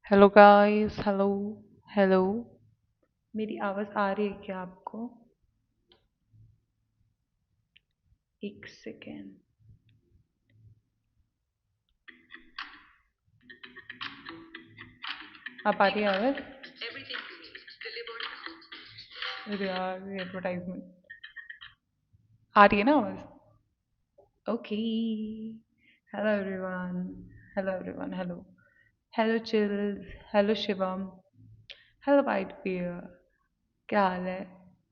Hello guys. Hello. Hello. मेरी आवाज़ आ रही है क्या आपको? एक सेकेंड। आप आ रही है आवाज़? अरे यार, ये एडवर्टाइजमेंट आ रही है ना आवाज़? Okay. Hello everyone. Hello everyone. Hello. Hello chills. Hello Shivam. Hello white pear. क्या हाल है?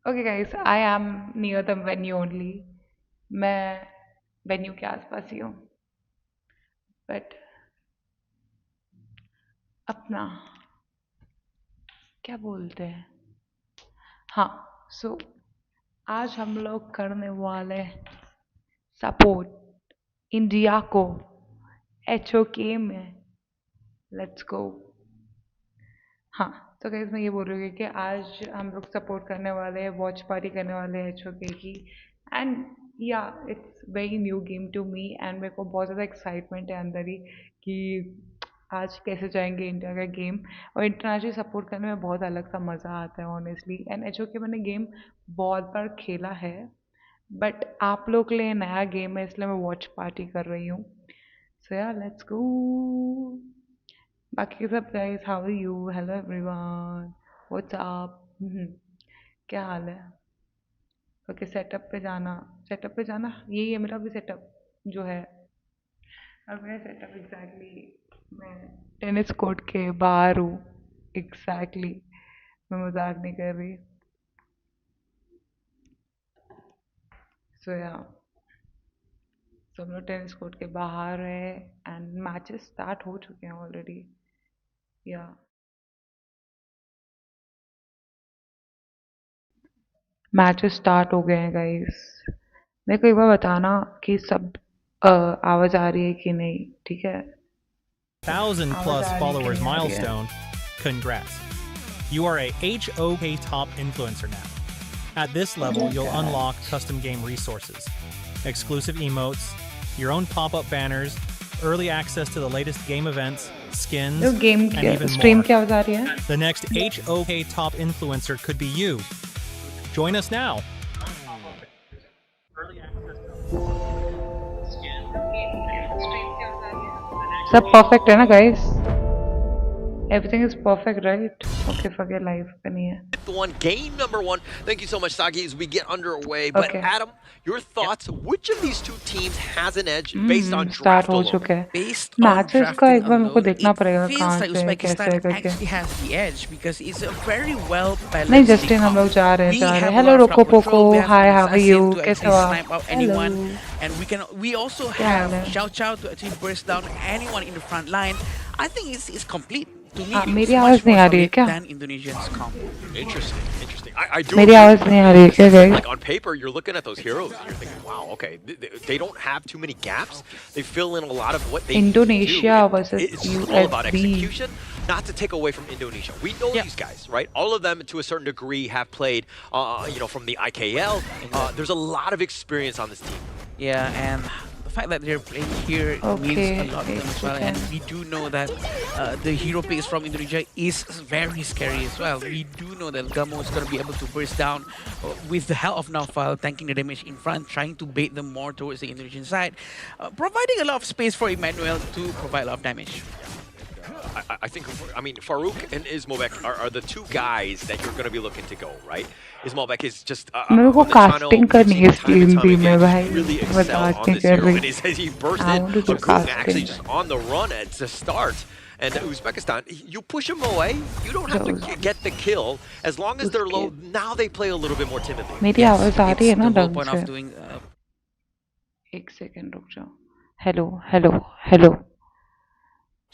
Okay guys, I am near the venue only. मैं वेन्यू के आसपास ही हूँ, बट अपना क्या बोलते हैं, हाँ। सो आज हम लोग करने वाले सपोर्ट इंडिया को HOK में। Let's go. हाँ। तो गाइस, मैं ये बोल रही हूँ कि आज हम लोग सपोर्ट करने वाले हैं, वॉच पार्टी करने वाले हैं HOK की। And yeah it's very new game to me, and मेरे को बहुत ज़्यादा एक्साइटमेंट है अंदर ही कि आज कैसे जाएंगे इंडिया का गेम। और इंटरनेशनल सपोर्ट करने में बहुत अलग सा मज़ा आता है ऑनेस्टली। एंड HOK मैंने गेम बहुत बार खेला है, बट आप लोग के लिए नया गेम है, इसलिए मैं वॉच पार्टी कर रही हूँ। सो या लेट्स गो। बाकी सब guys, how are you? Hello everyone. What's up? क्या हाल है? ओके, सेटअप पे जाना। सेटअप पे जाना, यही है मेरा भी सेटअप जो है। अब मेरा सेटअप एग्जैक्टली मैं टेनिस कोर्ट के बाहर हूँ। एग्जैक्टली, मैं मजाक नहीं कर रही। सो या, सब लोग टेनिस कोर्ट के बाहर है एंड मैचेस स्टार्ट हो चुके हैं ऑलरेडी। या मैचेस स्टार्ट हो गए हैं गाइस। मेरे को एक बार बताना कि सब आवाज़ आ रही है कि नहीं, ठीक है? 1,000 आवाज़ plus आ रही है कि followers नहीं आ रही है? milestone, congrats. You are a HOK top influencer now. At this level, you'll unlock custom game resources, exclusive emotes, your own pop up banners, early access to the latest game events, skins, जो game and की even stream more. की आवाज़ आ रही है? The next HOK top influencer could be you. Join us now. सब perfect है ना guys? Everything is perfect right? Okay, forget live पे नहीं है। Game number one. Thank you so much, Sagi, as we get underway. But okay. Adam, your thoughts? Which of these two teams has an edge based on start draft हो alone? चुका है। Based on matches का drafting एक बार मेरे को alone, देखना it पड़ेगा feels कहाँ like से है, कैसे Uzbekistan है करके। actually has the edge because it's a very well नहीं balanced league जस्टिन, हम comp. लोग जा रहे हैं, We जा रहे हैं। have a hello lot of रोको crowd पोको। control. We have hi, an how are you? assassin to कैसे actually हो snipe आप? out hello. anyone, and we also क्या हाल have है? Xiao Chao to actually burst down anyone in the front line. I think it's complete. To me, it मेरी looks आवाज़ much नहीं more आ रही है solid क्या? than Indonesian's comp. Interesting, interesting. I do मेरी agree आवाज़ with you नहीं आ in रही है the क्या sense that, guys? like, on paper, you're looking at those heroes and you're thinking, wow, okay, they don't have too many gaps. They fill in a lot of what they need to do. Indonesia versus It's just all about USB। execution, not to take away from Indonesia. We know Yeah, these guys, right? All of them, to a certain degree, have played, from the IKL. exactly. There's a lot of experience on this team. Yeah, and the fact that they're playing here okay, means a lot to them एक as well. And second. we do know that the hero picks from Indonesia is very scary as well. We do know that Gamo is going to be able to burst down with the help of Naufal, tanking the damage in front, trying to bait them more towards the Indonesian side, providing a lot of space for Emmanuel to provide a lot of damage. I think, I mean, Farouk and Ismobek are the two guys that you're going to be looking to go, right? Ismobek is just मेरे को on the channel. Casting We've करनी है seen इस time and game time भी में again भाई, just really excel मजाक on नहीं this कर hero. रही। And he burst I in. Want to do Agung actually casting. just on the run at the start. And Uzbekistan, you push them away. You don't have to get the kill. As long as they're उसके low, now they play a little bit more timidly. मेरी Yes, आवाज़ आ रही है it's ना the whole ढंग point से? of doing. एक second रुक जाओ। Hello hello hello.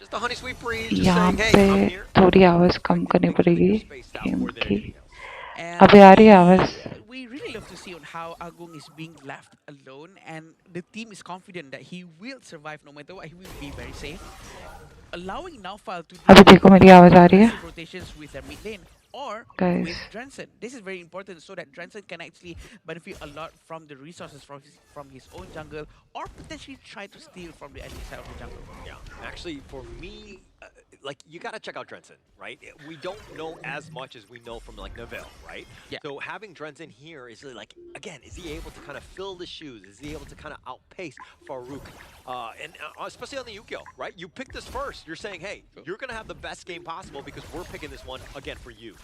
Just a honey sweet breeze, just यहाँ saying, hey, पे I'm here. थोड़ी आवाज़ कम Expecting करनी things to पड़ेगी get spaced out game more than की। anything else. And अभी आ रही है आवाज़? we really love to see on how Agung is being left alone, and the team is confident that he will survive no matter what. He will be very safe, allowing Naufal to do अभी देखो मेरी आवाज़ आ रही है aggressive rotations with their mid lane or guys? with Drenson. This is very important so that Drenson can actually benefit a lot from the resources from his own jungle or potentially try to steal from the enemy side of the jungle. Yeah, actually, for me, like you got to check out Drenson, right? We don't know as much as we know from like Neville, right? Yeah. So having Drenson here is really like, again, is he able to kind of fill the shoes? Is he able to kind of outpace Farouk? And especially on the Yukio, right? You picked this first. You're saying, hey, you're going to have the best game possible because we're picking this one again for you.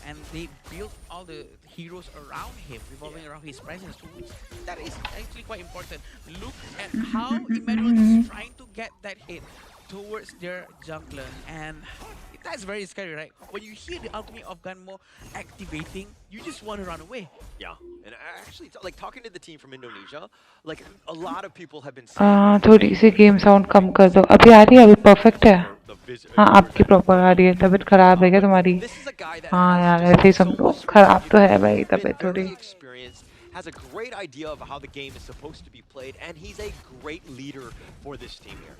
And they built all the heroes around him, revolving around his presence too, which that is actually quite important. Look at how Emmanuel is trying to get that hit towards their jungler, and that's very scary, right? When you hear the ultimate of Gunmo activating, you just want to run away. Yeah, and actually, like talking to the team from Indonesia, like a lot of people have been saying थोड़ी सी game sound कम कर दो. अभी आ रही है, अभी perfect है. हाँ, आपकी प्रॉपर आ रही है. तबीयत खराब है क्या तुम्हारी? हाँ यार, ऐसे ही सब लोग खराब तो है भाई तबीयत थोड़ी. Has a great idea of how the game is supposed to be played, and he's a great leader for this team here.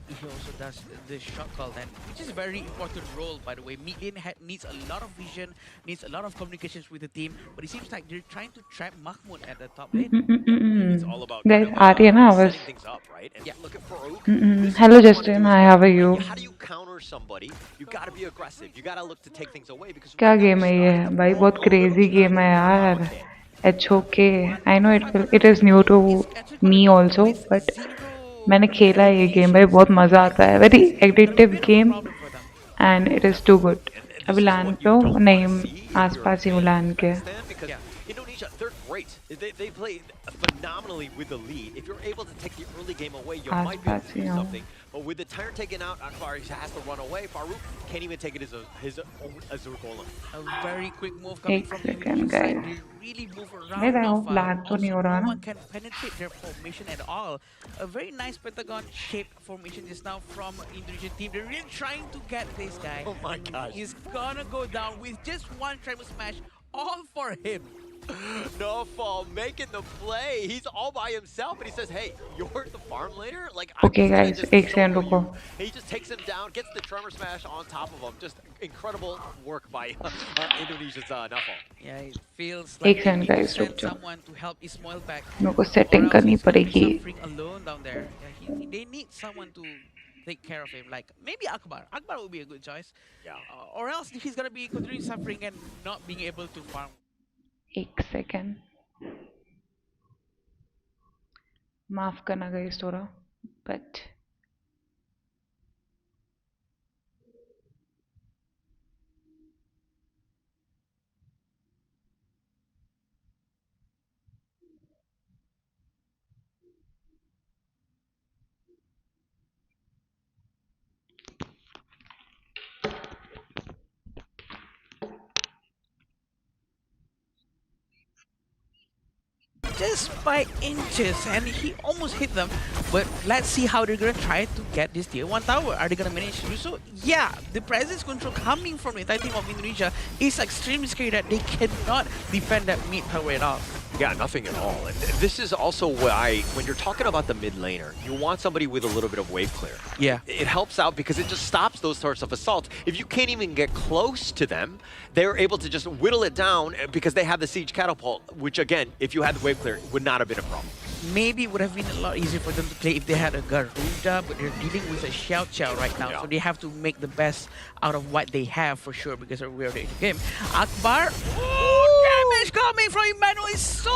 He also does the shot call then, which is a very important role, by the way. Mid lane needs a lot of vision, needs a lot of communications with the team, but it seems like they're trying to trap Mahmoud at the top lane. It's all about Guys, आ रही है ना आवाज? setting things up, right? And look at Farouk. This is Hello what you wanna Justin, do hi, is how are you? How do you counter somebody? You got to be aggressive. You got to look to take things away because क्या game है ये भाई? बहुत crazy game है यार. It's okay. I know it is new to me also, but मैंने खेला है ये गेम भाई. बहुत मज़ा आता है. Very addictive game and it is too good. अभी लैन पे हो? नहीं, आसपास ही हूँ लैन के. Indonesia, they're great. They play phenomenally with the lead. If you're able to take the early game away, you might be able to do something. But with the tire taken out, Akbar has to run away. Farouk can't even take it as his own Azur Golem. A very quick move coming from the second, side. guys. They really move Hey, around. I hope lag तो नहीं हो रहा No ना? one can penetrate their formation at all. A very nice pentagon-shaped formation just now from Indonesian team. They're really trying to get this guy. Oh my gosh. He's gonna go down with just one triple smash, all for him. No fall, making the play. He's all by himself, and he says, "Hey, you're the farm later." Like, Okay, I'm guys, just एक second solo रुको. you. He just takes him down, gets the tremor smash on top of him. Just incredible work by Indonesia's Nafal. Yeah, it feels एक like they second, need to guys, रुक send जाओ. someone to help Ismail back. मेरे को Or setting else करनी he's gonna be पड़ेगी. suffering alone down there. Yeah, they need someone to take care of him. Like maybe Akbar. Akbar would be a good choice. Yeah. Or else he's gonna be continuing suffering and not being able to farm. एक second. माफ करना guys थोड़ा, but Just by inches, and he almost hit them. But let's see how they're gonna try to get this tier 1 tower. Are they gonna manage to do so? Yeah, the presence control coming from the entire team of Indonesia is extremely scary that they cannot defend that mid tower at all. Yeah, nothing at all. And this is also why, when you're talking about the mid laner, you want somebody with a little bit of wave clear. Yeah. It helps out because it just stops those sorts of assaults. If you can't even get close to them, they're able to just whittle it down because they have the siege catapult, which again, if you had the wave clear, would not have been a problem. Maybe it would have been a lot easier for them to play if they had a Garuda, but they're dealing with a Xiao Xiao right now, so they have to make the best out of what they have for sure because we're already in the game. Akbar, damage coming from Emmanuel is so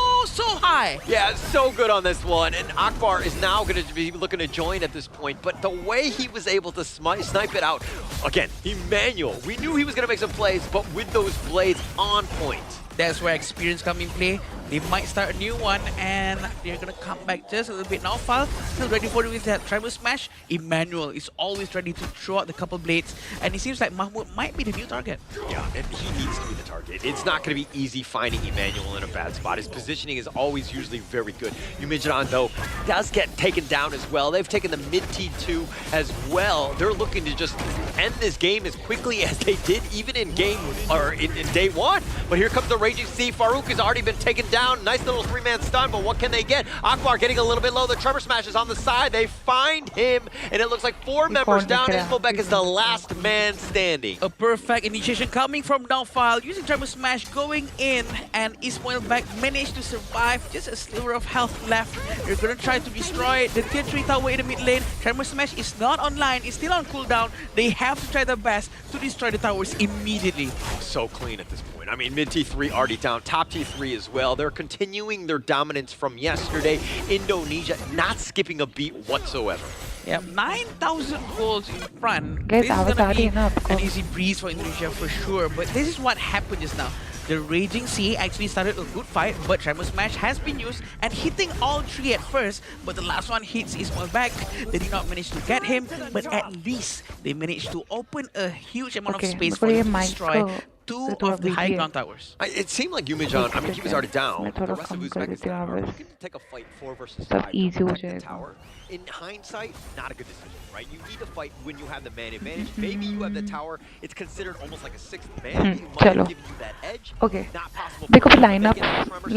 high. Yeah, so good on this one, and Akbar is now going to be looking to join at this point, but the way he was able to snipe it out, again, Emmanuel, we knew he was going to make some plays, but with those blades on point. That's where experience come in play. They might start a new one, and they're gonna come back just a little bit now. Fal still ready for it with that tribal smash. Emmanuel is always ready to throw out the couple blades, and it seems like Mahmoud might be the new target. Yeah, and he needs to be the target. It's not going to be easy finding Emmanuel in a bad spot. His positioning is always usually very good. Umijidon, though, does get taken down as well. They've taken the mid T2 as well. They're looking to just end this game as quickly as they did, even in game or in day one. But here comes the Raging Sea. Farouk has already been taken down. down. Nice little three-man stun, but what can they get? Akbar getting a little bit low. The Tremor Smash is on the side. They find him, and it looks like 4 members down. Ismobek is the last man standing. A perfect initiation coming from Downfile, using Tremor Smash going in, and Ismobek managed to survive. Just a sliver of health left. They're gonna try to destroy the tier 3 tower in the mid lane. Tremor Smash is not online, it's still on cooldown. They have to try their best to destroy the towers immediately. So clean at this point. I mean, mid T3 already down, top T3 as well. They're continuing their dominance from yesterday. Indonesia not skipping a beat whatsoever. Yeah, 9,000 goals in front. Guys, This is gonna be enough. an easy breeze for Indonesia for sure. But this is what happened just now. The Raging Sea actually started a good fight, but Tremor Smash has been used and hitting all three at first, but the last one hits Ismail back. They did not manage to get him, but at least they managed to open a huge amount of space for him to destroy two of the high ground towers. It seemed like Yumijan, I mean, he was already down. The rest of Uzbekistan are looking to take a fight 4 versus 5 to protect the tower. In hindsight, not a good decision, right? You need to fight when you have the man advantage. Maybe you have the tower. It's considered almost like a 6th man. It might have given you that edge. Okay. Not possible. देखो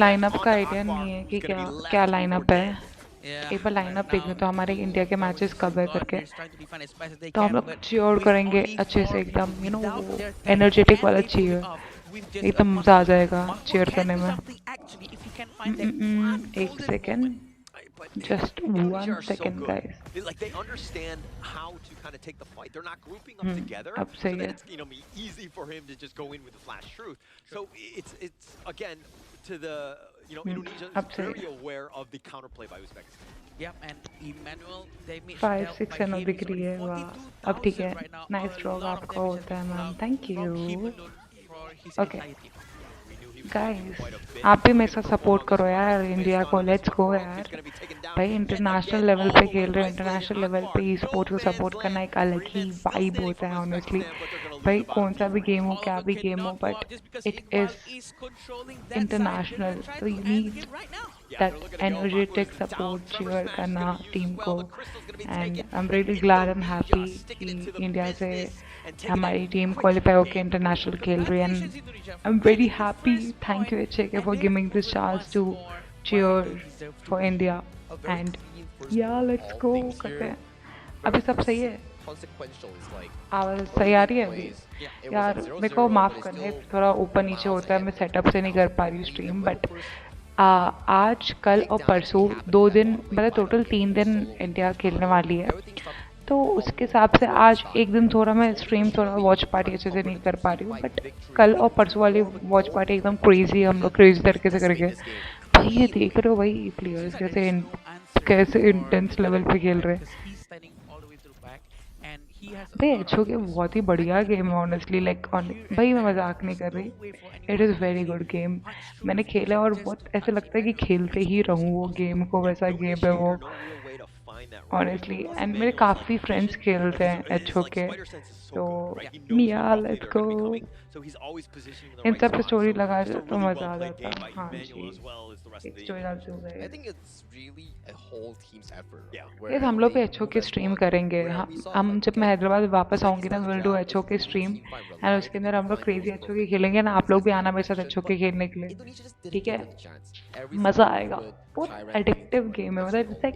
lineup का idea नहीं है कि क्या lineup है. एक बार lineup देखने तो हमारे इंडिया के मैचेस कब है करके तो हम लोग चीयर करेंगे अच्छे से एकदम यू नो एनर्जेटिक वाला चीयर एकदम मजा आ जाएगा चीयर करने में. एक second. Just 1 second, so guys. Like they understand how to kind of take the fight. They're not grouping up together, so that it's be easy for him to just go in with the flash truth. So it's again to the Indonesia is very aware of the counterplay by Uzbekistan. Yep, and Emmanuel, they made 5-6 and all दिख रही है वाह. अब ठीक है. Nice draw आपका होता है ma'am. Thank you. Okay. Guys आप भी मेरे साथ सपोर्ट करो यार इंडिया को. लेट्स गो यार भाई. इंटरनेशनल लेवल पे खेल रहे हो. इंटरनेशनल लेवल पे ई स्पोर्ट्स को सपोर्ट करना एक अलग ही वाइब होता है ऑनेस्टली. भाई कौन सा भी गेम हो क्या भी गेम हो बट इट इज इंटरनेशनल तो you need that energetic support cheer करना टीम को. And I am really glad and happy कि इंडिया से हमारी टीम क्वालिफाई होकर इंटरनेशनल खेल रही है. And I am very happy. Thank you HK for giving this chance to cheer फॉर India. And yeah let's go करते हैं. अभी सब सही है. आवाज़ सही आ रही है अभी यार. मेरे को माफ़ करना है थोड़ा ऊपर नीचे होता है. मैं सेटअप से नहीं कर पा रही हूँ स्ट्रीम बट आज कल और परसों 2 दिन मतलब टोटल 3 दिन इंडिया खेलने वाली है तो उसके हिसाब से आज एक दिन थोड़ा मैं स्ट्रीम थोड़ा वॉच पार्टी अच्छे से नहीं कर पा रही हूँ बट कल और परसों वाली वॉच पार्टी एकदम क्रेजी हम लोग क्रेजी तरीके से करके. भाई ये देख रहे हो भाई प्लेयर्स कैसे इंटेंस लेवल पे खेल रहे हैं. भाई एचओ के बहुत ही बढ़िया गेम है ऑनेस्टली. लाइक भाई मैं मजाक नहीं कर रही. It is very good game. मैंने खेला और बहुत ऐसे लगता है कि खेलते ही रहूँ वो गेम को. वैसा गेम है वो ऑनेस्टली. एंड मेरे काफ़ी फ्रेंड्स खेलते हैं एचओ के तो या लेट्स गो. इन सब पे स्टोरी लगा तो मज़ा आ जाता. हाँ जी स्टोरी डालते हुए ये हम लोग भी एचओ के स्ट्रीम करेंगे. हम जब मैं हैदराबाद वापस आऊँगी ना विल डू एचओ के स्ट्रीम एंड उसके अंदर हम लोग क्रेजी एचओ के खेलेंगे ना. आप लोग भी आना मेरे साथ एचओ के खेलने के लिए. ठीक है मज़ा आएगा. बहुत एडिक्टिव गेम है. मतलब जैसे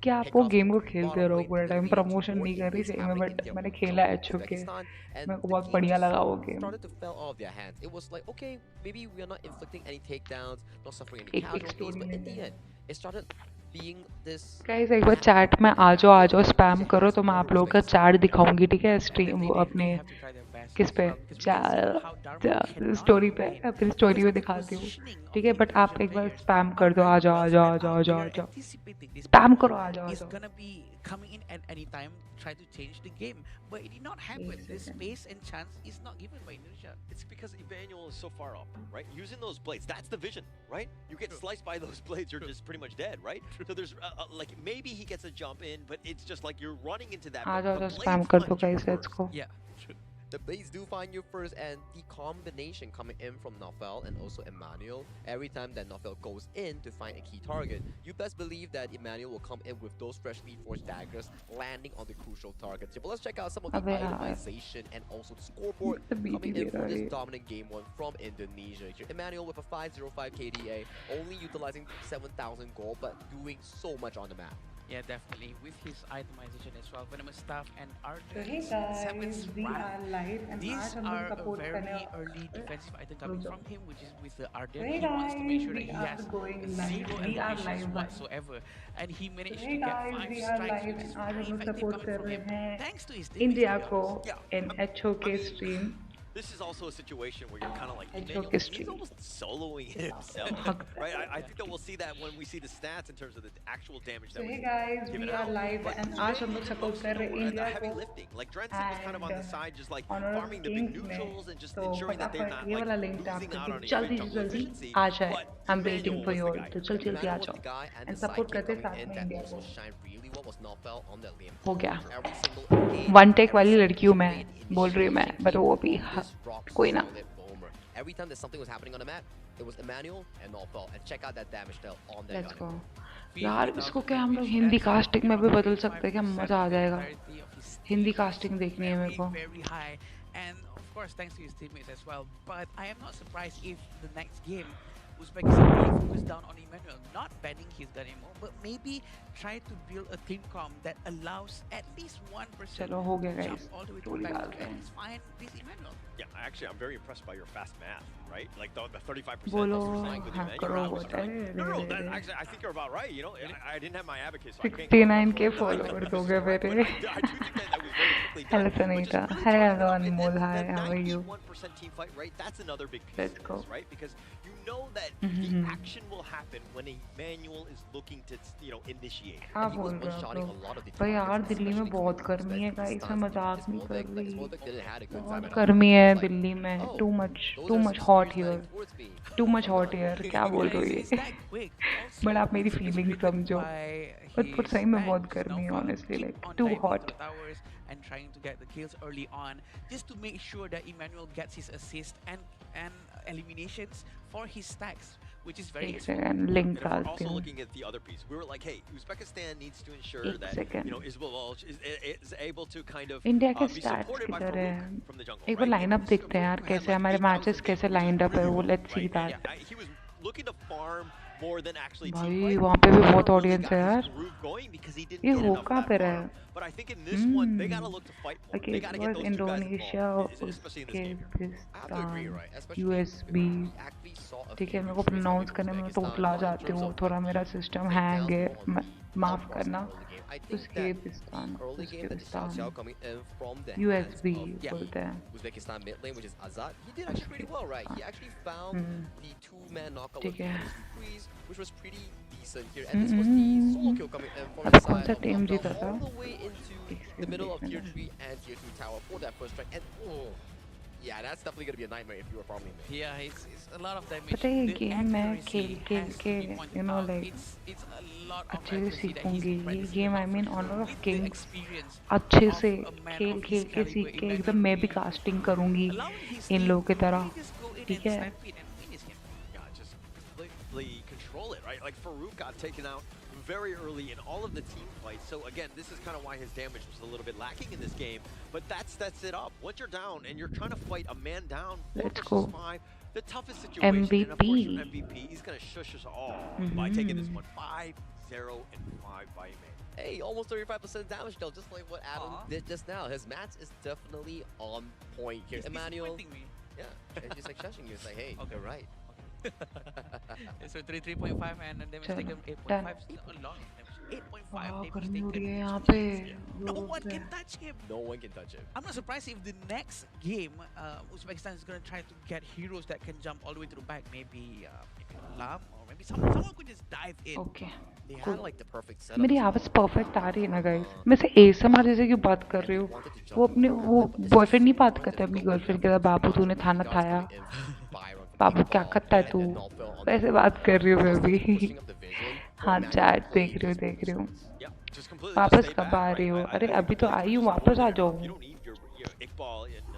कि आप वो गेम को खेलते रहो पूरा टाइम. प्रमोशन नहीं कर रही सही में बट मैंने खेला एचओ के. मेरे को बहुत बढ़िया लगा वो गेम. गाइस एक बार चैट में आ जाओ स्पैम करो तो मैं आप लोगों का चैट दिखाऊंगी. ठीक है स्ट्रीम अपने किस पे स्टोरी पे फिर स्टोरी में दिखाती हूँ. ठीक है बट आप एक बार स्पैम कर दो. आ जाओ स्पैम करो. आ जाओ coming in at any time, try to change the game, but it did not happen. The space and chance is not given by Indonesia. It's because Emmanuel is so far up, right? Using those blades, that's the vision, right? You get sliced by those blades, you're just pretty much dead, right? So there's like maybe he gets a jump in, but it's just like you're running into that. आ जाओ spam कर दो guys, let's go. Yeah, true. The blades do find you first, and the combination coming in from Nofel and also Emmanuel, every time that Nofel goes in to find a key target, you best believe that Emmanuel will come in with those freshly forged daggers landing on the crucial targets. But let's check out some of the अबे यार itemization and also the scoreboard तो बीत ही coming they in for रहा this है dominant game one from Indonesia. Here, Emmanuel with a 505 KDA, only utilizing 7,000 gold, but doing so much on the map. Yeah, definitely. With his itemization as well, Venomous Staff and तो Arden hey Seven's guys, we Run. are live and These आज हम लोग are a support करने very early defensive item coming रुक from जाओ him, which is with the तो Arden. hey He wants to make guys, sure that we he are has going live, zero we are eliminations live whatsoever, and he managed hey to get guys, 5 we are strikes, live which is and आज very हम लोग effective support coming कर from रहे him, हैं thanks to his teammates, to India be को honest. Yeah, in I HOK mean, stream this is also a situation where you're kind of like, HOK Emmanuel, he's stream almost soloing himself, हक right? I think that we'll see that when we see the stats in terms of the actual damage So that hey was guys, given we are out. live But and today आज हम he लोग did support most कर of रहे हैं the India heavy को lifting. Like Drenson was kind of on the and side, just like Honor farming the big Kings में neutrals and just तो ensuring that they're फटाफट not ये like वाला link tap losing out on करके even जल्दी से jungle जल्दी efficiency. आ जाए But I'm waiting Emmanuel for was you the all guy तो here. जल्दी जल्दी आ Emmanuel was जाओ the guy and and the support sidekick करते coming साथ in में that इंडिया also को shined really well was Nofel on that lane हो push. गया Every single engage, one take every वाली single लड़की हूँ मैं lane बोल रही हूँ मैं initiation बट came वो भी from this rock कोई ना solid Boomer. Every time that something was happening on the map, it was Emmanuel and Nofel. And check out that damage dealt on that let's gunner. गो यार इसको क्या हम लोग Hindi casting में भी बदल सकते हैं क्या मज़ा आ जाएगा हिंदी कास्टिंग देखनी है मेरे को Very high, and of course thanks to his teammates as well. But I am not surprised if the next game Uzbekistan really focus down on Emmanuel, not banning his gun anymore, but maybe try to build a team comp that allows at least 1% चलो हो गया jump guys all the way to रोली the back डाल to रहे and हैं it's fine with Emmanuel. Yeah, actually, I'm very impressed by your fast math, right? Like the 35% बोलो that you're saying with हाँ Emmanuel. करो I was वो like, no, that actually, I think you're about right. You know, I didn't have my abacus, so I can't go 69K for followers हो this गए is correct, मेरे but I do think that was very quickly done, hello which is Sunita really hello chalking up. Anmol And hi the how are you 91% team fight, right? That's another big piece Let's of go. this, right? Because you know that the action will happen when Emmanuel is looking to, initiate. क्या And he was बोल रहे हो one-shotting आप a lot of the भाई यार targets, Delhi में especially बहुत coming from गर्मी है गाइस मैं Uzbekistan. मजाक This नहीं कर Molbek, like, रही Molbek didn't have a good time बहुत at all. गर्मी He है was like, दिल्ली में oh, too those are much some hot spears here flying towards me. Too much I'm hot not. Here क्या बोल Yeah, रही it's है that quick. But Also, आप मेरी फीलिंग frustrated समझो by बट his सही में बहुत stacks. गर्मी है Naufal honestly keep like on too diving hot into towers and trying to get the kills early on, just to make sure that Emmanuel gets his assist and eliminations for his stacks, which is very एक useful. Second link And if we're डालती also हूँ looking at the other piece, we were like, hey, Uzbekistan needs to ensure एक that second Ismail is able to kind of India के be stats supported by किधर है Farouk from the jungle, एक बार right? Lineup And देखते हैं यार Farouk had कैसे like हमारे 8,000 मैचेस damage, कैसे which is लाइंड अप है really वो good, let's see right? And that he was looking to farm more than actually team भाई fight. वहाँ पे भी Never बहुत really ऑडियंस है got his यार groove going because he didn't ये get हो enough कहाँ of पे that रहा farm. है But I think in this one, they gotta look to fight more. Okay, They it gotta was get those two guys Indonesia, involved, especially in this game. I have to agree, Uzbekistan, right? Especially USB we actually saw a ठीक है few मेरे को trades pronounce coming करने from में Uzbekistan, total आ not in जाती terms हूँ of थोड़ा मेरा सिस्टम हैंग takedowns, है more on the माफ outcrossing करना early game. I think that Uzbekistan the early game that the Xiao Uzbekistan Xiao coming in from the hands USB of Yeah. बोलते हैं Uzbekistan mid lane, which is Azad, he did actually pretty well, right? He actually found the two-man knockout with ठीक है freeze, which was pretty decent here. And this was the solo kill coming in from अभी the कौन side सा of team Nofel जीता था all the way into the middle of tier 3 and tier 2 tower for that first strike. And oh, yeah, that's definitely gonna be a nightmare if you were farming mid. Yeah, it's a lot of damage. पता है ये The game मैं accuracy खेल खेल has to के be pointed you know out. Like It's a lot of अच्छे से accuracy that he's सीखूंगी ये practicing गेम now I for mean sure. Honor of With the Kings experience अच्छे of से a man खेल of खेल his के caliber, सीख के Emmanuel एकदम मैं भी Lee, कास्टिंग करूंगी allowing his इन team लोगों की to तरह really just go in ठीक and है stampede and win this game. Yeah, just completely control it, right? Like Farouk got taken out very early in all of the team fights. So again, this is kind of why his damage was a little bit lacking in this game. But that sets it up. Once you're down and you're trying to fight a man down, 4 Let's versus go. 5, the toughest situation. And of course, your MVP. MVP, he's going to shush us all by taking this one 5-0 and 5 by May. Hey, almost 35% damage though, just like what Adam Aw. did just now. His match is definitely on point here. He's Emmanuel, disappointing me. yeah, and just like shushing you, it's like, hey, Okay. you're right. So 33.5 and then damage चलो, taken done. 8.5. Still a lot of damage. 8.5 वाह damage गर्मी हो रही है taken. यहाँ पे No Europe one पे can touch him. No one can touch him. I'm not surprised if the next game, Uzbekistan is going to try to get heroes that can jump all the way to the back. Maybe Lam or maybe someone could just dive in. Okay They Cool. had like the perfect setup. मेरी as आवाज़ well. Perfect आ रही है ना guys मैं से ASMR जैसे क्यों बात कर रही हूँ वो अपने वो बॉयफ्रेंड नहीं बात करता अपनी गर्लफ्रेंड के साथ बाबू तूने थाना खाया बाबू क्या करता है तू ऐसे बात कर रही हूँ मैं भी हाँ चैट देख रही हूँ Yeah, just completely वापस stay कब back, आ right? रही हो I अरे think अभी तो that आई you हूँ just वापस आ don't जाओ need your Iqbal in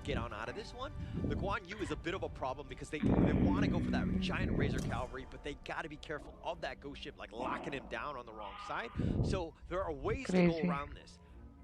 just get on out of this one. The Guan Yu is a bit of a problem because they want to go for that giant Razor Cavalry, but they got to be careful of that ghost ship, like locking him down on the wrong side. So there are ways to go Crazy. around this.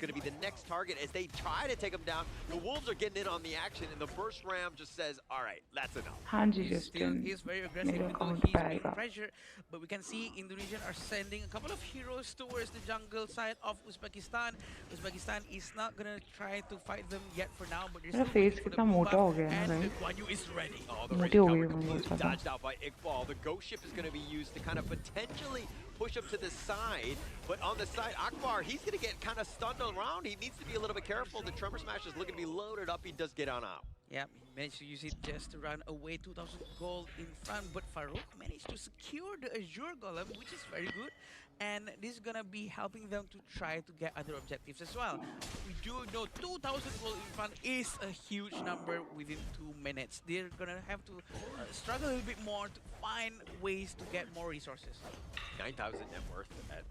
going to be the next target as they try to take him down. The Wolves are getting in on the action, and the Burst Ram just says, all right, that's enough. हाँ जी He still Justin is very aggressive मेरे even though account he's पे being आएगा pressured. But we can see Indonesia are sending a couple of heroes towards the jungle side of Uzbekistan. Uzbekistan is not going to try to fight them yet for now, but they're मेरा still face waiting for the कितना move मोटा up, हो गया है ना and the भाई Guan Yu is ready. Oh, the मोटी rage हो गई cover है मैं बहुत completely ज़्यादा dodged out by Iqbal. The ghost ship is going to be used to kind of potentially push up to the side, but on the side, Akbar, he's going to get kind of stunned around. He needs to be a little bit careful. The Tremor Smash is looking to be loaded up. He does get on out. Yeah, he managed to use it just to run away 2000 gold in front, but Farouk managed to secure the Azure Golem, which is very good. And this is gonna be helping them to try to get other objectives as well. We do know 2000 gold in front is a huge number within 2 minutes. They're gonna have to struggle a little bit more to find ways to get more resources. 9,000 net worth at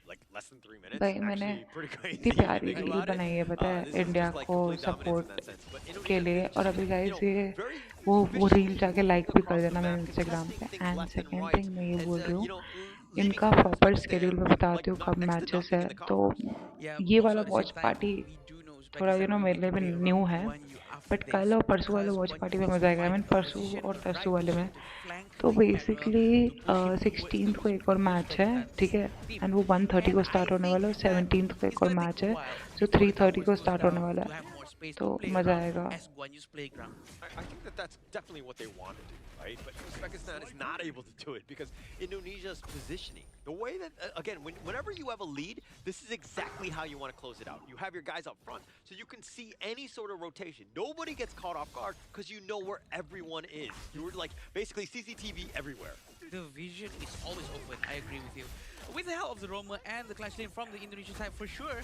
like less than 3 minutes. भाई मैंने Actually, pretty crazy इतनी if you प्यारी think reel about it. बनाई है पता है This is India just like को complete dominance in that support sense. But के Indonesia लिए is और just, अभी गाइस ये very वो रील efficient जाके लाइक भी कर across the देना मेरे map, इंस्टाग्राम पे contesting things and left and second right. Thing मैं ये And, बोल रही हूँ leaving इनका things प्रॉपर Uzbekistan स्केड्यूल मैं with बताती हूँ like कब next to मैचेस nothing है in the तो coffers. Yeah, ये also वाला at the watch same time, party we do know थोड़ा Uzbekistan will मेरे need लिए to भी play न्यू around है Guan Yu after but this कल और परसों वाले because watch Guan party Yu में needs मज़ा to आएगा आई find मीन a परसों position, और the right तरसों वाले में position to flank तो the Emmanuel basically to push him towards the 16th को एक और मैच है ठीक है team. एंड वो 1:30 And को I स्टार्ट होने think वाला है that 17th को it's एक और gonna take मैच a है while जो before the 3:30 Gamos को goes स्टार्ट होने down वाला to है have more space तो to play मज़ा around आएगा as Guan Yu's playground. I think that that's definitely what they want to do, right? But Uzbekistan is not able to do it because Indonesia's positioning, the way that, again, whenever you have a lead, this is exactly how you want to close it out. You have your guys up front, so you can see any sort of rotation. Nobody gets caught off guard because you know where everyone is. You're like basically CCTV everywhere. The vision is always open. I agree with you. With the help of the Roma and the Clash Lane from the Indonesian side for sure,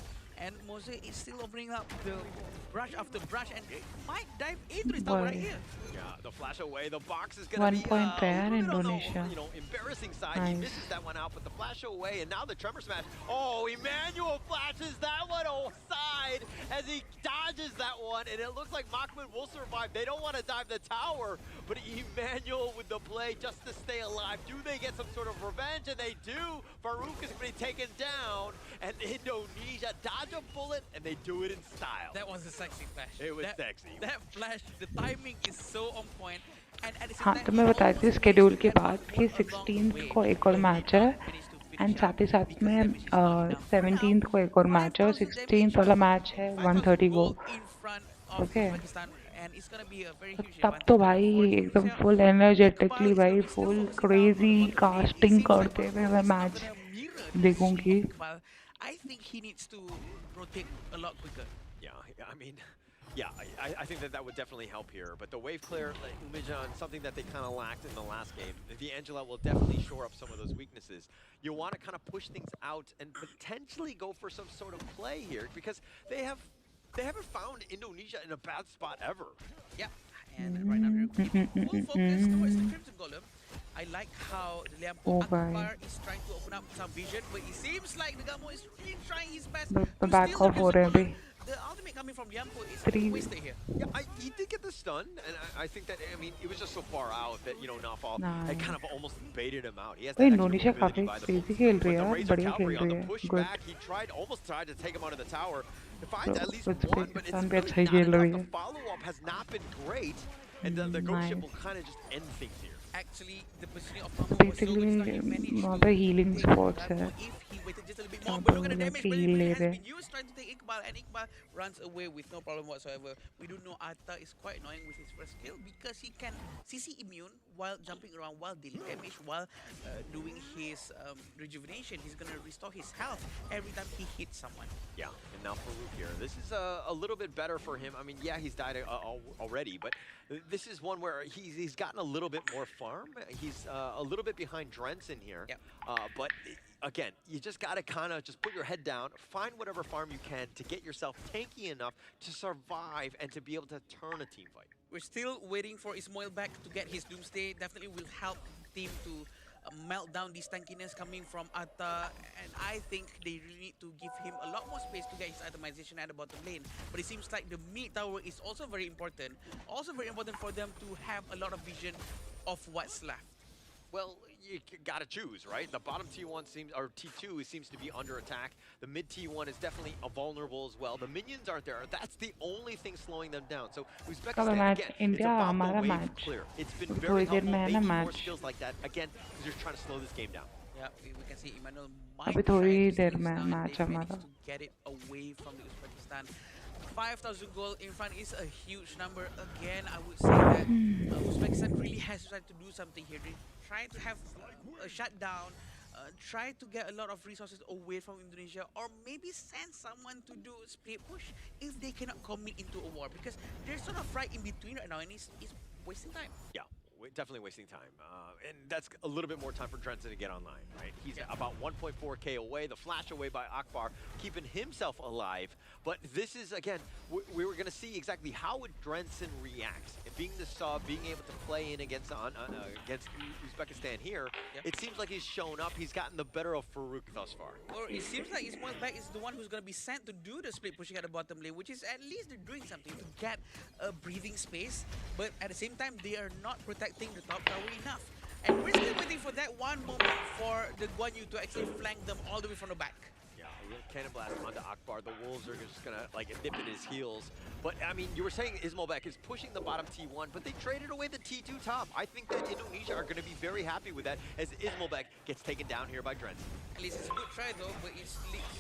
and Mose is still opening up the brush after brush and it might dive into his tower right Boy. here. Yeah, the flash away. The box is going to 1 be point a there, little bit on Indonesia. the embarrassing side. He Nice. misses that one out, but the flash away, and now the tremor smash. Oh, Emmanuel flashes that one aside as he dodges that one, and it looks like Machman will survive. They don't want to dive the tower, but Emmanuel with the play just to stay alive. Do they get some sort of revenge? And they do. Farouk is going to be taken down, and Indonesia dodge a bullet, and they do it in style. That was a sexy flash. It was that, sexy. That flash, the timing is so on point. And at the same हाँ time, तो he मैं बता almost रही थी managed schedule to के get बाद one कि along the 16th way, को एक और but मैच did है not manage to finish and out साथ ही साथ because में damage is not enough. For now, 17th को एक और मैच है और 5,000 16th damage, वाला मैच है 5,000 1:30 को gold in front of Okay. Uzbekistan, and it's gonna be a very तो huge तब advantage तो going भाई forward for एकदम Indonesia. Full Iqbal energetically is gonna भाई be still full focusing down on the crazy bottom lane. It casting seems like करते हुए Farouk मैं is now match gonna mirror the positioning देखूंगी of Iqbal. I think he needs to rotate a lot quicker. Yeah, I mean, yeah, I think that would definitely help here. But the wave clear, like Umejan, something that they kind of lacked in the last game. The Angela will definitely shore up some of those weaknesses. You want to kind of push things out and potentially go for some sort of play here because they haven't found Indonesia in a bad spot ever. Yeah, and right now they're full focus towards the Crimson Golem. I like how the Liampo Oh, Akbar guys. is trying to open up some vision, but it seems like the Gamo is really trying his best ब- to back steal the off हो Crimson रहे हैं Golem. अभी The ultimate coming from Liampo is Three- wasted here. Yeah, he did get the stun, and I think that, I mean, it was just so far out that, Nafal had kind of almost baited him out. He has that भाई extra Indonesia mobility काफी by the crazy book. खेल But रही the है यार Razor बढ़िया खेल Cavalry on रही the है pushback, good he almost tried to take him out of the tower. He finds at least Uzbekistan one, but it's भी really अच्छा ही not खेल रही enough. है The follow-up has not been great, and the Ghost Ship nice. will kind of just end things here. Actually, the positioning of Mamo was so good. Basically, It's like he managed वहाँ to पे healing take spots Liampo है if he waited just a little bit जहाँ more. पे But look वो at the लोग damage. heal Brilliant ले has रहे been used trying to take Iqbal, and Iqbal runs away with no problem whatsoever. We do know Atta is quite annoying with his first skill because he can CC immune while jumping around, while dealing damage, while doing his rejuvenation. He's gonna restore his health every time he hits someone. Yeah, and now Farouk here. This is a little bit better for him. I mean, yeah, he's died already, but this is one where he's gotten a little bit more farm. He's a little bit behind Drenson here. Yep. But again, you just got to kind of just put your head down, find whatever farm you can to get yourself tanky enough to survive and to be able to turn a team fight. We're still waiting for Ismail back to get his Doomsday. Definitely will help the team to melt down this tankiness coming from Atta, and I think they really need to give him a lot more space to get his itemization at the bottom lane. But it seems like the mid tower is also very important. Also very important for them to have a lot of vision of what's left. Well, you got to choose, right? The bottom T1 seems, or T2 seems to be under attack. The mid T1 is definitely vulnerable as well. The minions aren't there. That's the only thing slowing them down. So Uzbekistan, match again, it's India about the हमारा wave match. clear. It's been थोड़ी very देर helpful. में है They ना need more match skills like that. Again, because they're trying to slow this game down. Yeah, we can see Emmanuel might अभी try थोड़ी to there steal this में now, and match they managed हमारा to get it away from the Uzbekistan 5,000 gold in front is a huge number. Again, I would say that Uzbekistan really has tried to do something here. They try to have a shutdown, try to get a lot of resources away from Indonesia, or maybe send someone to do a split push if they cannot commit into a war, because they're sort of right in between right now, and it's wasting time. Yeah, definitely wasting time. And that's a little bit more time for Drenson to get online, right? He's about 1.4K away, the flash away by Akbar, keeping himself alive. But this is, again, we were going to see exactly how would Drenson react. And being the sub, being able to play in against Uzbekistan here, it seems like he's shown up. He's gotten the better of Farouk thus far. Or it seems like Ismail Back is the one who's going to be sent to do the split pushing at the bottom lane, which is at least they're doing something to get a breathing space. But at the same time, they are not protecting the top tower enough. And we're still waiting for that one moment for the Guan Yu to actually flank them all the way from the back. Yeah, a little cannon blast onto Akbar. The Wolves are just gonna like nip in his heels. But I mean, you were saying Ismailbek is pushing the bottom T1, but they traded away the T2 top. I think that Indonesia are gonna be very happy with that as Ismailbek gets taken down here by Drenson. At least it's a good try though, but it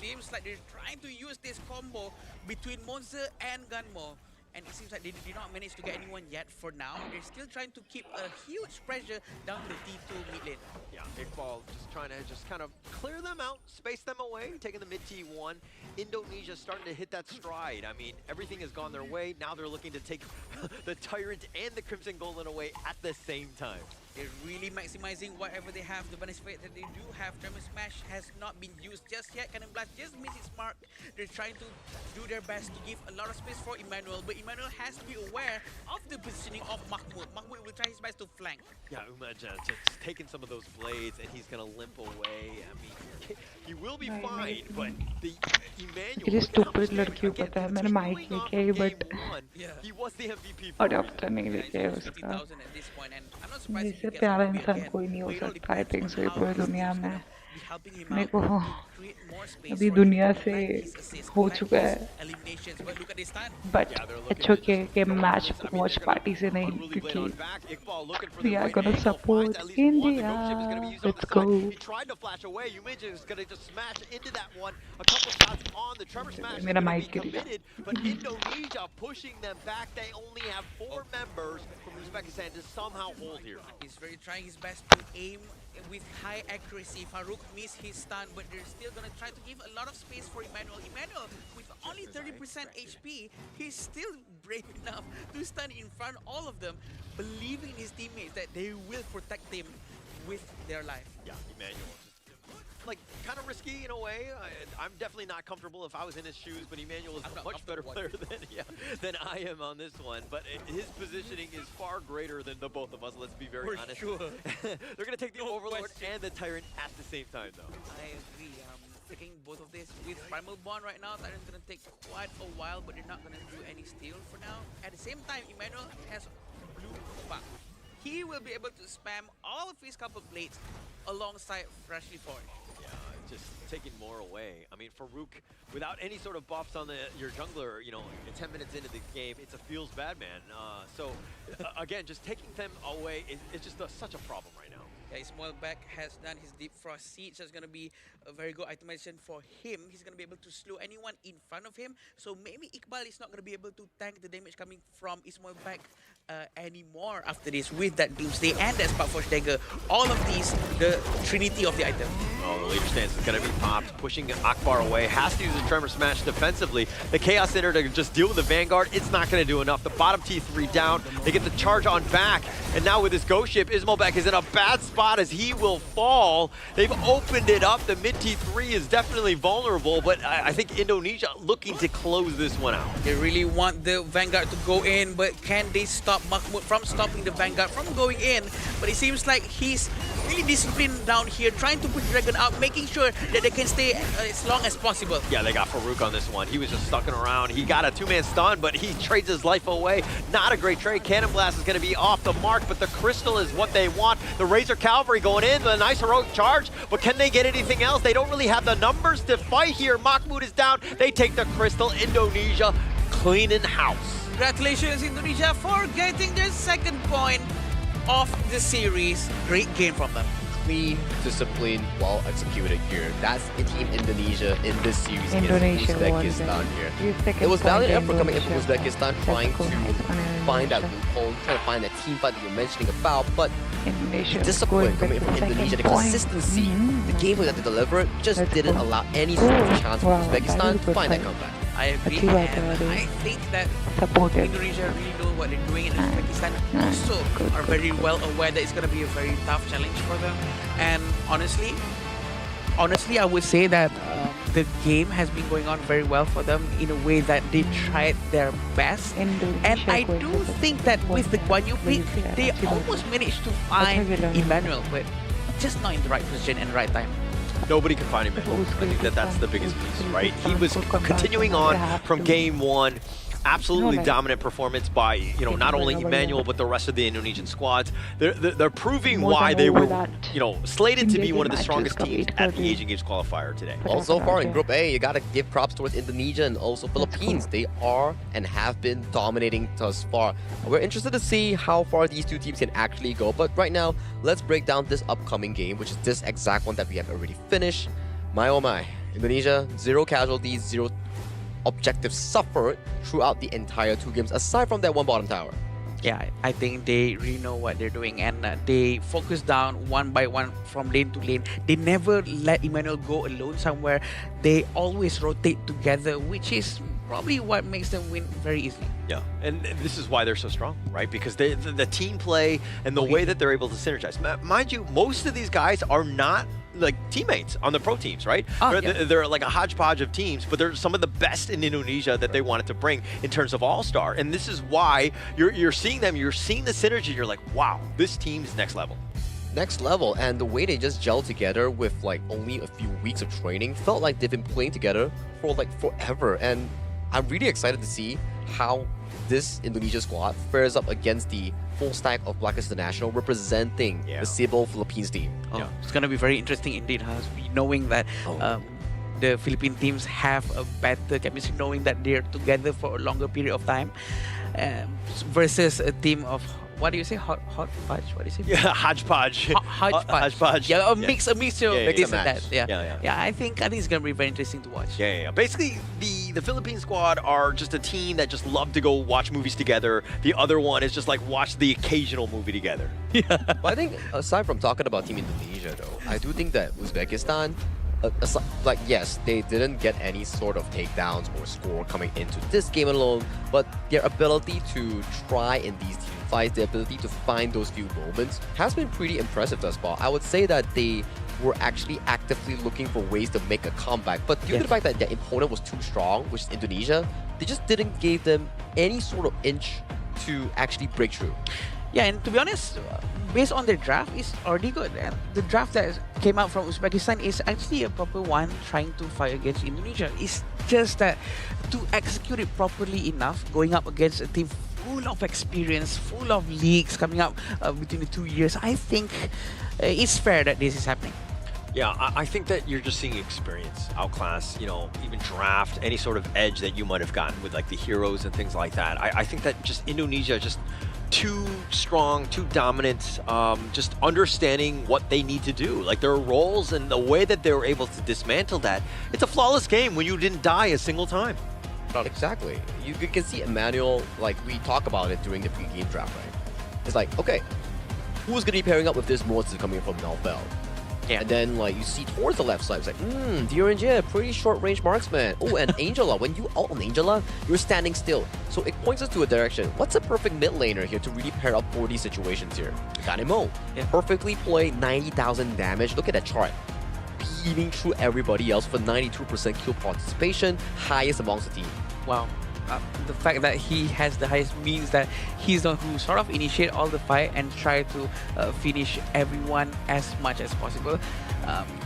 seems like they're trying to use this combo between Monster and Gunmo. And it seems like they did not manage to get anyone yet for now. They're still trying to keep a huge pressure down to the T2 mid lane. Yeah, Iqbal just trying to just kind of clear them out, space them away, taking the mid T1. Indonesia starting to hit that stride. I mean, everything has gone their way. Now they're looking to take the Tyrant and the Crimson Golden away at the same time. They're really maximizing whatever they have. The benefit that they do have, Tremor Smash has not been used just yet. Cannon Blast just missed its mark. They're trying to do their best to give a lot of space for Emmanuel, but Emmanuel has to be aware of the positioning of Mahmoud. Mahmoud will try his best to flank. Yeah, Umaj just taking some of those blades, and he's going to limp away. I mean, he will be fine, but the Emmanuel... ये stupid लड़की को पता है मैंने mic लेके आई but he was the MVP और अब तो नहीं लेके आया उसका इससे प्यारा इंसान कोई नहीं हो सकता I think so ये पूरी दुनिया में मेरे को अभी दुनिया से हो चुका है but it's okay कि मैच वॉच पार्टी से नहीं क्योंकि we are gonna support India. Let's go. He tried to flash away. Umij is gonna just smash into that one. A couple shots on the Tremor Smash मेरा mic गिर committed, but Indonesia pushing them back. They only have 4 members from Uzbekistan to somehow hold here. He's very trying his best to aim with high accuracy. Farouk missed his stun, but they're still gonna try to give a lot of space for Emmanuel. Emmanuel, with only 30% HP, he's still brave enough to stand in front of all of them, believing in his teammates that they will protect him with their life. Yeah, Emmanuel just like kind of risky in a way. I'm definitely not comfortable if I was in his shoes, but Emmanuel is a much better player than I am on this one. But his positioning is far greater than the both of us. Let's be very honest. Sure. They're gonna take the Overlord and the Tyrant at the same time, though. I agree. Taking both of this with Primal Bond right now, Tyrant's gonna take quite a while, but they're not gonna do any steal for now. At the same time, Emmanuel has blue back. He will be able to spam all of his couple blades alongside Freshly Forged. Yeah, just taking more away. I mean, Farouk, without any sort of buffs on your jungler, you know, 10 minutes into the game, it's a feels bad man. Again, just taking them away is just such a problem right now. Yeah, Ismail Back has done his Deep Frost Siege. That's going to be a very good itemization for him. He's going to be able to slow anyone in front of him. So maybe Iqbal is not going to be able to tank the damage coming from Ismail Back anymore after this with that Doomsday and that Sparkforge Dagger. All of these, the trinity of the item. Oh, the leader stance is going to be popped, pushing Akbar away. Has to use the Tremor Smash defensively. The Chaos Center to just deal with the Vanguard, it's not going to do enough. The bottom T3 down. They get the charge on back. And now with his Ghost Ship, Ismailbek is in a bad spot as he will fall. They've opened it up. The mid T3 is definitely vulnerable, but I think Indonesia looking to close this one out. They really want the Vanguard to go in, but can they stop Mahmoud from stopping the Vanguard from going in? But it seems like he's really disciplined down here, trying to put Dragon out, making sure that they can stay as long as possible. Yeah, they got Farouk on this one. He was just stucking around. He got a 2-man stun, but he trades his life away. Not a great trade. Cannon Blast is going to be off the mark, but the Crystal is what they want. The Razor Cavalry going in with a nice heroic charge, but can they get anything else? They don't really have the numbers to fight here. Mahmoud is down. They take the Crystal. Indonesia cleaning house. Congratulations, Indonesia, for getting their second point of the series. Great game from them. clean, disciplined, well executed here. That's the team Indonesia in this series Indonesia against won Uzbekistan here. the second It was point valiant in effort coming in from Indonesia. Uzbekistan, trying to find that loophole, trying to find that team fight that you're mentioning about, but Indonesia discipline scored coming the from second Indonesia, the point. consistency, the gameplay that they delivered just Let's didn't go. allow any sort of chance for Wow, that Uzbekistan is to good find that fight. comeback. I agree, Achhi baat and hai, I think that supported. Indonesia really know what they're doing, and Uzbekistan Nice. also Good, are good, very good. well aware that it's going to be a very tough challenge for them. And honestly, I would say that the game has been going on very well for them in a way that they tried their best. Indonesia And I going do to the think that second with the point. Guan Yu pick, Please, yeah, they Achhi baat almost hai. managed to find Achha khela Emmanuel, but just not in the right position and right time. Nobody can find him. I think that's the biggest piece, right? He was continuing on from game one. Absolutely dominant performance by, you know, not only Emmanuel, but the rest of the Indonesian squads. They're proving why they were, you know, slated to be one of the strongest teams at the Asian Games Qualifier today. Well, so far in Group A, you gotta give props towards Indonesia and also Philippines. They are and have been dominating thus far. We're interested to see how far these two teams can actually go. But right now, let's break down this upcoming game, which is this exact one that we have already finished. My oh my, Indonesia, 0 casualties, 0 objectives suffered throughout the entire 2 games, aside from that one bottom tower. Yeah, I think they really know what they're doing, and they focus down one by one from lane to lane. They never let Emmanuel go alone somewhere. They always rotate together, which is probably what makes them win very easily. Yeah, and this is why they're so strong, right? Because the team play and the way that they're able to synergize. Mind you, most of these guys are not like teammates on the pro teams, right? They're like a hodgepodge of teams, but they're some of the best in Indonesia that they wanted to bring in terms of all-star. And this is why you're seeing them, you're seeing the synergy, you're like, wow, this team's next level. Next level, and the way they just gel together with like only a few weeks of training felt like they've been playing together for like forever. And I'm really excited to see how this Indonesia squad fares up against the full stack of Blackest International representing the Cebu Philippines team. Oh, it's going to be very interesting indeed, knowing that the Philippine teams have a better chemistry, knowing that they're together for a longer period of time, versus a team of, what do you say, hodgepodge? What do you say? Yeah, hodgepodge. Hodgepodge. Yeah, a mixture of this and that. Yeah, I think it's gonna be very interesting to watch. Yeah. Basically, the Philippine squad are just a team that just love to go watch movies together. The other one is just like watch the occasional movie together. But I think aside from talking about Team Indonesia, though, I do think that Uzbekistan, like, yes, they didn't get any sort of takedowns or score coming into this game alone, but their ability to try in these team fights, their ability to find those few moments has been pretty impressive thus far. I would say that they were actually actively looking for ways to make a comeback, but due to the fact that their opponent was too strong, which is Indonesia, they just didn't give them any sort of inch to actually break through. Yeah, and to be honest, based on their draft, it's already good. And the draft that came out from Uzbekistan is actually a proper one trying to fight against Indonesia. It's just that to execute it properly enough, going up against a team full of experience, full of leagues coming up between the 2 years, I think it's fair that this is happening. Yeah, I think that you're just seeing experience, outclass, you know, even draft, any sort of edge that you might have gotten with like the heroes and things like that. I think that just Indonesia just too strong, too dominant, just understanding what they need to do, like their roles and the way that they were able to dismantle that. It's a flawless game when you didn't die a single time. Exactly. You can see Emmanuel, like we talk about it during the pre-game draft, right? It's like, okay, who's going to be pairing up with this monster coming from Melfell? Yeah. And then like you see towards the left side, it's like, DRNJ, pretty short range marksman. Oh, and Angela, when you ult on Angela, you're standing still. So it points us to a direction. What's a perfect mid laner here to really pair up for these situations here? Ganemo. Perfectly play 90,000 damage. Look at that chart. Beating through everybody else for 92% kill participation, highest amongst the team. Wow. The fact that he has the highest means that he's the one who sort of initiate all the fight and try to finish everyone as much as possible.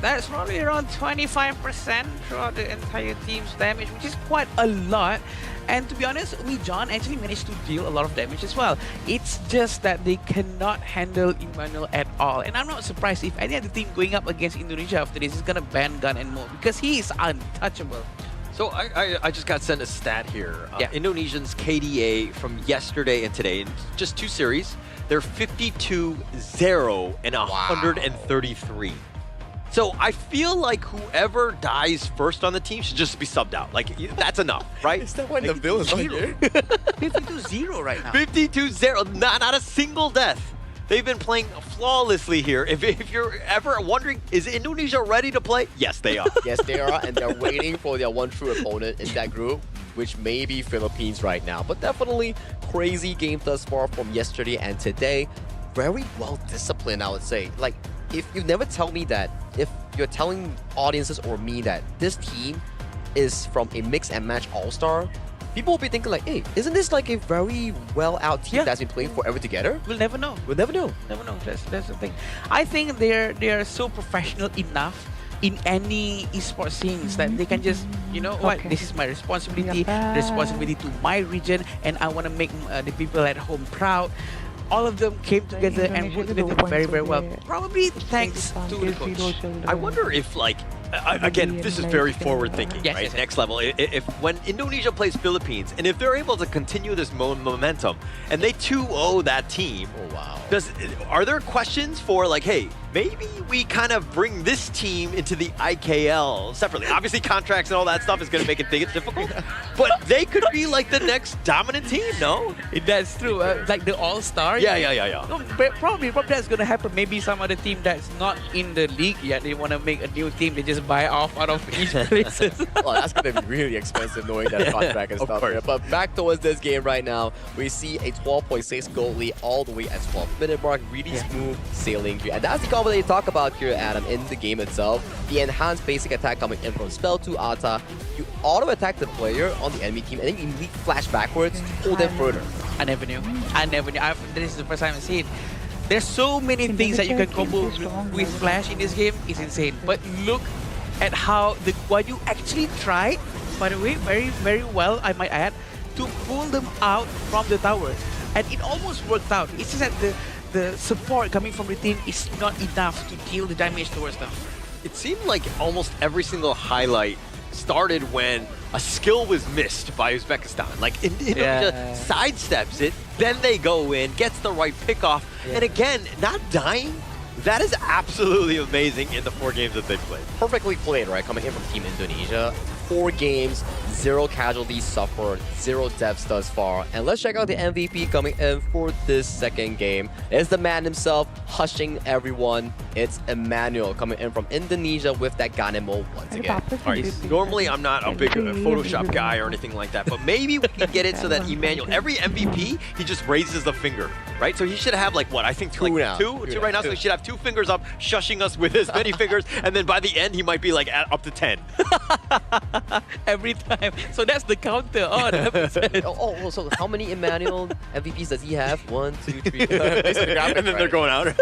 That's probably around 25% throughout the entire team's damage, which is quite a lot. And to be honest, John actually managed to deal a lot of damage as well. It's just that they cannot handle Emmanuel at all. And I'm not surprised if any other team going up against Indonesia after this is gonna ban Gun and Mo, because he is untouchable. So I just got sent a stat here. Indonesians KDA from yesterday and today, in just 2 series, they're 52-0 and 133. So I feel like whoever dies first on the team should just be subbed out. Like, that's enough, right? Is that why the bill is not here? 52-0 right now. 52-0, not a single death. They've been playing flawlessly here. If you're ever wondering, is Indonesia ready to play? Yes, they are. Yes, they are, and they're waiting for their one true opponent in that group, which may be Philippines right now. But definitely crazy game thus far from yesterday and today. Very well disciplined, I would say. Like, if you never tell me that, if you're telling audiences or me that this team is from a mix and match all-star, people will be thinking like, hey, isn't this like a very well out team that's been playing forever together? We'll never know. We'll never know. Never know. That's the thing. I think they're so professional enough in any esports scenes that they can just, you know what, Okay. this is my responsibility, Yeah. responsibility to my region, and I want to make the people at home proud. All of them came together and worked together very, very well. Probably thanks to the coach. I wonder if, like, again, this is very forward thinking, Yes, right? yes, yes. Next level. If when Indonesia plays Philippines, and if they're able to continue this momentum, and they 2-0 that team, Oh, wow. are there questions for, like, hey, maybe we kind of bring this team into the IKL separately? Obviously, contracts and all that stuff is going to make it difficult, but they could be like the next dominant team, no? That's true. Like the all-star. Yeah. No, but probably that's gonna happen. Maybe some other team that's not in the league yet, they want to make a new team. They just buy off out of each places. Well, that's going to be really expensive knowing that contract and Of stuff course. here. But back towards this game right now, we see a 12.6 goal lead all the way at 12-minute mark. Really smooth sailing here. And that's the combo that you talk about here, Adam, in the game itself. The enhanced basic attack coming in from Spell to Ata. You auto-attack the player on the enemy team and then you immediately flash backwards to pull them further. I never knew. This is the first time I see it. There's so many things that you can combo with Flash in this game. It's insane. But look at how what you actually tried, by the way, very, very well, I might add, to pull them out from the tower. And it almost worked out. It's just that the support coming from the team is not enough to deal the damage towards them. It seemed like almost every single highlight started when a skill was missed by Uzbekistan. Like, Indonesia sidesteps it, then they go in, gets the right pickoff, and again, not dying. That is absolutely amazing in the 4 games that they've played. Perfectly played, right? Coming in from Team Indonesia. 4 games, 0 casualties suffered, 0 deaths thus far. And let's check out the MVP coming in for this second game. It's the man himself, hushing everyone. It's Emmanuel coming in from Indonesia with that Ganemo once again. All right, normally I'm not a big Photoshop guy or anything like that, but maybe we can get it so that Emmanuel, every MVP, he just raises the finger, right? So he should have, like, what, I think Two now. two right now, so he should have 2 fingers up, shushing us with as many fingers, and then by the end, he might be, like, up to 10. Every time. So that's the counter. Oh, that So how many Emmanuel MVPs does he have? 1, 2, 3, 4. And then they're going out.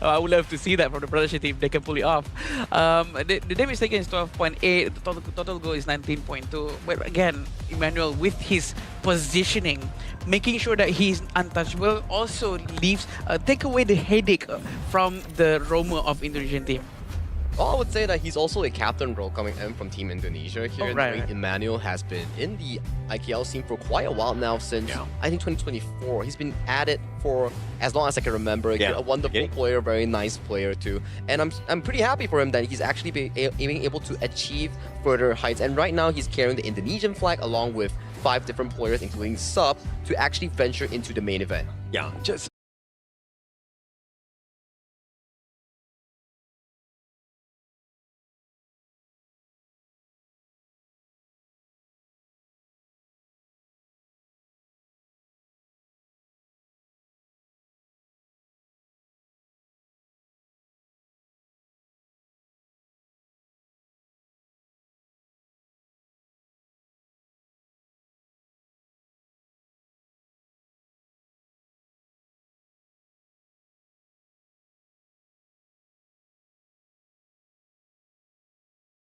I would love to see that from the production team. They can pull it off. The damage taken is 12.8. The total goal is 19.2. But again, Emmanuel, with his positioning, making sure that he's untouchable, also leaves take away the headache from the roamer of Indonesian team. Well, I would say that he's also a captain role coming in from Team Indonesia here. Oh, right. Emmanuel has been in the IKL scene for quite a while now, since I think 2024. He's been at it for as long as I can remember. A wonderful player, very nice player too. And I'm pretty happy for him that he's actually being able to achieve further heights. And right now he's carrying the Indonesian flag along with 5 different players, including Sub, to actually venture into the main event. Yeah, just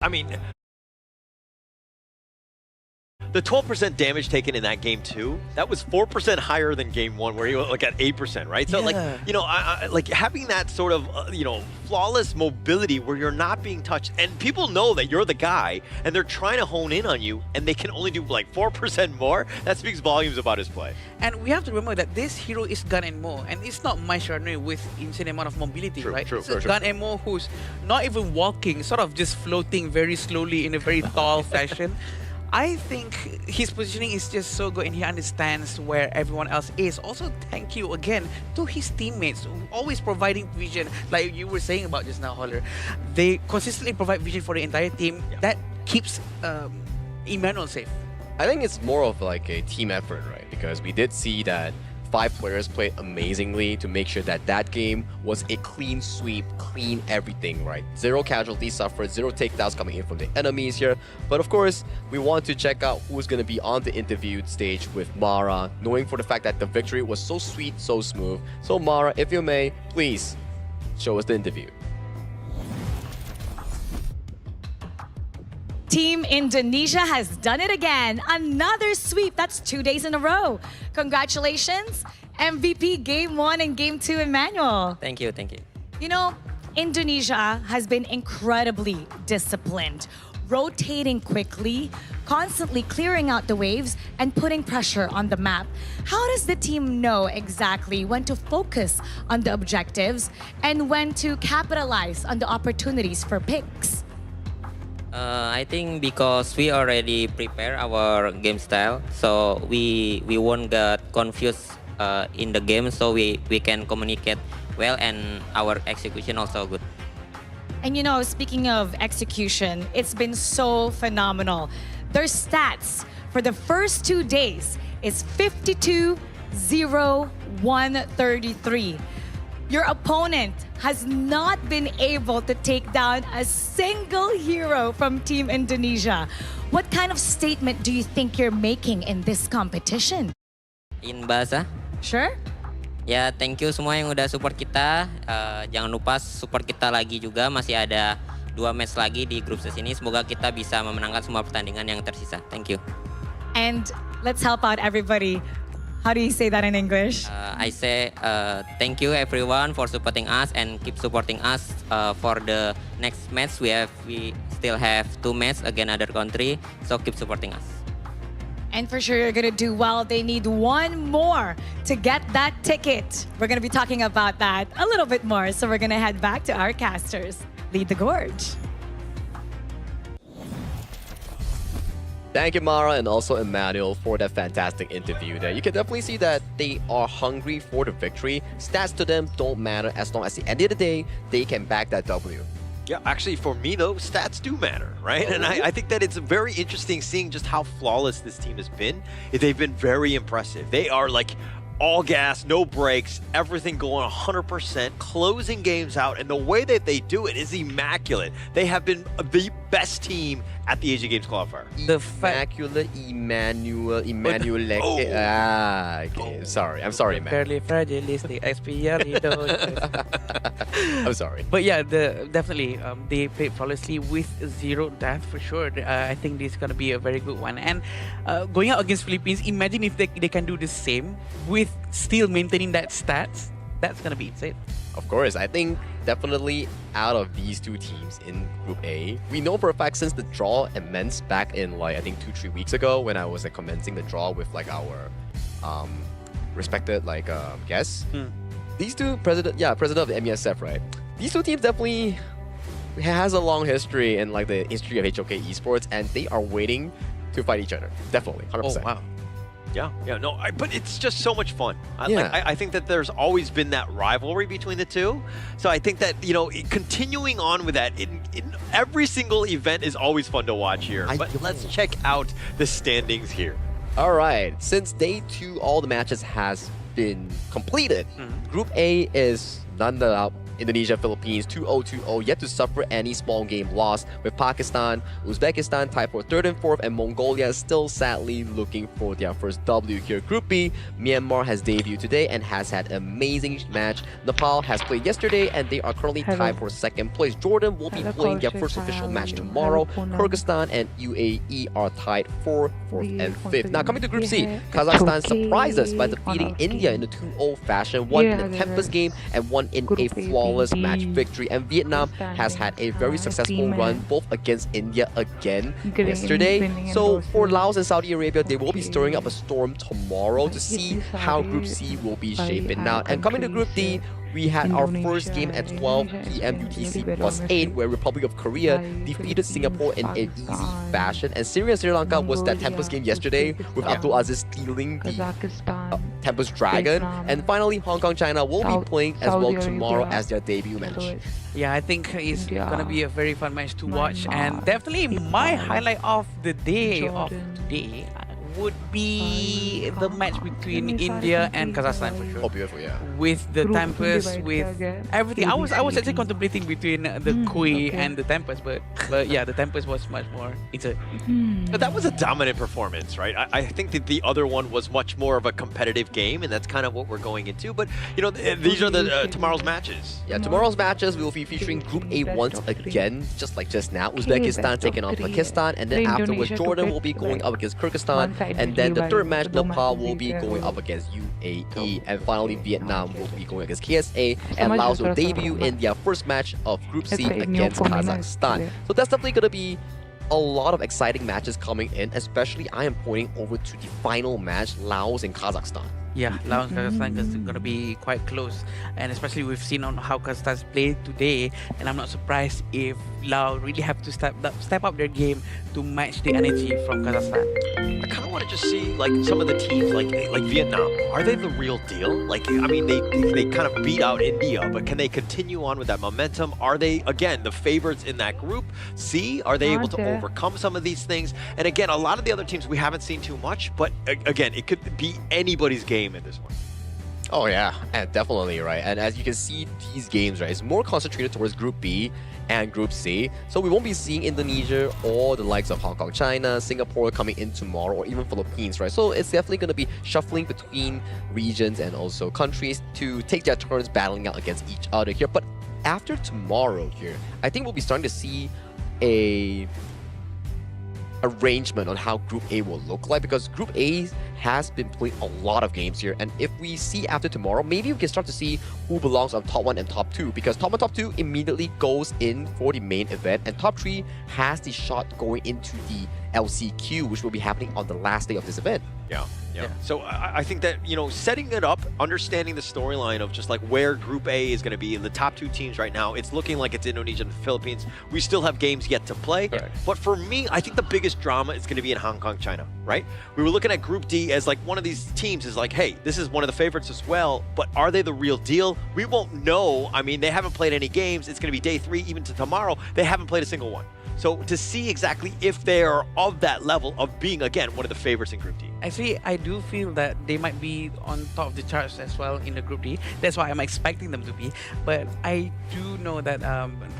I mean, The 12% damage taken in that game too, that was 4% higher than game one, where he was like at 8%, right? So like, you know, like having that sort of, you know, flawless mobility where you're not being touched, and people know that you're the guy, and they're trying to hone in on you, and they can only do like 4% more. That speaks volumes about his play. And we have to remember that this hero is Gun and Mo, and it's not Maishranui with insane amount of mobility, True, right? true, It's true, true. Gun and Mo who's not even walking, sort of just floating very slowly in a very tall fashion. I think his positioning is just so good and he understands where everyone else is. Also, thank you again to his teammates who always providing vision. Like you were saying about just now, Holler. They consistently provide vision for the entire team. That keeps Emmanuel safe. I think it's more of like a team effort, right? Because we did see that 5 players played amazingly to make sure that that game was a clean sweep, clean everything, right? 0 casualties suffered, 0 takedowns coming in from the enemies here. But of course, we want to check out who's going to be on the interview stage with Mara, knowing for the fact that the victory was so sweet, so smooth. So Mara, if you may, please show us the interview. Team Indonesia has done it again. Another sweep. That's 2 days in a row. Congratulations, MVP Game 1 and Game 2, Emmanuel. Thank you, thank you. You know, Indonesia has been incredibly disciplined, rotating quickly, constantly clearing out the waves and putting pressure on the map. How does the team know exactly when to focus on the objectives and when to capitalize on the opportunities for picks? I think because we already prepare our game style, so we won't get confused in the game, so we can communicate well and our execution also good. And you know, speaking of execution, it's been so phenomenal. Their stats for the first 2 days is 52, 0, 133. Your opponent has not been able to take down a single hero from Team Indonesia. What kind of statement do you think you're making in this competition? In bahasa, Sure? ya thank you semua yang udah support kita. Jangan lupa support kita lagi juga, masih ada 2 match lagi di grup stage ini. Semoga kita bisa memenangkan semua pertandingan yang tersisa. Thank you. And let's help out everybody. How do you say that in English? I say thank you everyone for supporting us and keep supporting us for the next match. We still have 2 matches against other country, so keep supporting us. And for sure, you're going to do well. They need 1 more to get that ticket. We're going to be talking about that a little bit more. So we're going to head back to our casters. Lead the gorge. Thank you, Mara, and also Emmanuel for that fantastic interview there. You can definitely see that they are hungry for the victory. Stats to them don't matter as long as at the end of the day, they can back that W. Yeah, actually, for me, though, stats do matter, right? And I think that it's very interesting seeing just how flawless this team has been. They've been very impressive. They are like all gas, no brakes, everything going 100%, closing games out, and the way that they do it is immaculate. They have been the best team at the Asian Games Qualifier. The fact Emmanuel. Oh. Okay. Sorry. I'm sorry, man. fairly fragilistic, I'm sorry. But yeah, definitely they played flawlessly with 0 death for sure. I think this is gonna be a very good one. And going out against Philippines, imagine if they can do the same with still maintaining that stats. That's gonna be insane. Of course, I think definitely out of these 2 teams in Group A, we know for a fact since the draw immense back in like I think 2-3 weeks ago when I was commencing the draw with like our respected like guests. These 2 president of the MESF, right? These 2 teams definitely has a long history in like the history of HOK Esports, and they are waiting to fight each other. Definitely, 100%. Oh wow. Yeah, no, but it's just so much fun. Yeah. I think that there's always been that rivalry between the 2. So I think that, you know, continuing on with that, in every single event is always fun to watch here. But let's check out the standings here. All right, since day 2, all the matches has been completed. Group A is none Indonesia, Philippines 2-0-2-0, yet to suffer any small game loss, with Pakistan, Uzbekistan tied for 3rd and 4th, and Mongolia still sadly looking for their first W here. Group B, Myanmar has debuted today and has had an amazing match. Nepal has played yesterday and they are currently tied for 2nd place. Jordan will be playing their first official match tomorrow. Kyrgyzstan and UAE are tied for 4th and 5th. Now coming to Group C, Kazakhstan surprised us by defeating India in a 2-0 fashion, one in a Tempest game and one in a flawless match victory. And Vietnam has had a very successful run both against India again yesterday. So for Laos and Saudi Arabia, they will be stirring up a storm tomorrow to see how Group C will be shaping out. And coming to Group D, we had our first game at 12 p.m. UTC +8, where Republic of Korea defeated Singapore in an easy fashion. And Syria and Sri Lanka was that Tempest game yesterday, with Abdul Aziz stealing the Tempest Dragon. And finally, Hong Kong China will be playing as well tomorrow as their debut match. Yeah, I think it's gonna be a very fun match to watch, and definitely my highlight of the day of today would be the match between India and Kazakhstan for sure. Oh, beautiful, yeah. With the Tempest, with everything. I was actually contemplating between the Kui and the Tempest, but yeah, the Tempest was much more. But that was a dominant performance, right? I think that the other one was much more of a competitive game, and that's kind of what we're going into. But you know, these are the tomorrow's matches. Yeah, tomorrow's matches we will be featuring Group A once again, just like just now. Uzbekistan taking on Pakistan, and then afterwards Jordan will be going up against Kyrgyzstan. And then the third match, Nepal will be going up against UAE. And finally, Vietnam will be going against KSA. And Laos will debut in their first match of Group C against Kazakhstan. So that's definitely going to be a lot of exciting matches coming in, especially I am pointing over to the final match, Laos and Kazakhstan. Yeah, Laos and Kazakhstan is going to be quite close, and especially we've seen on how Kazakhstan's played today, and I'm not surprised if Laos really have to step up their game to match the energy from Kazakhstan. I kind of want to just see like some of the teams like Vietnam. Are they the real deal? Like, I mean, they kind of beat out India, but can they continue on with that momentum? Are they again the favorites in that group C? Are they able to overcome some of these things? And again, a lot of the other teams we haven't seen too much, but again, it could be anybody's game at this point. Oh yeah, and definitely, right? And as you can see, these games, right, it's more concentrated towards Group B and Group C. So we won't be seeing Indonesia or the likes of Hong Kong, China, Singapore coming in tomorrow, or even Philippines, right? So it's definitely going to be shuffling between regions and also countries to take their turns battling out against each other here. But after tomorrow here, I think we'll be starting to see a arrangement on how Group A will look like, because Group A has been playing a lot of games here, and if we see after tomorrow, maybe we can start to see who belongs on top 1 and top 2, because top 1, top 2 immediately goes in for the main event, and top 3 has the shot going into the LCQ, which will be happening on the last day of this event. Yeah. So I think that, you know, setting it up, understanding the storyline of just like where Group A is going to be, the top 2 teams right now, it's looking like it's Indonesia and the Philippines. We still have games yet to play. Correct. But for me, I think the biggest drama is going to be in Hong Kong, China, right? We were looking at Group D as like one of these teams is like, hey, this is one of the favorites as well, but are they the real deal? We won't know. I mean, they haven't played any games. It's going to be day 3, even to tomorrow. They haven't played a single one. So to see exactly if they are of that level of being, again, one of the favorites in Group D. Actually, I do feel that they might be on top of the charts as well in the Group D. That's why I'm expecting them to be. But I do know that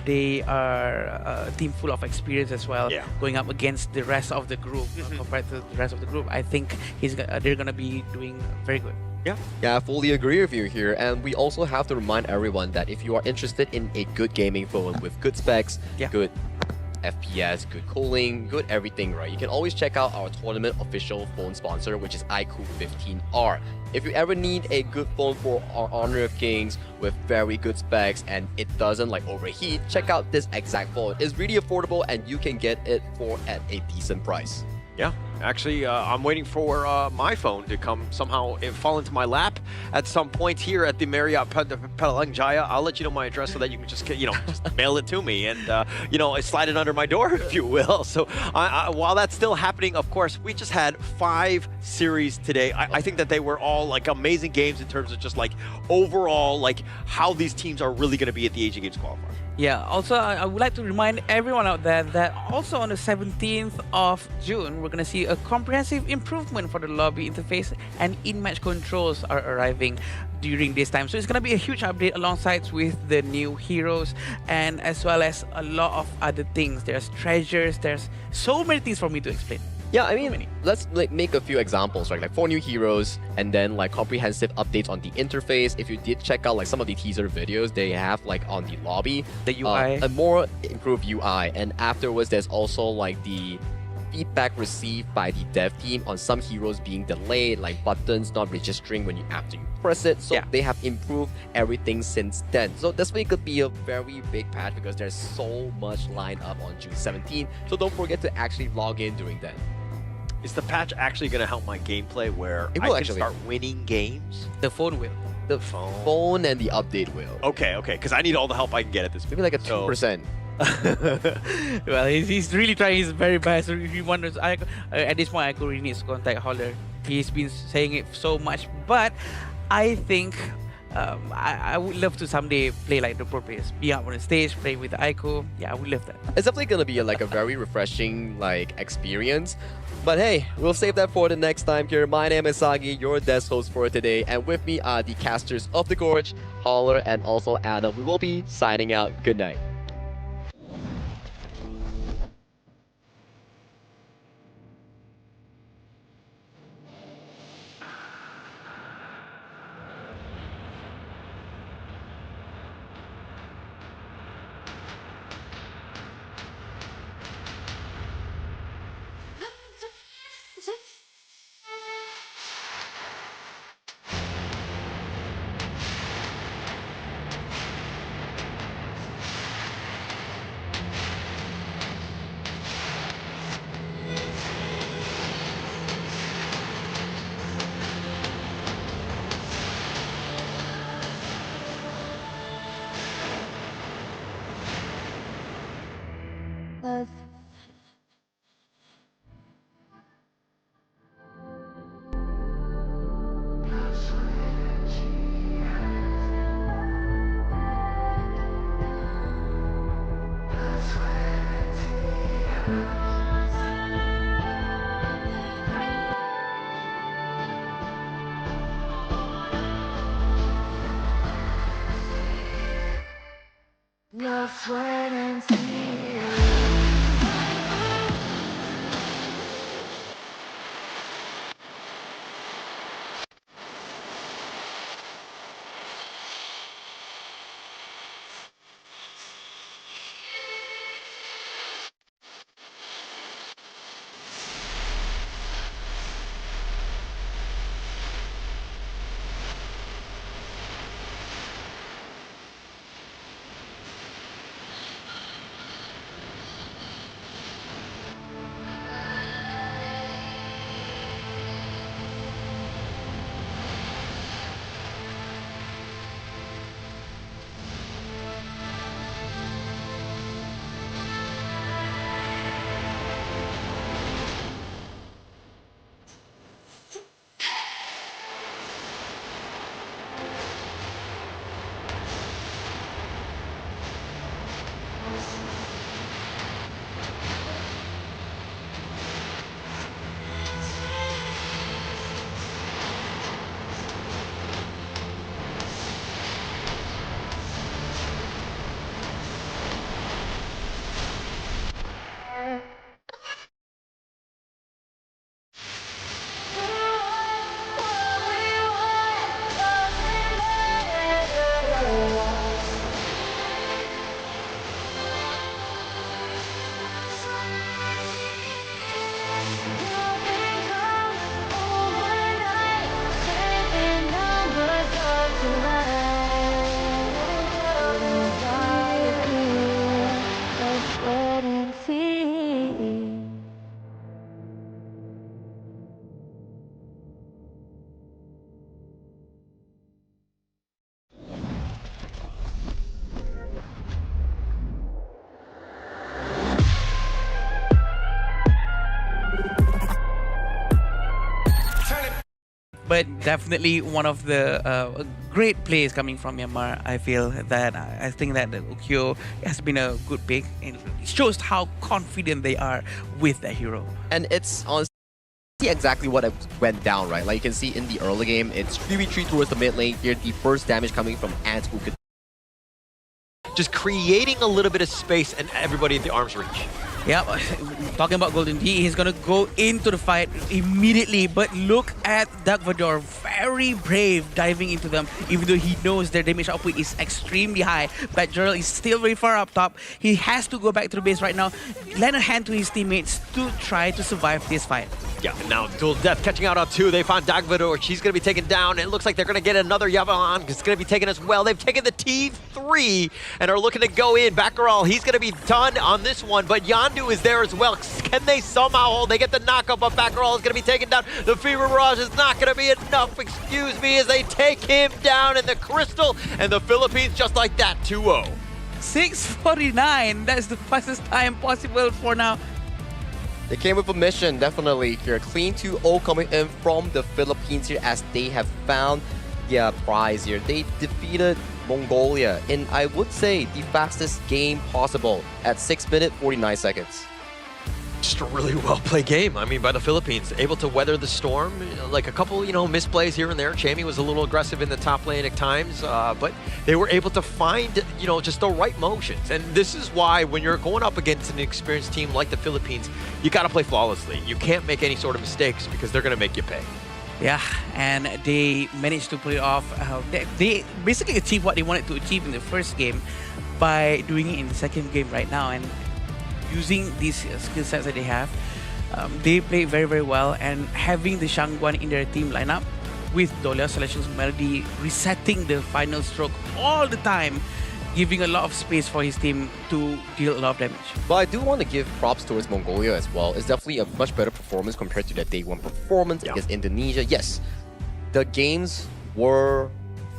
they are a team full of experience as well, going up against the rest of the group. Compared to the rest of the group, I think they're going to be doing very good. Yeah, I fully agree with you here. And we also have to remind everyone that if you are interested in a good gaming phone with good specs, good FPS, good cooling, good everything, right? You can always check out our tournament official phone sponsor, which is iQOO 15R. If you ever need a good phone for our Honor of Kings with very good specs and it doesn't like overheat, check out this exact phone. It's really affordable and you can get it at a decent price. Yeah, actually, I'm waiting for my phone to come somehow fall into my lap at some point here at the Marriott Petaling Jaya. I'll let you know my address so that you can just, just mail it to me and, slide it under my door, if you will. So while that's still happening, of course, we just had 5 series today. I think that they were all like amazing games in terms of just like overall, like how these teams are really going to be at the Asian Games Qualifiers. Yeah, also I would like to remind everyone out there that also on the 17th of June, we're going to see a comprehensive improvement for the lobby interface, and in-match controls are arriving during this time. So it's going to be a huge update alongside with the new heroes, and as well as a lot of other things. There's treasures, there's so many things for me to explain. Yeah, I many. mean, let's make a few examples, right? Like 4 new heroes, and then like comprehensive updates on the interface. If you did check out like some of the teaser videos, they have like on the lobby, The UI. a more improved UI, and afterwards there's also like the feedback received by the dev team on some heroes being delayed, like buttons not registering when you after you press it. So Yeah. they have improved everything since then. So this way could be a very big patch because there's so much lined up on June 17th. So don't forget to actually log in during then. Is the patch actually going to help my gameplay where It I will can actually. start winning games? The phone will. The Phone. phone and the update will. Okay, because I need all the help I can get at this Maybe like a So- 2%. Well, he's really trying his very best. So if he wonders, at this point, I could really need to contact Holler. He's been saying it so much, but I think I would love to someday play like the pro players, be out on the stage, play with Aiko. Yeah, I would love that. It's definitely gonna be like a very refreshing like experience. But hey, we'll save that for the next time here. My name is Sagi, your desk host for today, and with me are the casters of the Gorge, Holler, and also Adam. We will be signing out. Good night. But definitely one of the great plays coming from Myanmar. I feel that I think that Ukyo has been a good pick. It shows how confident they are with their hero. And it's honestly exactly what went down, right? Like you can see in the early game, it's 3v3 towards the mid lane here. The first damage coming from Ant, who could just creating a little bit of space and everybody at the arm's reach. Yeah, talking about Golden D, he's gonna go into the fight immediately. But look at Dark Vador, very brave diving into them, even though he knows their damage output is extremely high. But Gerald is still very far up top. He has to go back to the base right now, lend a hand to his teammates to try to survive this fight. Yeah, and now Dual Death catching out on two. They found Dagvador. She's going to be taken down. It looks like they're going to get another Yavan. It's going to be taken as well. They've taken the T3 and are looking to go in. Baccaral, he's going to be done on this one, but Yandu is there as well. Can they somehow hold? They get the knockup, but Baccaral is going to be taken down. The Fever Barrage is not going to be enough, excuse me, as they take him down in the Crystal, and the Philippines just like that, 2-0. 6:49, that's the fastest time possible for now. They came with a mission, definitely here. Clean 2-0 coming in from the Philippines here as they have found their prize here. They defeated Mongolia in, I would say, the fastest game possible at 6 minutes, 49 seconds. Just a really well-played game, I mean, by the Philippines. Able to weather the storm, like a couple, misplays here and there. Chammy was a little aggressive in the top lane at times, but they were able to find, just the right motions. And this is why when you're going up against an experienced team like the Philippines, you got to play flawlessly. You can't make any sort of mistakes because they're going to make you pay. Yeah, and they managed to pull it off. They basically achieved what they wanted to achieve in the first game by doing it in the second game right now. And using these skill sets that they have, they play very, very well. And having the Shangguan in their team lineup with Dolia, Celestial's Melody resetting the final stroke all the time, giving a lot of space for his team to deal a lot of damage. But I do want to give props towards Mongolia as well. It's definitely a much better performance compared to their day one performance against Indonesia. Yes, the games were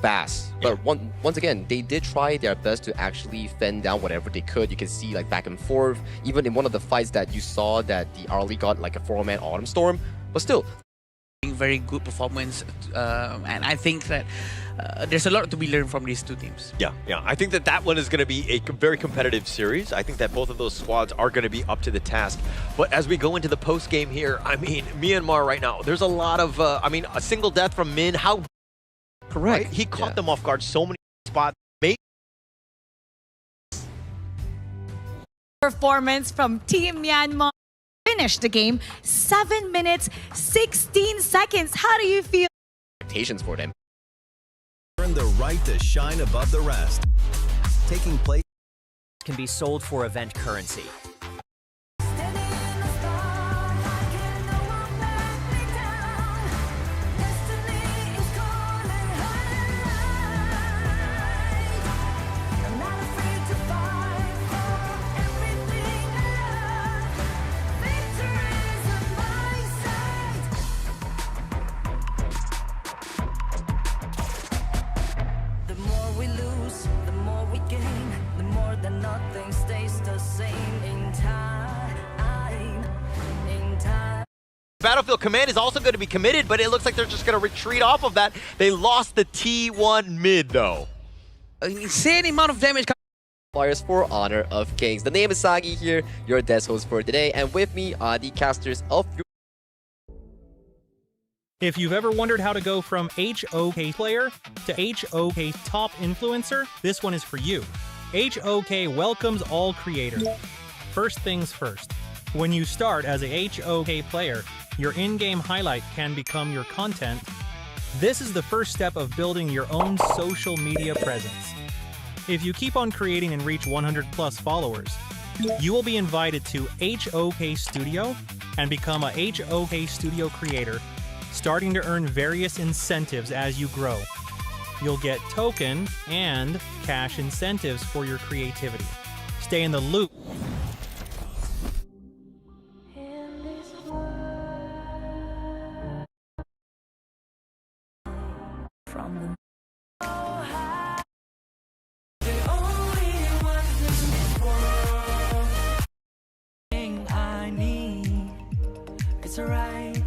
fast, but once again, they did try their best to actually fend down whatever they could. You can see like back and forth. Even in one of the fights that you saw that the Arlie got like a 4-man Autumn Storm, but still. Very good performance, and I think that there's a lot to be learned from these two teams. Yeah. I think that one is going to be a very competitive series. I think that both of those squads are going to be up to the task. But as we go into the post game here, I mean, Myanmar right now, there's a lot of, a single death from Min. How correct? Right? He caught them off guard so many spots. Performance from Team Myanmar. Finished the game 7 minutes 16 seconds. How do you feel? Expectations for them. Earn the right to shine above the rest. Taking place can be sold for event currency. Battlefield Command is also going to be committed, but it looks like they're just going to retreat off of that. They lost the T1 mid, though. An insane amount of damage. Qualifiers for Honor of Kings. The name is Sagi here, your desk host for today, and with me are the casters of your. If you've ever wondered how to go from HOK player to HOK top influencer, this one is for you. HOK welcomes all creators. First things first. When you start as a HOK player, your in-game highlight can become your content. This is the first step of building your own social media presence. If you keep on creating and reach 100 plus followers, you will be invited to HOK Studio and become a HOK Studio creator, starting to earn various incentives as you grow. You'll get token and cash incentives for your creativity. Stay in the loop. It's alright.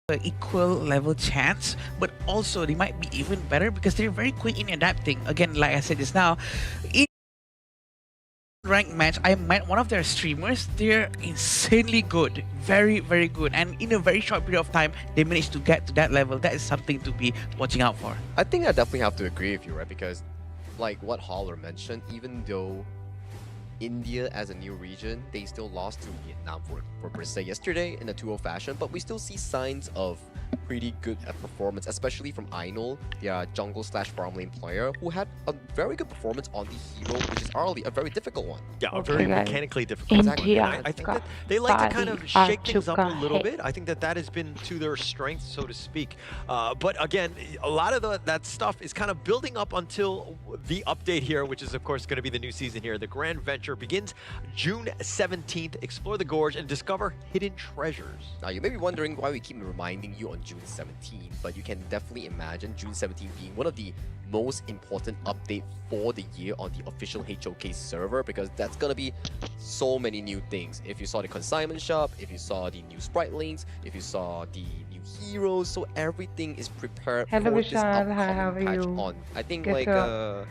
an equal level chance, but also they might be even better because they're very quick in adapting. Again, like I said just now, in ranked match, I met one of their streamers. They're insanely good, very, very good, and in a very short period of time, they managed to get to that level. That is something to be watching out for. I think I definitely have to agree with you, right? Because, like what Holler mentioned, even though India as a new region, they still lost to Vietnam for per se yesterday in a 2-0 fashion, but we still see signs of pretty good performance, especially from Ainul, their jungle slash farm lane player, who had a very good performance on the hero, which is arguably a very difficult one. Yeah, a Okay, very guys. mechanically difficult. India I think that they like to kind of shake things up a little bit. I think that that has been to their strength, so to speak. But again, a lot of that stuff is kind of building up until the update here, which is of course going to be the new season here. The Grand Venture begins June 17th. Explore the gorge and discover hidden treasures. Now you may be wondering why we keep reminding you on June 17, but you can definitely imagine June 17 being one of the most important update for the year on the official HOK server, because that's gonna be so many new things. If you saw the consignment shop, if you saw the new sprite links, if you saw the new heroes, so everything is prepared Hello, for this Vishal. Hi, how upcoming are patch you? on, I think Guess like Hello,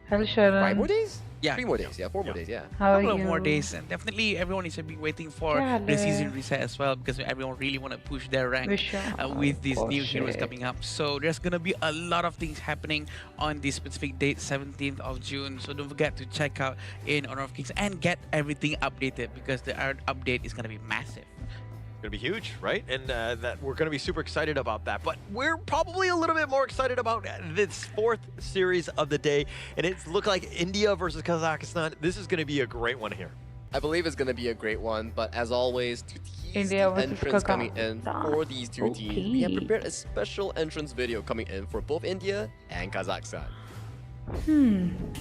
5 more Sharon. days? Yeah. 3 more days, yeah, 4 more days, yeah. How are Couple of you? more days, and definitely everyone is been waiting for Yeah, the season le. reset as well, because everyone really want to push their rank Vishal. with these new Oh, heroes shit. coming up. So there's gonna be a lot of things happening on this specific date, 17th of June. So don't forget to check out in Honor of Kings and get everything updated, because the update is gonna be massive. Going to be huge, right? And that we're going to be super excited about that. But we're probably a little bit more excited about this fourth series of the day. And it's look like India versus Kazakhstan. This is going to be a great one here. I believe it's going to be a great one, but as always, to tease India the versus entrance coming in Kazakhstan. for these two teams, we have Okay. prepared a special entrance video coming in for both India and Kazakhstan.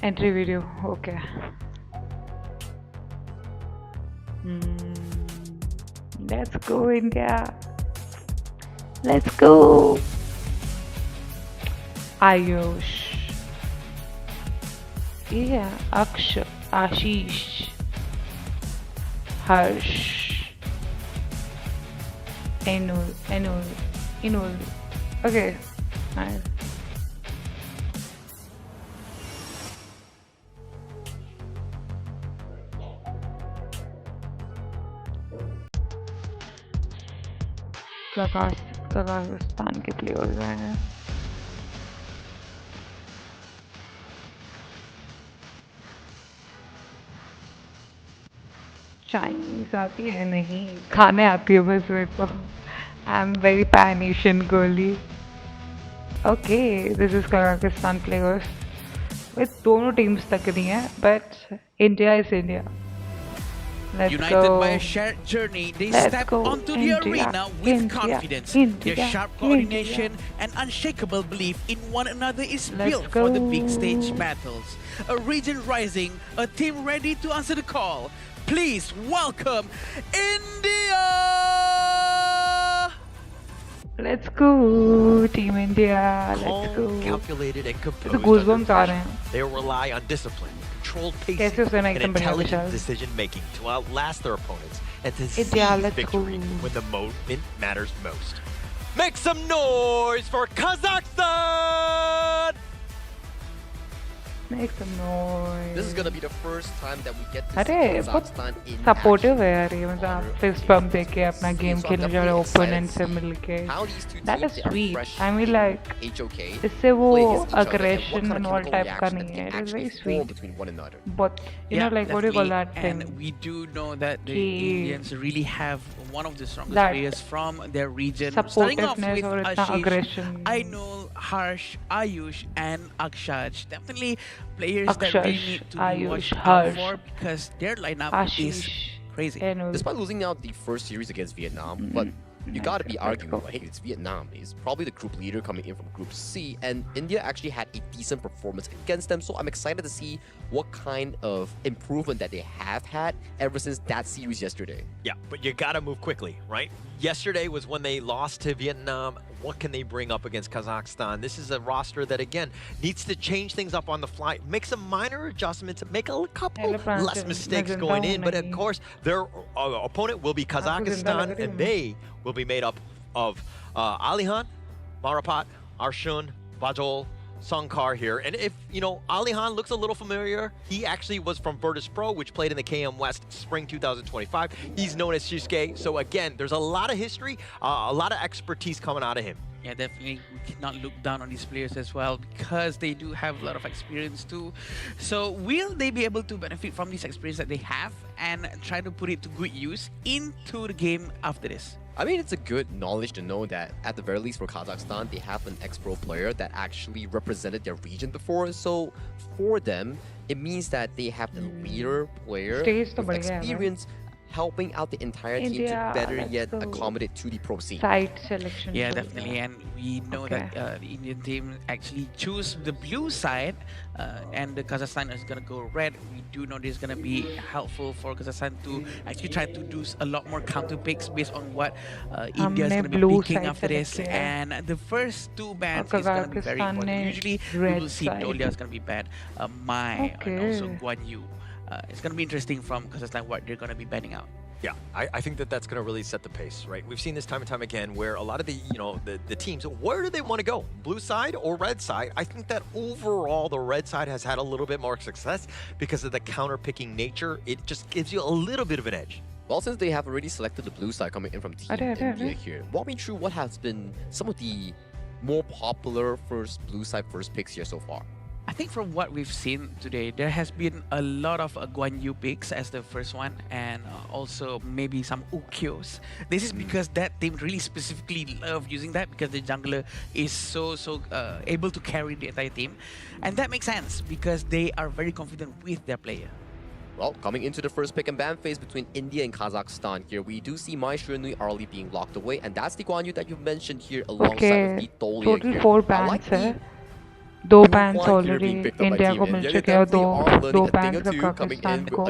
Entry video. Okay. Let's go, India. Let's go. Ayush. Yeah. Akshay. Ashish. Harsh. Enul. Okay. Nice. Kazakhstan के players हैं Chinese आती है नहीं खाने आती है बस मेरे को आई am very pan Asian girly okay this is Kazakhstan players with दोनों टीम्स तक नहीं है but India is India Let's United go. by a shared journey, they Let's step go, onto the India, arena with India, confidence. India, Their sharp coordination and unshakable belief in one another is Let's built for the big go. stage battles. A region rising, a team ready to answer the call. Please welcome India! Let's go, Team India. Let's go. Calm, calculated, and तो composed goosebumps under आ रहे pressure. हैं. They rely on discipline, controlled कैसे pacing, उसे ना and एकदम बढ़िया intelligent Vishal. decision making to outlast their opponents and to India, seize let's victory go. when the moment matters most. Make some noise for Kazakhstan! Make some noise. This is gonna be the first time that we get to अरे see बहुत Kazakhstan in supportive action. है यार ये मतलब fist pump दे के अपना game So I'm खेलने जा रहे definitely ओपोनेंट से excited to मिलके see how these two That teams is they are sweet. fresh I mean in like HOK इससे वो play against each other and what aggression kind of and all chemical type का reaction नहीं that है. can It is very actually form sweet. between one another. But you know like what do you call that definitely. thing? And we do know that the कि Indians really have one of the strongest that players from their region. Starting off supportiveness with और इतना Ashish, aggression. Ainul, Harsh, Ayush, and Akshaj. Definitely players that really Akshash, need to be Ayush, watched out Harsh, for, because their lineup Ashish, is crazy. Enul. Despite losing out the first series against Vietnam, but you gotta be arguing, hey, it's Vietnam. It's probably the group leader coming in from Group C, and India actually had a decent performance against them. So I'm excited to see what kind of improvement that they have had ever since that series yesterday. Yeah, but you gotta move quickly, right? Yesterday was when they lost to Vietnam. What can they bring up against Kazakhstan? This is a roster that, again, needs to change things up on the fly, make some minor adjustments, make a couple less mistakes going in. But of course, their opponent will be Kazakhstan, and they will be made up of Alihan, Marapat, Arshun, Bajol, Sankar here. And if, Alihan looks a little familiar, he actually was from Virtus Pro, which played in the KM West Spring 2025. He's known as Shusuke. So again, there's a lot of history, a lot of expertise coming out of him. Yeah, definitely. We cannot look down on these players as well because they do have a lot of experience too. So will they be able to benefit from this experience that they have and try to put it to good use into the game after this? I mean, it's a good knowledge to know that at the very least for Kazakhstan, they have an ex-pro player that actually represented their region before. So for them, it means that they have a leader player with experience helping out the entire team to better yet accommodate to the pro scene. Site selection. Yeah, definitely. And we know that the Indian team actually choose the blue side and the Kazakhstan is going to go red. We do know this is going to be helpful for Kazakhstan to actually try to do a lot more counter picks based on what India is going to be picking after this. And the first two bans is going to be very important. Usually we will see Dolia is going to be banned, Mai and also Guan Yu. It's going to be interesting from Kazakhstan what they're going to be banning out. Yeah, I think that's going to really set the pace, right? We've seen this time and time again where a lot of the teams, where do they want to go? Blue side or red side? I think that overall the red side has had a little bit more success because of the counter-picking nature. It just gives you a little bit of an edge. Well, since they have already selected the blue side coming in from Team India here, walk me through what has been some of the more popular blue side first picks here so far. I think from what we've seen today, there has been a lot of Guan Yu picks as the first one and also maybe some Ukyos. This is because that team really specifically love using that because the jungler is so able to carry the entire team. And that makes sense because they are very confident with their player. Well, coming into the first pick and ban phase between India and Kazakhstan here, we do see Mai Shunui early being locked away, and that's the Guan Yu that you mentioned here alongside with the Dolia total here. 4 bans दो Bains already India को मिल चुके हैं दो बैंस का पाकिस्तान को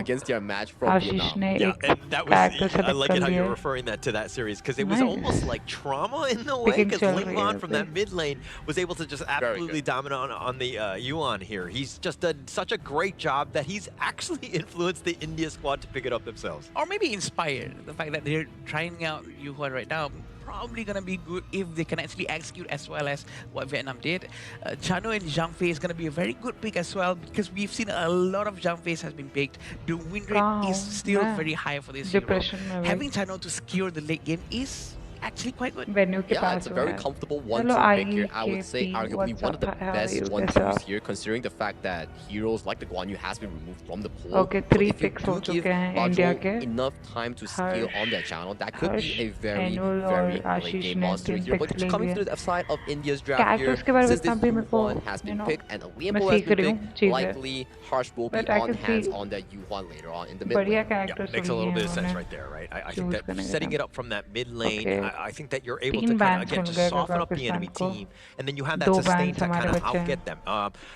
आशीष ने एक character select कर लिया referring that to that series because it was almost like trauma in the way because Linglan from that mid lane was able to just absolutely dominate on the Yuan here. He's just done such a great job that he's actually influenced the India squad to pick it up themselves. Or maybe inspired. The fact that they're trying out Yuan right now probably gonna be good if they can actually execute as well as what Vietnam did. Chano and Zhang Fei is gonna be a very good pick as well because we've seen a lot of Zhang Fei has been picked. The win rate is still very high for this hero. Having Chano to secure the late game is actually quite good. Yeah, it's a very comfortable 1-2 pick here. I would say arguably one of the best 1-2s here, considering the fact that heroes like the Guan Yu has been removed from the pool. Okay, 3 picks हो चुके हैं India के. Enough time to scale on their channel. That could be a very late game monster here. But coming through the side of India's draft here, since this Yuan has been picked and a Lian has been picked, likely Harsh will be on hands on that Yuan later on in the mid lane. Yeah, makes a little bit of sense right there, right? I think that setting it up from that mid lane, I think that you're able to kind of, again, just soften up the enemy team, and then you have that sustain to kind of outget them.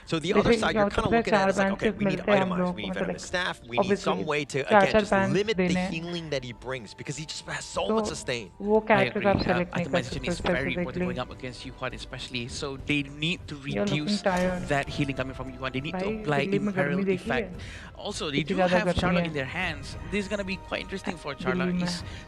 So the other side, you're kind of looking at it as like, okay, we need itemized, we need venomous staff, we need some way to, again, just limit the healing that he brings, because he just has so much sustain. I agree. Itemization is very important going up against Yuan especially, so they need to reduce that healing coming from Yuan. They need to apply Imperial Effect. Also, they do have Charlotte in their hands. This is going to be quite interesting for Charlotte.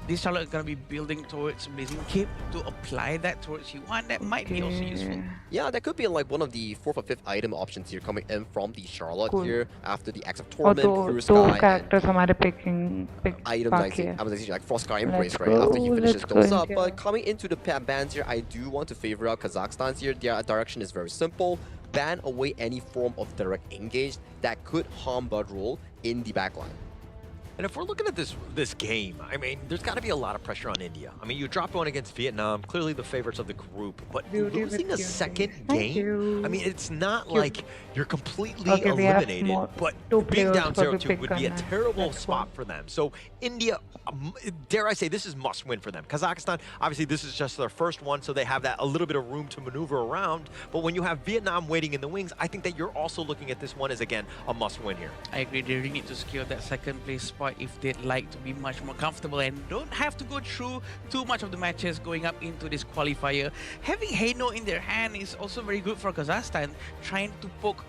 This Charlotte is going to be building towards Blazing Cape to apply that towards Yuan. That might be also useful. Yeah, that could be like one of the 4th or 5th item options here coming in from the Charlotte here after the Acts of Torment, Pure Sky, characters हमारे picking items like Frost Sky Embrace, right? After he finishes those up. But coming into the bans here, I do want to favor out Kazakhstan's here. Their direction is very simple. Ban away any form of direct engage that could harm Bud Roll in the backline. And if we're looking at this game, I mean, there's got to be a lot of pressure on India. I mean, you dropped one against Vietnam, clearly the favorites of the group, but losing a second game, I mean, it's not like you're completely eliminated, but being down 0-2 would be a terrible spot for them. So India, dare I say, this is must win for them. Kazakhstan, obviously this is just their first one, so they have that a little bit of room to maneuver around. But when you have Vietnam waiting in the wings, I think that you're also looking at this one as, again, a must win here. I agree, they really need to secure that second place spot if they'd like to be much more comfortable and don't have to go through too much of the matches going up into this qualifier. Having Heino in their hand is also very good for Kazakhstan, trying to poke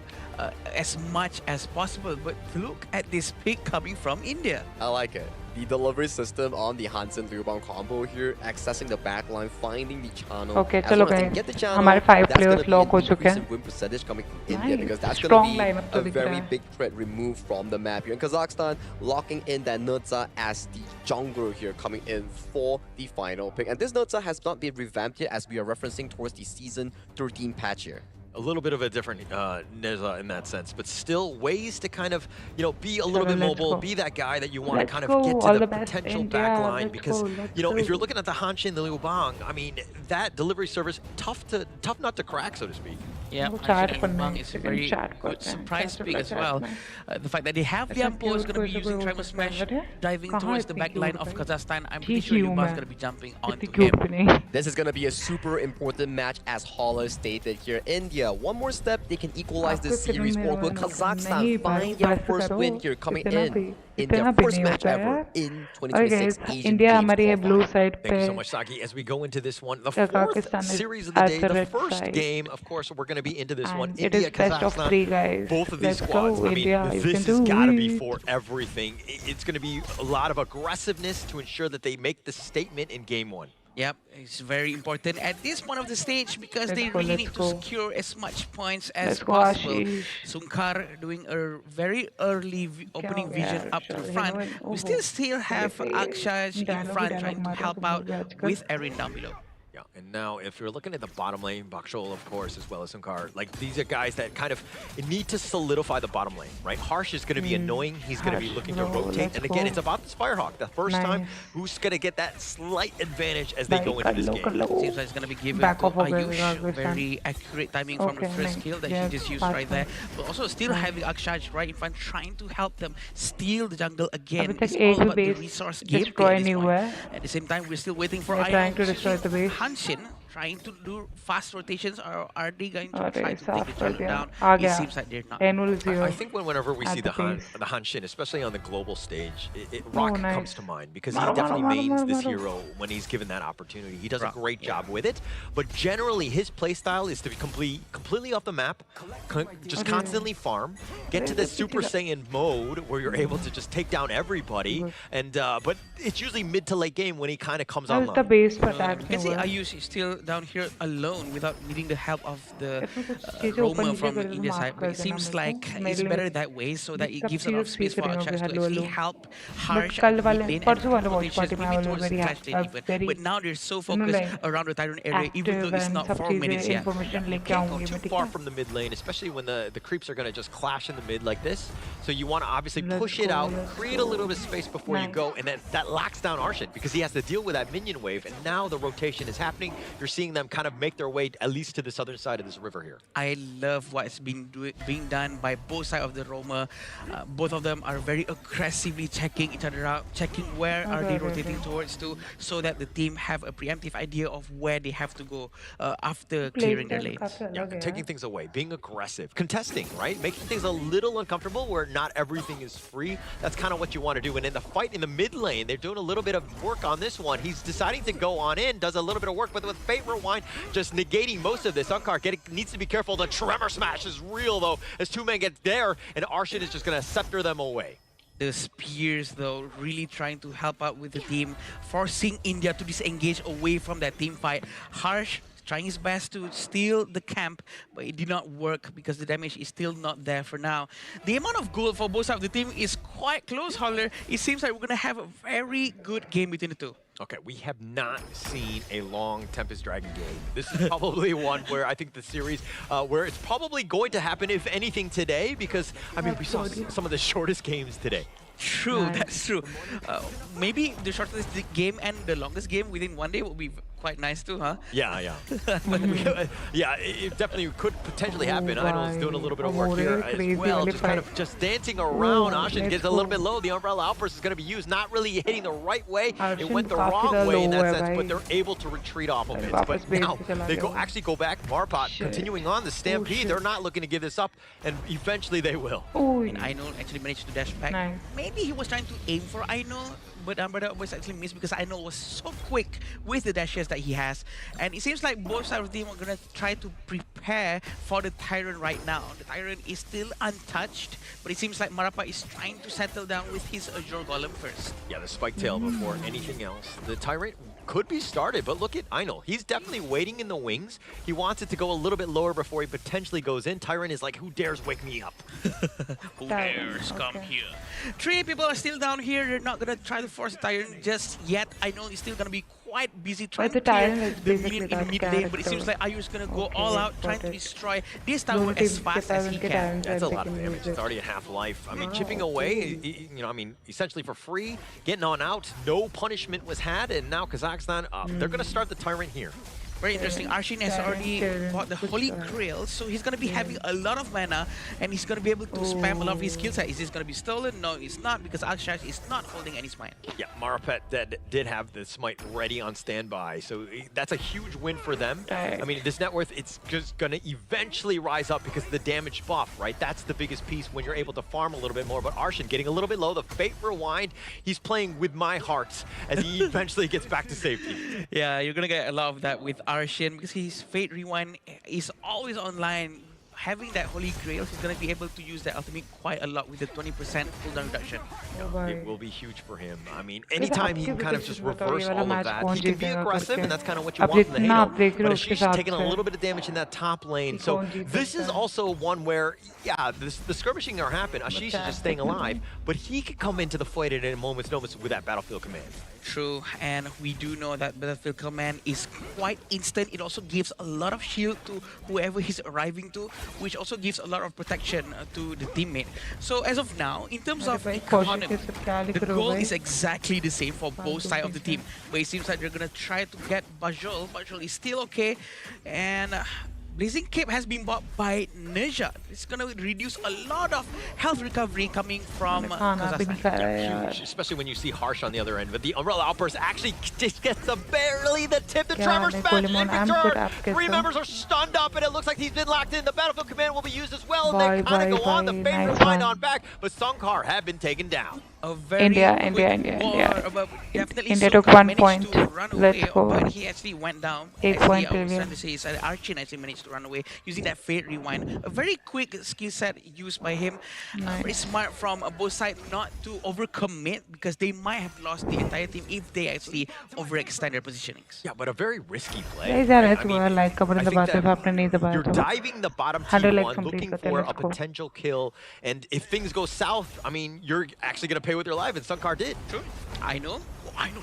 as much as possible. But look at this pick coming from India. I like it. The delivery system on the Hansen Liubang combo here, accessing the backline, finding the channel. Okay, as चलो long as they guys, can get the channel, हमारे 5 that's players going to be lock हो an चुके increase हैं. in win percentage coming from India, Nice. because that's going Strong to be lineup a तो दिख रहा very है. big threat removed from the map here. In Kazakhstan, locking in that Nutsa as the jungler here, coming in for the final pick. And this Nutsa has not been revamped yet, as we are referencing towards the Season 13 patch here. A little bit of a different Neza in that sense, but still ways to kind of, be a little bit mobile, be that guy that you want to kind of get to the potential back line, because, if you're looking at the Hanshin, the Liu Bang, I mean, that delivery service, tough not to crack, so to speak. Yeah, Bang is a very good surprise pick as well. The fact that they have Liampo is going to be using Tribal Smash, diving towards the back line of Kazakhstan. I'm pretty sure Liu Bang is going to be jumping onto him. This is going to be a super important match, as Holler stated here. India, one more step, they can equalize this series, or will Kazakhstan find their first win here, coming in their first match ever in 2026 Asian Games Qualifiers. Thank you so much, Saki. As we go into this one, the fourth series of the day, the first game, of course, we're going to be into this one. India, Kazakhstan, both of these squads. I mean, this has got to be for everything. It's going to be a lot of aggressiveness to ensure that they make the statement in game one. Yep, it's very important at this point of the stage, because they really need to secure as much points as possible. Sunkar doing a very early opening vision up to the front. We still have Akshaj in front trying to help out with Erin down below. Yeah, and now if you're looking at the bottom lane, Bakshol, of course, as well as Sunkar, like these are guys that kind of need to solidify the bottom lane, right? Harsh is going to be annoying. He's going to be looking to rotate. And again, it's about this Firehawk. The first time, who's going to get that slight advantage as they go into this game? Seems like it's going to be given to Ayush. Very accurate timing from the first kill that he just used right there. But also still having Akshaj right in front, trying to help them steal the jungle again. It's all about the resource gameplay at this point. At the same time, we're still waiting for Ayush. Hanshin trying to do fast rotations, or are they going to try to take the jungle down? It seems like they're not. I think whenever we see the Hanshin, especially on the global stage, Rock comes to mind, because he definitely mains this hero when he's given that opportunity. He does a great job with it, but generally his playstyle is to be completely off the map, just constantly farm, get to the Super Saiyan mode where you're able to just take down everybody, and but it's usually mid to late game when he kind of comes online. You can see Ayush is still down here alone without needing the help of the roamer from India side, but it seems like it's better that way, so that it gives enough space for Akshaj to actually help Harsh lane and rotations maybe towards the clash lane even. But now they're so focused around the Tyrant area, even though it's not 4 minutes yet. You can't go too far from the mid lane, especially when the creeps are going to just clash in the mid like this. So you want to obviously push it out, create a little bit of space before you go, and that locks down Arshin, because he has to deal with that minion wave, and now the rotation is happening. You're seeing them kind of make their way at least to the southern side of this river here. I love what's being done by both sides of the roamer. Both of them are very aggressively checking each other out, checking where are they rotating towards to, so that the team have a preemptive idea of where they have to go after clearing their lanes. Yeah, taking things away, being aggressive, contesting, right? Making things a little uncomfortable where not everything is free. That's kind of what you want to do. And in the fight in the mid lane, they're doing a little bit of work on this one. He's deciding to go on in, does a little bit of work, but with Fate Rewind just negating most of this. Unkar needs to be careful. The Tremor Smash is real, though, as two men get there, and Arshin is just going to scepter them away. The Spears, though, really trying to help out with the team, forcing India to disengage away from that team fight. Harsh trying his best to steal the camp, but it did not work because the damage is still not there for now. The amount of gold for both sides of the team is quite close, Holler. It seems like we're going to have a very good game between the two. Okay, we have not seen a long Tempest Dragon game. This is probably one where I think the series, where it's probably going to happen, if anything, today, because, I mean, we saw some of the shortest games today. True, that's true. Maybe the shortest game and the longest game within one day will be quite nice too, huh? Yeah, yeah. Yeah, it definitely could potentially happen. Idol's doing a little bit of work here as well, just kind of just dancing around. Ashin gets a little bit low. The Umbrella Outburst is going to be used, not really hitting the right way. It went the wrong way in that sense, but they're able to retreat off of it. But now they actually go back. Marpot continuing on the Stampede. They're not looking to give this up, and eventually they will. And Aino actually managed to dash back. Maybe he was trying to aim for Aino, but Umbrella was actually missed because I know was so quick with the dashes that he has. And it seems like both sides of the team are going to try to prepare for the Tyrant right now. The Tyrant is still untouched, but it seems like Marapa is trying to settle down with his Azure Golem first. Yeah, the Spike Tail before anything else. The Tyrant could be started, but look at Aino. He's definitely waiting in the wings. He wants it to go a little bit lower before he potentially goes in. Tyrant is like, who dares wake me up? Who dares come here? 3 people are still down here. They're not going to try to force the Tyrant just yet. I know he's still going to be quite busy trying to clear the minion in mid lane, but it seems like Ayu's going to go all out, trying to destroy this tower as fast as he can. That's a lot of damage. It's already at half life. I mean, chipping away, you know, I mean, essentially for free, getting on out, no punishment was had, and now Kazakhstan, they're going to start the Tyrant here. Very interesting. Arshin has already bought the Holy Grail, so he's going to be having a lot of mana, and he's going to be able to spam a lot of his skill set. Is this going to be stolen? No, it's not, because Akshash is not holding any smite. Yeah, Marapet did have the smite ready on standby, so that's a huge win for them. I mean, this net worth, it's just going to eventually rise up because of the damage buff, right? That's the biggest piece when you're able to farm a little bit more. But Arshin getting a little bit low, the Fate Rewind, he's playing with my heart as he eventually gets back to safety. Yeah, you're going to get a lot of that with Arshin because his Fate Rewind is always online. Having that Holy Grail, he's going to be able to use that ultimate quite a lot with the 20% cooldown reduction. It will be huge for him. I mean, anytime he can kind of just reverse all of that, he can be aggressive, and that's kind of what you want from the Halo. But she's taking a little bit of damage in that top lane. So this is also one where, yeah, the skirmishing are happening. Ashish is just staying alive, but he could come into the fight at a moment's notice with that Battlefield Command. True, and we do know that Battlefield Command is quite instant. It also gives a lot of shield to whoever he's arriving to, which also gives a lot of protection to the teammate. So as of now, in terms of economy, the goal is exactly the same for both sides of the team. But it seems like they're going to try to get Bajol. Bajol is still okay, and Blazing Cape has been bought by Nejat. It's going to reduce a lot of health recovery coming from Kazakhstan. Huge, especially when you see Harsh on the other end. But the Umbrella Outburst actually just gets barely the tip. The Tremors match in return. 3 members are stunned up, and it looks like he's been locked in. The Battlefield Command will be used as well, and they kind of go on. The Fate Rewind on back, but Sankar have been taken down. India took 1 point. Let's go. But he actually went down. 8 points. Archin actually managed to run away using that Fate Rewind. A very quick skill set used by him. Very smart from both sides not to overcommit, because they might have lost the entire team if they actually overextend their positionings. Yeah, but a very risky play. You're diving the bottom T1, looking for a potential kill, and if things go south, I mean, you're actually going to pay with your life, and Sankar did. True. I know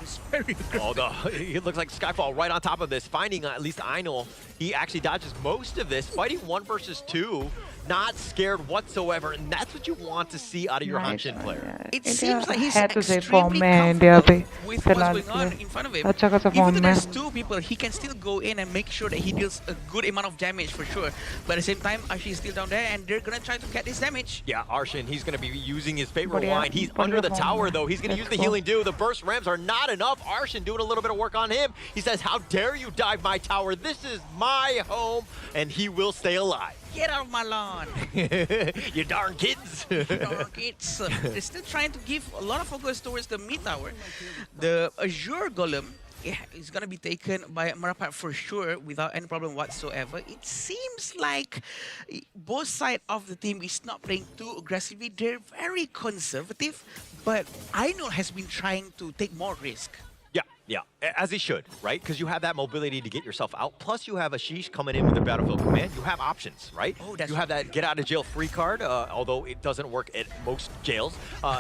it's very good. It looks like Skyfall right on top of this, finding at least Aino. He actually dodges most of this, fighting 1 versus 2, not scared whatsoever, and that's what you want to see out of your Hanshin player. It seems like he's extremely comfortable with what's going on in front of him. Even though there's 2 people, he can still go in and make sure that he deals a good amount of damage for sure. But at the same time, Arshin is still down there, and they're going to try to get this damage. Yeah, Arshin, he's going to be using his Fate Rewind. He's under the tower, though. He's going to use the Healing Dew. The Burst Rams are not enough. Arshin doing a little bit of work on him. He says, how dare you dive my tower? This is my home, and he will stay alive. Get out of my lawn. You darn kids. Darn kids. They're still trying to give a lot of focus towards the mid tower. The Azure Golem is going to be taken by Marapat for sure without any problem whatsoever. It seems like both sides of the team is not playing too aggressively. They're very conservative, but Aino has been trying to take more risk. Yeah, as he should, right? Because you have that mobility to get yourself out. Plus, you have Ashish coming in with the Battlefield Command. You have options, right? You have that get out of jail free card, although it doesn't work at most jails.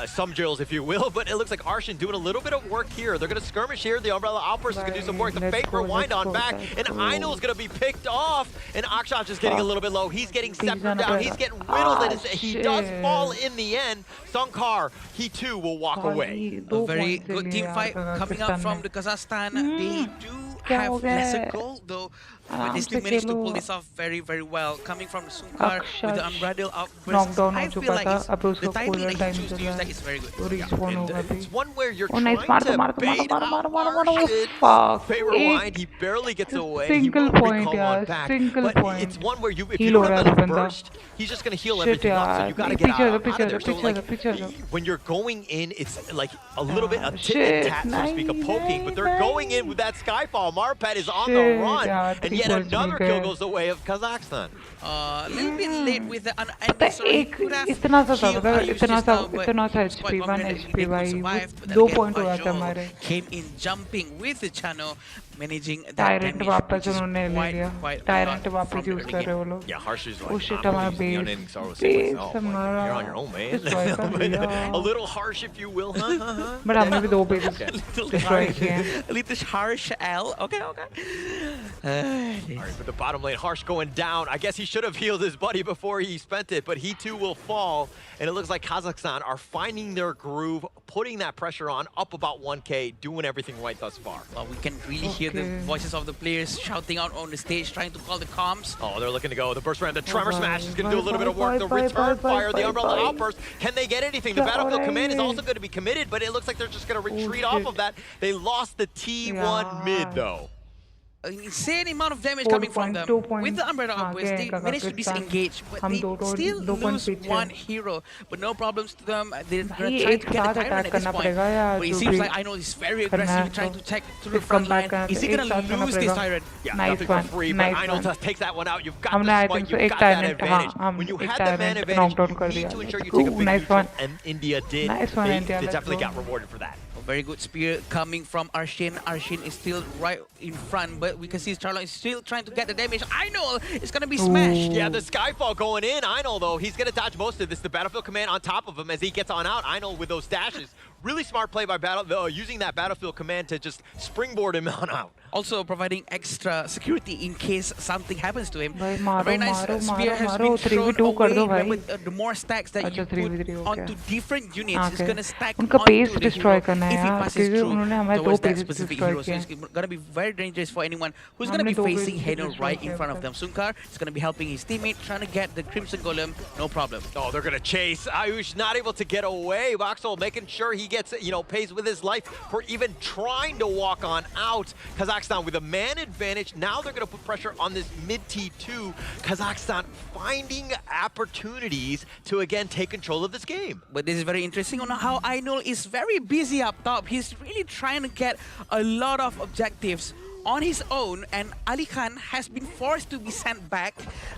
Some jails, if you will. But it looks like Arshin doing a little bit of work here. They're going to skirmish here. The Umbrella Outburst is going to do some work. The Fate Rewind on back. And Aino is going to be picked off. And Akshash is getting a little bit low. He's getting sceptered down. He's getting whittled. And he does fall in the end. Sankar, he too will walk away. A very good team fight coming up from the Kazakhstan. They do क्या हो have गया lesser है? gold though, but आराम they से still managed to Khelo. pull this off very, very well. Coming from Sunkar with the अक्षश unbridled outbursts, knockdown I हो feel चुका like था, it's, अब the उसका timing cooler that he time chose चल to रहा use that है. is very good. वो respawn And होगा भी. it's one where you're Oh, nice. trying मारो, to मारो, मारो, bait मारो, out मारो, मारो, मारो. Arshin. Fuck. Favor Wine, एक he barely gets away. He single will point, recall यार. on back. Single But point. it's one where if Heal you हो don't रहा let है him बंदा. burst, he's just going to heal Shit, everything up. So यार. you got to नहीं, get पीछे out हो of जाओ, पीछे हो there. जाओ, So पीछे हो like, जाओ, पीछे हो जाओ. when you're going in, it's like a little bit of tit Shit, and tat, so to speak, of poking. But they're going in with that Skyfall. Marpet is on the Shit, run. यार, And 3 yet points another mill kill गए. goes the way of Kazakhstan. A little bit late with the पता है so he एक could have इतना सा था killed पता है Ayush इतना just सा now, but इतना सा he was quite HP 1 confident HP that he could भाई survive, वो but then 2 again, पॉइंट हुआ था Pajot हमारे. came in jumping with the channel, managing that tyrant damage, वापस which is उन्होंने ले लिया. quite a lot tyrant from वापस the यूज early कर रहे game. हो लोग. Yeah, Harsh is Oh like, shit, I'm हमारा gonna use the base. unending sorrow save Base myself. I'm like, हमारा you're on your own, man. destroy कर दिया. A little harsh, if you will, huh? But हमने भी 2 bases Little destroy harsh, किए हैं. a little harsh L. Okay. All right, but the bottom lane, Harsh going down. I guess he should have healed his buddy before he spent it, but he too will fall. And it looks like Kazakhstan are finding their groove, putting that pressure on, up about 1K, doing everything right thus far. Well, we can really hear the Okay. voices of the players shouting out on the stage, trying to call the comms. Oh, they're looking to go. The burst round, the tremor bye, smash is going to do a little bye, bit of work. bye, The bye, return bye, fire, the bye, umbrella bye. outburst. Can they get anything? The Get battlefield command is away. also going to be committed, but it looks like they're just going to retreat off shit. of that. They lost the T1 Yeah. mid, though. An insane amount of damage 4 coming from point, them. 2 With points the umbrella outburst, they आगे managed to Kazakhstan. disengage, but हम they दो still points lose पीछे. one hero. But no problems to them. They're gonna भाई try एक to get साथ the Tyrant attack at this करना point. पड़ेगा यार. But it जो seems भी like I know he's very करना है aggressive, trying तो to take to the फिर front comeback line. करना Is he एक gonna साथ करना lose this पड़ेगा. Tyrant? Yeah, Nice nothing for one, free, nice but Aino one. takes that one out. You've got हमने the I smite, think so you've एक got that tyrant advantage. हाँ हम When you एक had that man tyrant advantage, knockdown कर you need दिया. to ensure you Let's take a go. big Nice neutral, one. and India did. Nice one, They India. Let's definitely go. got rewarded for that. A very good spear coming from Arshin. Arshin is still right in front, but we can see Charlotte is still trying to get the damage. I know it's gonna be smashed. Yeah, the Skyfall going in. Einol, though, he's going to dodge most of this. The Battlefield Command on top of him as he gets on out. Einol with those dashes. Really smart play by using that Battlefield Command to just springboard him on out. Also providing extra security in case something happens to him. भाई A मारो very nice मारो spear मारो has मारो been 3v2 thrown कर दो away. भाई. Remember, the more stacks that you अच्छा 3v3 put हो onto गया. different units, it's Okay. gonna stack उनका onto base the destroy hero करना है if he यार, passes क्योंकि through उन्होंने हमारे दो towards that bases specific destroy hero. So किए. it's gonna be very dangerous for anyone who's gonna हमने be दो facing bases Heno destroy right किए in front of अब them. Sunkar is gonna be helping his teammate, trying to get the Crimson Golem, no problem. Oh, they're going to chase. Ayush not able to get away. Voxel making sure he gets, pays with his life for even trying to walk on out. Kazakhstan with a man advantage. Now they're going to put pressure on this mid T2. Kazakhstan finding opportunities to again take control of this game. But this is very interesting on how Ainul is very busy up top. He's really trying to get a lot of objectives on his own, and Ali Khan has been forced to be sent back,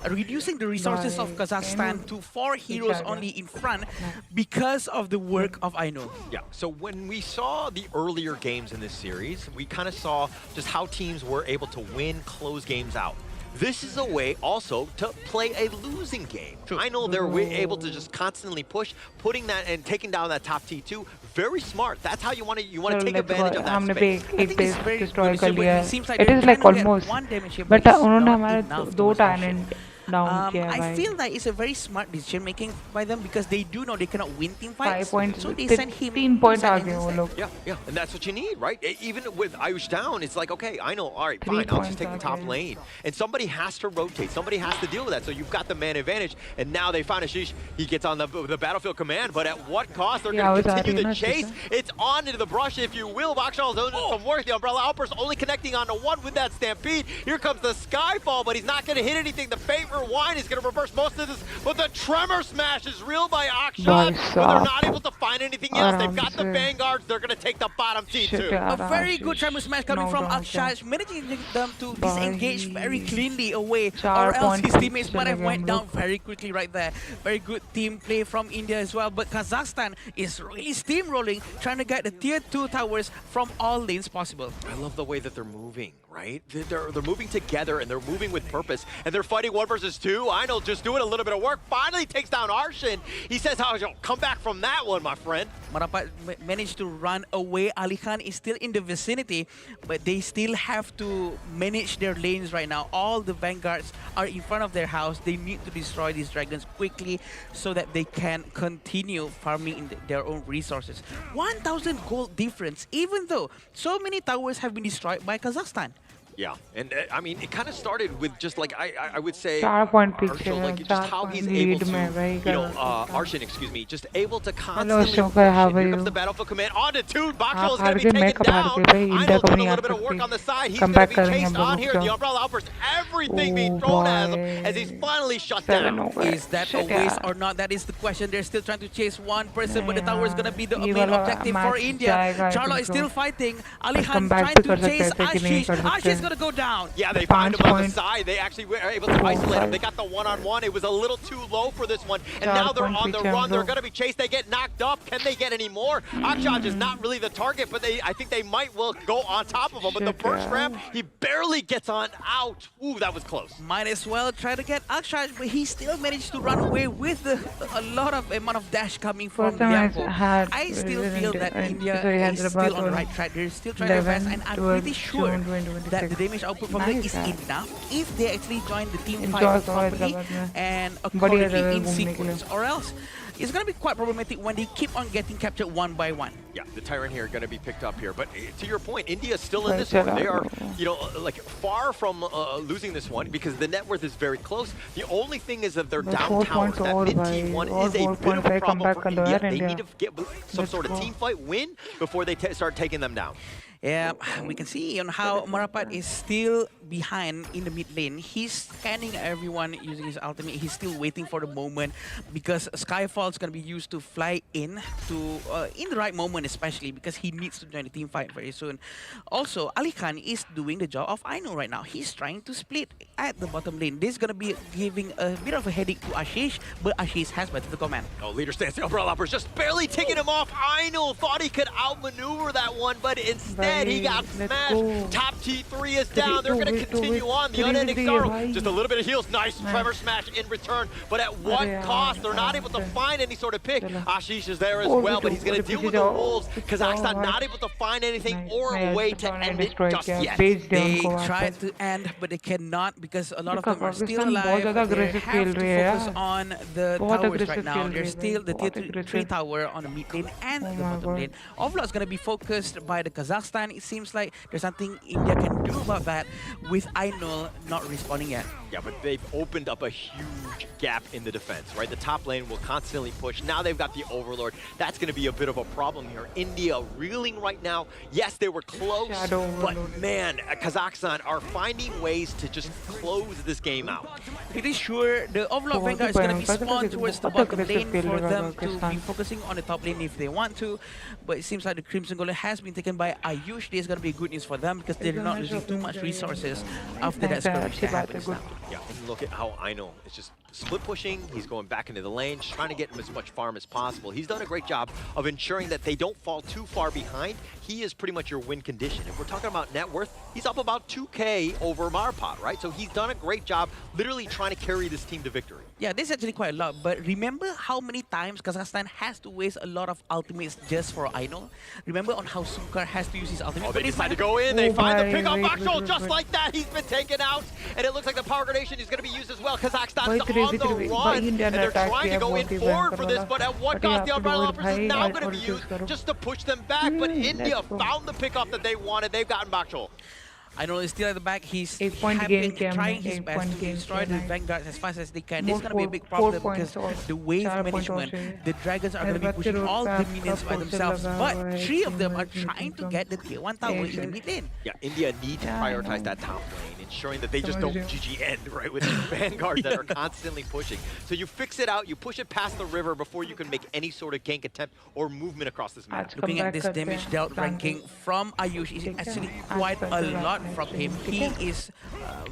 reducing the resources of Kazakhstan to 4 heroes only in front because of the work of Ainul. Yeah, so when we saw the earlier games in this series, we kind of saw just how teams were able to win close games out. This is a way also to play a losing game. I know they're able to just constantly push, putting that and taking down that top T2. Very smart. That's how you want to take advantage of that हमने space. एक base destroy कर good, लिया it seems like है. It they're is like trying to get almost. one damage here, But but it's उन्होंने not हमारे enough दो towards talent down किया है I भाई. feel that it's a very smart decision making by them because they do know they cannot win team 5 fights. points. So they send him 3 points to आगे send वो him लोग. Yeah, and that's what you need, right? Even with Ayush down, it's like, okay, I know, all right, 3 fine, I'll points just take the top आगे. lane. And somebody has to rotate, somebody has to deal with that, so you've got the man advantage, and now they find Ashish, he gets on the battlefield command, but at what cost? They're going to continue the chase. It's on into the brush, if you will. Bakshal doing some work, the Umbrella Outburst only connecting onto one with that Stampede. Here comes the Skyfall, but he's not going to hit anything. The Favor Wine is going to reverse most of this, but the Tremor Smash is real by Akshat, but they're not able to find anything else. They've got the Vanguards, they're going to take the bottom T2. A very good Tremor Smash coming from Akshat, managing them to disengage very cleanly away, or else his teammates might have went down very quickly right there. Very good team play from India as well, but Kazakhstan is really steamrolling, trying to get the tier 2 towers from all lanes possible. I love the way that they're moving, right? They're moving together and they're moving with purpose, and they're fighting 1 versus 2. Einol just doing a little bit of work. Finally takes down Arshin. He says, "How you come back from that one, my friend?" Marapat managed to run away. Ali Khan is still in the vicinity, but they still have to manage their lanes right now. All the Vanguards are in front of their house. They need to destroy these dragons quickly so that they can continue farming in their own resources. 1,000 gold difference, even though so many towers have been destroyed by Kazakhstan. Yeah, and I mean, it kind of started with just like I would say 4 point पीछे Arshil, है, like just 4 how he's point able lead to, में वही you know, कर सकता है। Arshin, excuse me, just able to Hello constantly Ashok, push. how And are here you? comes the battlefield command on to two. Bakshal आप is going हार to be के मैं taken कब हार down. गई भाई, I इंडिया know को doing नहीं a हार little bit of work सकती। on the side. He's come going to back be करेंगे chased हम लोग, on रुक here. The जाओ। umbrella outburst, everything being Oh thrown at him boy, as he's finally shut 7 down. हो गए। Is that a Shit waste यार। or not? That is the question. They're still trying to chase one person, but the नहीं tower is going to यार, be the ये main वाला objective for match India. जाएगा I Charlo think is so। still fighting. Ali पर Khan come back trying भी to कर सकते chase थे कि नहीं Ashish. कर सकते। Ashish is going to go down. Yeah, they find 5 him on the point। side. They actually were able to isolate him. They got the one-on-one. It was a little too low for this one. And 4 now they're point on the पीछे हम run. They're लोग। going to be chased. They get knocked up. Can they get any more? Akshaj is not really the target, but I think they might well go on top of him. But the Shit first यार। ramp, he barely gets on out. Ooh, that was close. Might as well try to get Akshaj, but he still managed to run away with a lot of amount of dash coming from First time Liampo. I had I still feel that India sorry, is Hyderabad still on the on right track. They're still trying their best, 11 and I'm 12 pretty sure June that the 2026। damage output from them Nice is यार। enough if they actually join the team Enjoy fight करो properly Hyderabad में। and बढ़िया accordingly जगह in घूमने के लिए। sequence, or else it's going to be quite problematic when they keep on getting captured one by one. Yeah, the Tyrant here going to be picked up here. But to your point, India is still in this Right, one. They are, Gerardo. you know, like far from losing this one because the net worth is very close. The only thing is that they're But down 4 towers. points That और mid-team भाई, one और is a 4 bit of a point problem comeback for कर दो India. यार They India. need to get some Let's sort of go। team fight win before they start taking them down. Yeah, we can see on how Marapat is still behind in the mid lane. He's scanning everyone using his ultimate. He's still waiting for the moment because Skyfall is going to be used to fly in the right moment, especially because he needs to join the team fight very soon. Also, Ali Khan is doing the job of Aino right now. He's trying to split at the bottom lane. This is going to be giving a bit of a headache to Ashish, but Ashish has better the command. Oh, leader stance. The umbrella uppers just barely taking him off. Aino thought he could outmaneuver that one, but instead he got Let's smashed. go। Top T3 is down. They're going to wait, continue on. The 3v3 unending है sorrow. भाई। Just a little bit of heals. Nice Trevor smash in return. But at what यार, cost? They're not able to यार। find any sort of pick. चलो। Ashish is there as 4v2 well, but he's going to deal with the जाओ। wolves. Kazakhstan जाओ, not able to find anything Nice, or a nice। way to उन्होंने end it destroy just किया। yet. भेज दे They उनको tried वापस। to end, but they cannot because a lot of देखो, them are still Pakistan बहुत alive. ज़्यादा They aggressive have खेल to रही है focus यार। on the बहुत towers aggressive right now. खेल There's रही है still भाई, the tier बहुत 3 aggressive। tower on the mid lane and Oh the my bottom God। lane. Overall, it's going to be focused by the Kazakhstan. It seems like there's something India can do about that with Ainul not responding yet. Yeah, but they've opened up a huge gap in the defense, right? The top lane will constantly push. Now they've got the Overlord. That's going to be a bit of a problem here. India reeling right now. Yes, they were close, Shadow but Overlord। man, Kazakhstan are finding ways to just close this game out. Pretty sure the Overlord बहुत Vanguard he is going to be भयंकर spawned तरीके से towards the बहुत bottom aggressive lane खेल for रहा है them to be Pakistan. focusing on the top lane if they want to. But it seems like the Crimson Golem has been taken by Ayush. This is going to be good news for them because they're not losing too much resources after that skirmish that happens now. Yeah, and look at how Aino is just split pushing. He's going back into the lane, just trying to get him as much farm as possible. He's done a great job of ensuring that they don't fall too far behind. He is pretty much your win condition. If we're talking about net worth, he's up about 2K over Marpot, right? So he's done a great job literally trying to carry this team to victory. Yeah, this is actually quite a lot. But remember how many times Kazakhstan has to waste a lot of ultimates just for Ainul? Remember on how Sukar has to use his ultimate? Oh, But they if decide to I- go in. They Oh, find the bhai, pick on wait, Bakshol wait, just wait. like that. He's been taken out. And it looks like the power gradation is going to be used as well. Kazakhstan's भाई on 3v3 the भाई run. India And ने they're attack trying किया to go in बहुत ही forward भयंकर for this. वाला। But at what बढ़िया, cost? The आप umbrella लोग uppers भाई is now going to be choose used करो। just to push them back. But India let's go। found the pickup that they wanted. They've gotten Bakshol. Ainul is still at the back. He's 8 point have gain been किया trying हमने, his 8 best point to gain destroy किया the nice। Vanguards as fast as they can. This is More going to be a big 4 problem points because और the wave 4 point और management, चाहिए। the Dragons are going to be मेरे pushing बच्चे all road the पे minions by आपका themselves. Poster But लगा हुआ है, 3 of them are टीम में trying to एकदम। get the tier 1 tower in the mid lane. Yeah, India need to Yeah, I prioritize know। that top lane, ensuring that they just समझ don't रहे हो। GG end, right, with these vanguards that are constantly pushing. So you fix it out, you push it past the river before you can make any sort of gank attempt or movement across this map. आज Looking at comeback this करते damage हैं, dealt plan ranking पे। from Ayush is ठीक है, actually आज quite पर a जो lot बात from है, him. ठीक He है। is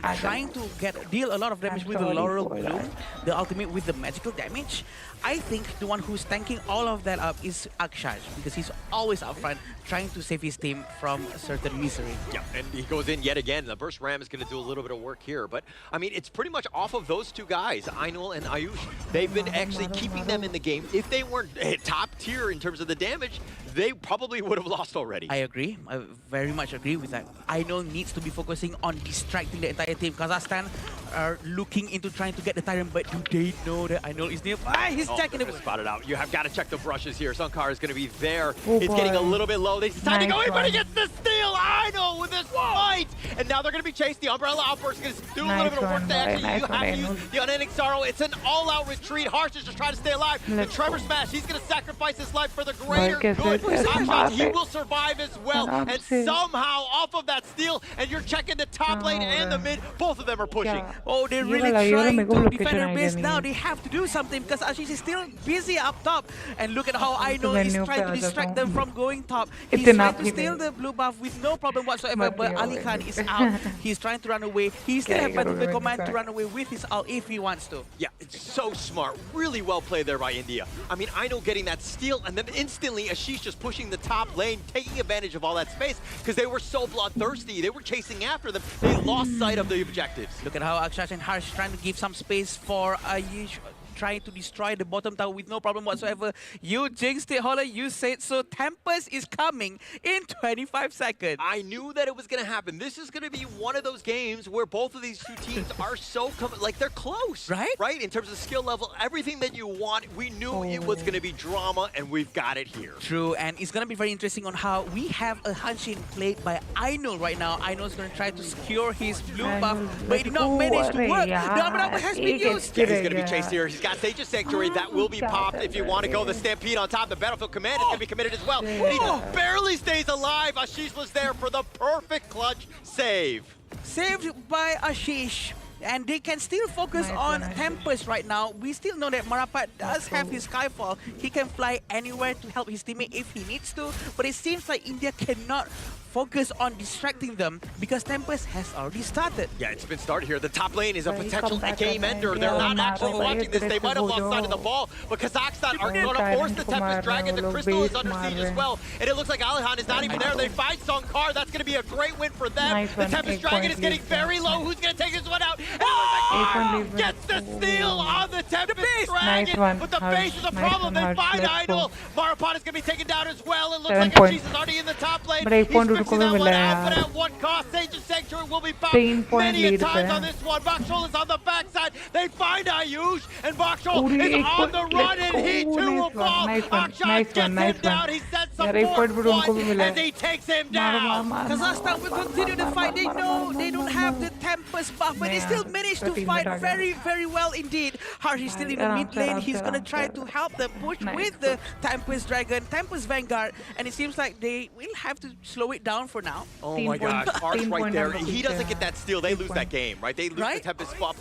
आज trying to deal a lot of damage with the sorry Laurel for Bloom, that। the ultimate with the magical damage. I think the one who's tanking all of that up is Akshaj because he's always up front trying to save his team from certain misery. Yeah, and he goes in yet again. The Burst Ram is going to do a little bit of work here. But, I mean, it's pretty much off of those two guys, Ainul and Ayush. They've been actually keeping them in the game. If they weren't top tier in terms of the damage, they probably would have lost already. I agree. I very much agree with that. Ainul needs to be focusing on distracting the entire team. Kazakhstan are looking into trying to get the Tyrant, but do they know that Ainul is nearby? He's checking they're it. gonna spot it out. You have got to check the brushes here. Sunkar is going to be there. Oh, it's getting a boy. little bit low. They decide to Nice go in, but he one। gets the steal. Ainul with this fight. and now they're going to be chased. The Umbrella Outburst is going to do a little Nice bit of work one, there. boy. Nice You one, have to use Ainul. the Unending Sorrow. It's an all-out retreat. Harsh is just trying to stay alive. The Let's Trevor go. Smash, he's going to sacrifice his life for the greater Boy, good. कैसे Akshan, he मारे? will survive as well. आराम And से। somehow, off of that steal, and you're checking the top lane and the mid, both of them are pushing. क्या? Oh, they're ये really वाला trying मेरे को to location defend their base idea now. नहीं They है। have to do something because Ashish is still busy up top. And look at how I तो know मैं he's new पे trying uh to जाता distract हूँ। them from going top. He's इतना trying to भी steal नहीं। the blue buff with no problem whatsoever, मत but he Ali होगा Khan ये। is out. He's trying to run away. He still क्या has he Battlefield करूँगा Command मैं to इसका? run away with his ult if he wants to. Yeah, it's so smart. Really well played there by India. I mean, I know getting that steal, and then instantly Ashish just pushing the top lane, taking advantage of all that space, because they were so bloodthirsty. They were chasing after them. They lost sight of the objectives. Look at how Akshash and Harsh trying to give some space for Ayush, trying to destroy the bottom tower with no problem whatsoever. You jinxed it, Holler. You said so. Tempest is coming in 25 seconds. I knew that it was going to happen. This is going to be one of those games where both of these two teams are so, like they're close. Right? Right? In terms of skill level, everything that you want, we knew it was going to be drama, and we've got it here. True, and it's going to be very interesting on how we have a Hanshin played by Ainul right now. Ainul's going to try to secure his blue buff, but it did not manage to work. The Umbrella has been used. Yeah, he's going to be chased here. He's got Sage's Sanctuary. That will be popped if you want to go the Stampede on top. The Battlefield Command is going to be committed as well. And he just barely stays alive. Ashish was there for the perfect clutch save. Saved by Ashish. And they can still focus on Tempest right now. We still know that Marapat does have his Skyfall. He can fly anywhere to help his teammate if he needs to. But it seems like India cannot focus on distracting them because Tempest has already started. Yeah, it's been started here. The top lane is a Right, potential come back game up, ender. man. They're Yeah, not actually Mara, watching this. They might have lost aggressive sight of the हो ball, but Kazakhstan are going to Tyrant force the को Tempest मारना Dragon. है, The वो लोग Crystal is base under मार siege रहे as हैं। well. And it looks like Alihan is not even there. They find Sonkar. That's going to be a great win for them. Nice The one, Tempest 8 Dragon point is getting lead. very low. Who's going to take this one out? And it looks like point Mara lead. gets the steal on the Tempest Dragon. Nice one, But the Harsh. base is a Nice problem. one, They Harsh. find Let's go. Idol. Marapon is going to be taken down as well. It looks 7 like point. Ashish is already in the top lane. But 8 He's point fixing उनको भी that one मिला है out, but यार। at what cost? Sage's Sanctuary will be popped 3 point many a lead times पे on this one. Bakshol is on the backside. They find Ayush, and Bakshol पूरी is एक on the point, run, let's and he go. too will Nice one, fall. nice one, Akshan nice gets one, him nice down. one. He sets some यार, एक point पर उनको भी मिला as है। he takes him मार, down. मार, Kazakhstan will continue to fight. They know they don't have the Tempest buff, but they still managed to fight very, very well indeed. Harsh is still in the mid lane. He's going to try to help them push with the Tempest Dragon, Tempest Vanguard, and it seems like they will have to slow it down for now. Oh 3 my point- gosh, Harsh 3 right point there. number He two, doesn't get that steal. They 3 lose point. that game, right? They lose the Right? Tempest buff.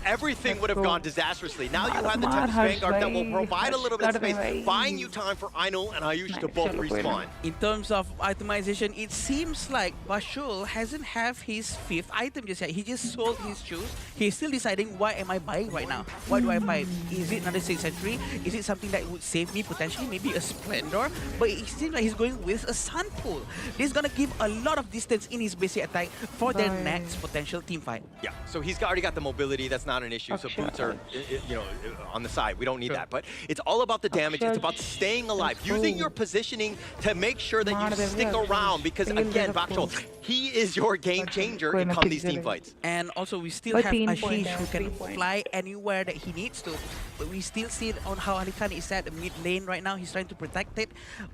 Everything would have Let's go. gone disastrously. Now you Mar, have the mar, Tempest Harsh Vanguard that will bhai. provide a little bit of Harsh space, bhai. buying you time for Ainul and Ayush to Nice, both chalo, koi respawn. In terms of itemization, it seems like Bashul hasn't have his 5th item just yet. He just sold his shoes. He's still deciding, why am I buying right now? Why do I buy? Is it another 6 entry? Is it something that would save me potentially? Maybe a Splendor? But it seems like he's going with a Sun Pool. This is going to give a lot of distance in his basic attack for their Bye. next potential team fight. Yeah, so he's already got the mobility. That's not an issue. So Akshay. boots are, you know, on the side. We don't need that. But it's all about the damage. It's about staying alive, using your positioning to make sure that you stick around. Because again, Bakshol, he is your game changer in come these team fights. And also, we still But have 3 Ashish point, who 3 can point. fly anywhere that he needs to. But we still see it on how Ali Khan is at the mid lane right now. He's trying to protect it.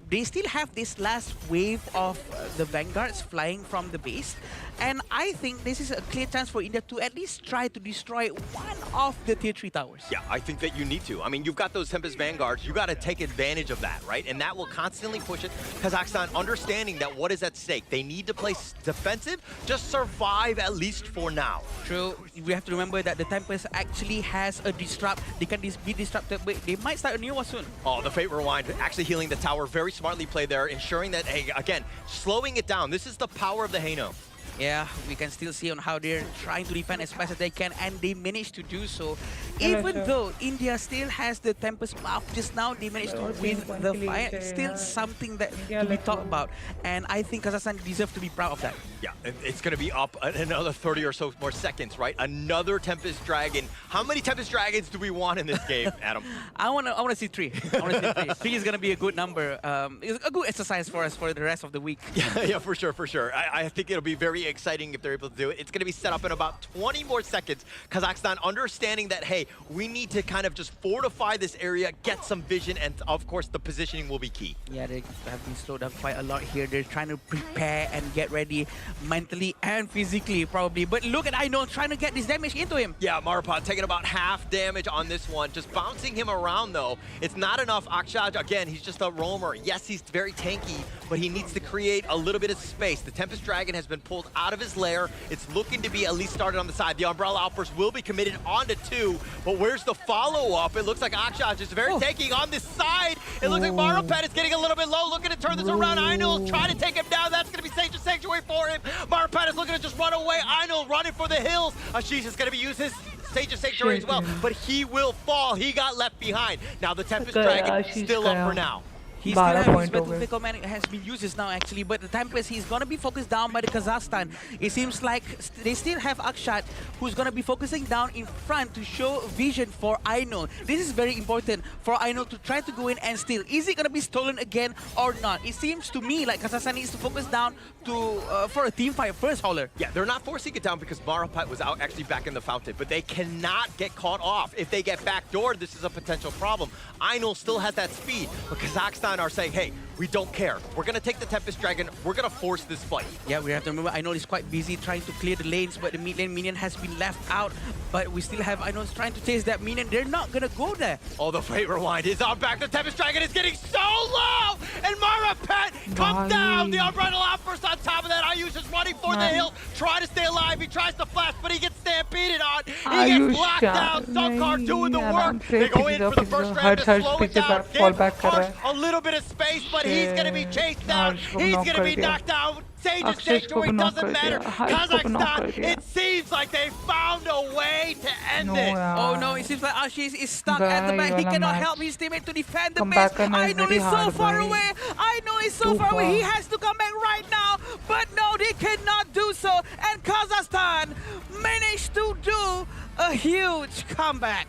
They still have this last wave of the Vanguards flying from the base. And I think this is a clear chance for India to at least try to destroy one of the tier 3 towers. Yeah, I think that you need to. I mean, you've got those Tempest Vanguards. You got to take advantage of that, right? And that will constantly push it. Kazakhstan understanding that what is at stake. They need to play defensive, just survive at least for now. True. We have to remember that the Tempest actually has a disrupt. They can be disrupted, but they might start a new one soon. Oh, the Fate Rewind actually healing the tower. Very smartly played there, ensuring that, hey, again, slowing it down. This is the power of the Hano. Yeah, we can still see on how they're trying to defend as best as they can, and they managed to do so. Even though India still has the Tempest buff, just now they managed to win the fight. Still something that to be talked about, and I think Kazakhstan deserves to be proud of that. Yeah, it's going to be up another 30 or so more seconds, right? Another Tempest Dragon. How many Tempest Dragons do we want in this game, Adam? I want to see 3. I want to see 3. 3 is going to be a good number. It's a good exercise for us for the rest of the week. Yeah, for sure, for sure. I think it'll be very exciting if they're able to do it. It's going to be set up in about 20 more seconds. Kazakhstan understanding that, hey, hey, we need to kind of just fortify this area, get some vision, and of course the positioning will be key. Yeah, they have been slowed down quite a lot here. They're trying to prepare and get ready mentally and physically, probably. But look at Aino trying to get this damage into him. Yeah, Marapad taking about half damage on this one, just bouncing him around though. It's not enough. Akshaj, again, he's just a roamer. Yes, he's very tanky, but he needs to create a little bit of space. The Tempest Dragon has been pulled out of his lair. It's looking to be at least started on the side. The Umbrella Outburst will be committed onto 2, but where's the follow-up? It looks like Akshaj is very tanky on this side. It looks like Marapad is getting a little bit low, looking to turn this around. Ainul trying to take him down. That's going to be Sage's Sanctuary for him. Marapad is looking to just run away. Ainul running for the hills. Ashish is going to be using his Sage's Sanctuary as well, but he will fall. He got left behind. Now the Tempest Dragon still up for now. He still has his Battlefield Command has been used now actually, but the Tempest, he's gonna be focused down by the Kazakhstan. It seems like they still have Akshat, who's gonna be focusing down in front to show vision for Ainul. This is very important for Ainul to try to go in and steal. Is it gonna be stolen again or not? It seems to me like Kazakhstan needs to focus down to for a team fight first, Howler. Yeah, they're not forcing it down because Marapat was out actually back in the fountain, but they cannot get caught off. If they get backdoored, this is a potential problem. Ainul still has that speed, but Kazakhstan are saying, hey, we don't care. We're going to take the Tempest Dragon. We're going to force this fight. Yeah, we have to remember, Ainul is quite busy trying to clear the lanes, but the mid lane minion has been left out. But we still have Ainul trying to chase that minion. They're not going to go there. Oh, the Fate Rewind is on back. The Tempest Dragon is getting so low! And Marapet comes down! The Umbrella Outburst on top of that. Ayush is running for the hill, trying to stay alive. He tries to flash, but he gets stampeded on. He gets blocked down. Sunkar doing the work. They go in for the first round to slow it down. Give Harsh a little bit of space, but he's going to be chased down. He's going to be knocked out. Sage's Sanctuary doesn't matter. Kazakhstan, it seems like they found a way to end it. Oh no, it seems like Ashish is stuck at the back. He cannot help his teammate to defend the base. Ainul is so far away. Ainul is so far away. He has to come back right now. But no, they cannot do so. And Kazakhstan managed to do a huge comeback.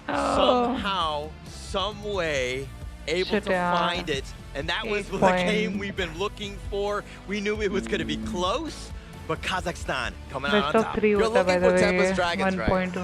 Somehow, some way, able to find it. And that was the game we've been looking for. We knew it was going to be close, but Kazakhstan coming out on top. You're looking for Tempest Dragons, right?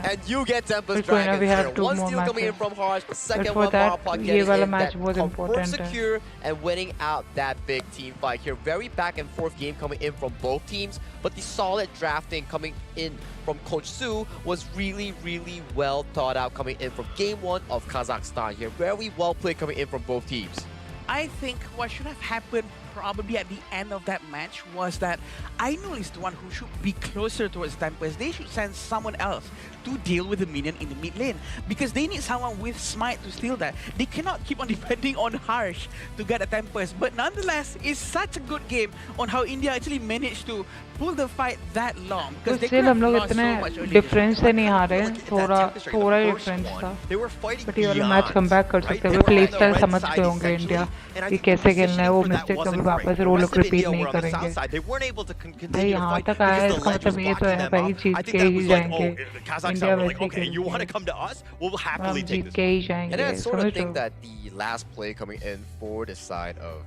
And you get Tempest Dragons here. One steal coming in from Harsh, the second one Marapad getting in. That confirms secure and winning out that big team fight here. Very back and forth game coming in from both teams, but the solid drafting coming in from Coach Su was really, really well thought out coming in from game 1 of Kazakhstan here. Very well played coming in from both teams. I think what should have happened probably at the end of that match was that Ainul is the one who should be closer towards Tempest. They should send someone else to deal with the minion in the mid lane because they need someone with Smite to steal that. They cannot keep on depending on Harsh to get a Tempest. But nonetheless, it's such a good game on how India actually managed to pull the fight that long because they could have lost so much early. Difference से नहीं हारे थोड़ा difference था but ये वाला match come back कर सकते हैं प्ले स्टाइल समझ गए होंगे इंडिया कि कैसे खेलना है वो मिस्टेक कभी वापस वो लोग रिपीट नहीं करेंगे भाई यहाँ तक आया इसका मतलब ये तो है भाई जीत के ही जाएंगे इंडिया वैसे खेलेंगे जीत के ही जाएंगे And I sort of think that the last play coming in for the side of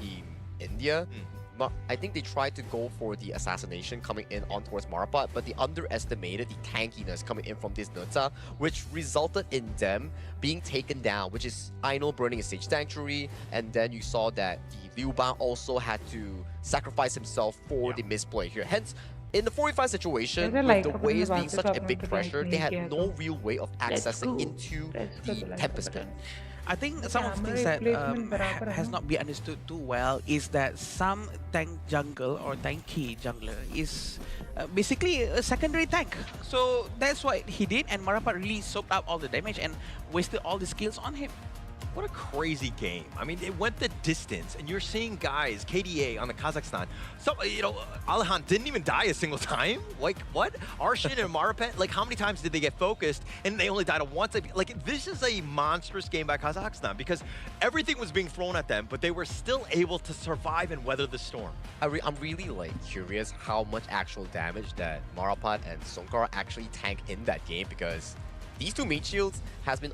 Team India, I think they tried to go for the assassination coming in on towards Marapat, but they underestimated the tankiness coming in from this Nutsa, which resulted in them being taken down, which is Ainul burning a Sage Sanctuary, and then you saw that the Liu Bang also had to sacrifice himself for the misplay here. Hence, in the 45 situation, with the waves being such a big pressure, they had no real way of accessing into the Tempest Pit. I think some of the things that has not been understood too well is that some tank jungle or tanky jungler is basically a secondary tank. So that's what he did, and Marapat really soaked up all the damage and wasted all the skills on him. What a crazy game. I mean, it went the distance, and you're seeing guys, KDA on the Kazakhstan. So, you know, Alihan didn't even die a single time. Like, what? Arshin and Marapet, like, how many times did they get focused, and they only died once? Like, this is a monstrous game by Kazakhstan, because everything was being thrown at them, but they were still able to survive and weather the storm. I'm really, like, curious how much actual damage that Marapat and Sonkar actually tank in that game, because these two meat shields has been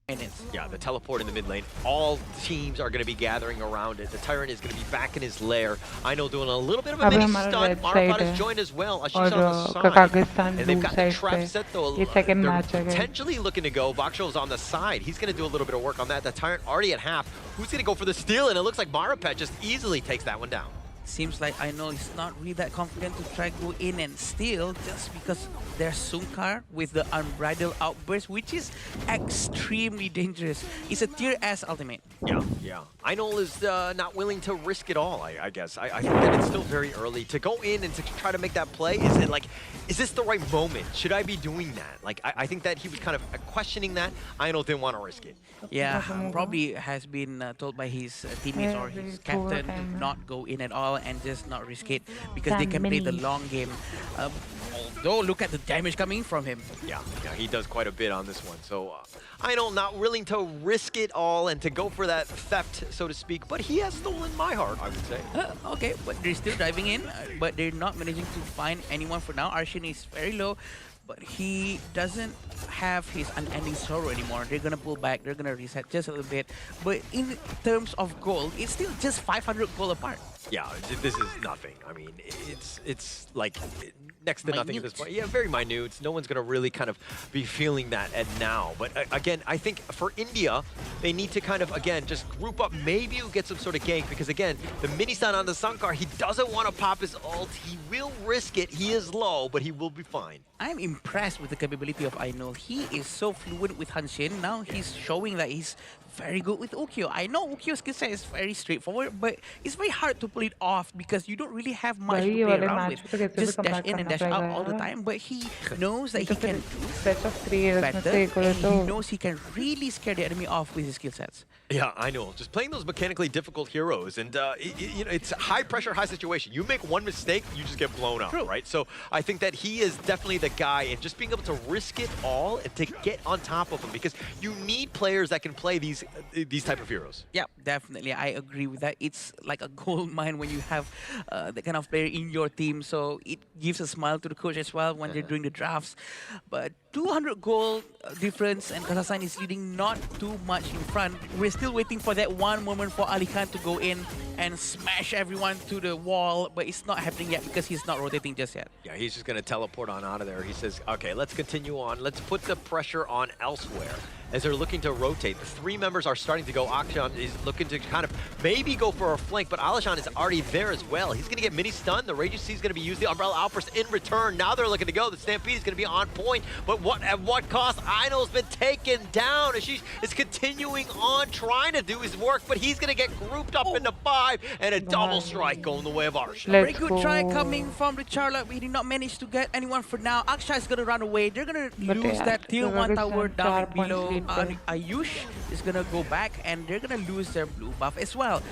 minutes. Yeah, the teleport in the mid lane. All teams are going to be gathering around it. The Tyrant is going to be back in his lair. I know doing a little bit of a अभी mini हमारा stun. red Marafat side has है joined as well. Ashish और on the side. Kazakhstan And they've blue got the side trap पे set though. ये second They're match है guys. potentially looking to go. Bakshul's on the side. He's going to do a little bit of work on that. The Tyrant already at half. Who's going to go for the steal? And it looks like Marapet just easily takes that one down. Seems like I know he's not really that confident to try go in and steal just because there's Sunkar with the unbridled outburst, which is extremely dangerous. It's a tier S ultimate. Yeah. Einol is not willing to risk it all, I guess. I think that it's still very early. To go in and to try to make that play, is this the right moment? Should I be doing that? Like, I think that he was kind of questioning that. Einol didn't want to risk it. Yeah, probably has been told by his teammates or his captain to not go in at all and just not risk it because they can play the long game. Although, look at the damage coming from him. Yeah, he does quite a bit on this one. So, Einol not willing to risk it all and to go for that theft, so to speak. But he has stolen my heart, I would say. Okay, but they're still diving in, but they're not managing to find anyone for now. Arshin is very low, but he doesn't have his unending sorrow anymore. They're gonna pull back, they're gonna reset just a little bit. But in terms of gold, it's still just 500 gold apart. Yeah, this is nothing. I mean, it's like next to nothing at this point. Yeah, very minute. No one's going to really kind of be feeling that at now. But again, I think for India, they need to kind of, again, just group up. Maybe you get some sort of gank because, again, the mini-stun on the Sankar, he doesn't want to pop his ult. He will risk it. He is low, but he will be fine. I'm impressed with the capability of Ainul. He is so fluent with Hanshin. Now he's showing that he's very good with Ukyo. I know Ukyo's skill set is very straightforward, but it's very hard to pull it off because you don't really have much to play around with. Just dash in and dash out all the time, but he knows that he can do better, and he knows he can really scare the enemy off with his skill sets. Yeah, I know. Just playing those mechanically difficult heroes, and you know, it's high pressure, high situation. You make one mistake, you just get blown up, right? So I think that he is definitely the guy, and just being able to risk it all and to get on top of him, because you need players that can play these type of heroes. Yeah, definitely. I agree with that. It's like a gold mine when you have that kind of player in your team, so it gives a smile to the coach as well when they're doing the drafts. But 200 gold difference, and Kazakhstan is leading not too much in front. We're still waiting for that one moment for Ali Khan to go in and smash everyone to the wall, but it's not happening yet because he's not rotating just yet. Yeah, he's just going to teleport on out of there. He says, okay, let's continue on. Let's put the pressure on elsewhere. As they're looking to rotate, the three members are starting to go. Akshan is looking to kind of maybe go for a flank, but Alishan is already there as well. He's going to get mini stun. The Rage C is going to be used. The Umbrella Outburst in return. Now they're looking to go. The Stampede is going to be on point, but at what cost? Einol's been taken down. Ashish is continuing on trying to do his work, but he's going to get grouped up into 5 and a double strike going the way of Arshan. Very good try coming from the Charlotte. We did not manage to get anyone for now. Aksha is going to run away. They're going to lose that tier 1 tower down below. Ayush is going to go back, and they're going to lose their blue buff as well.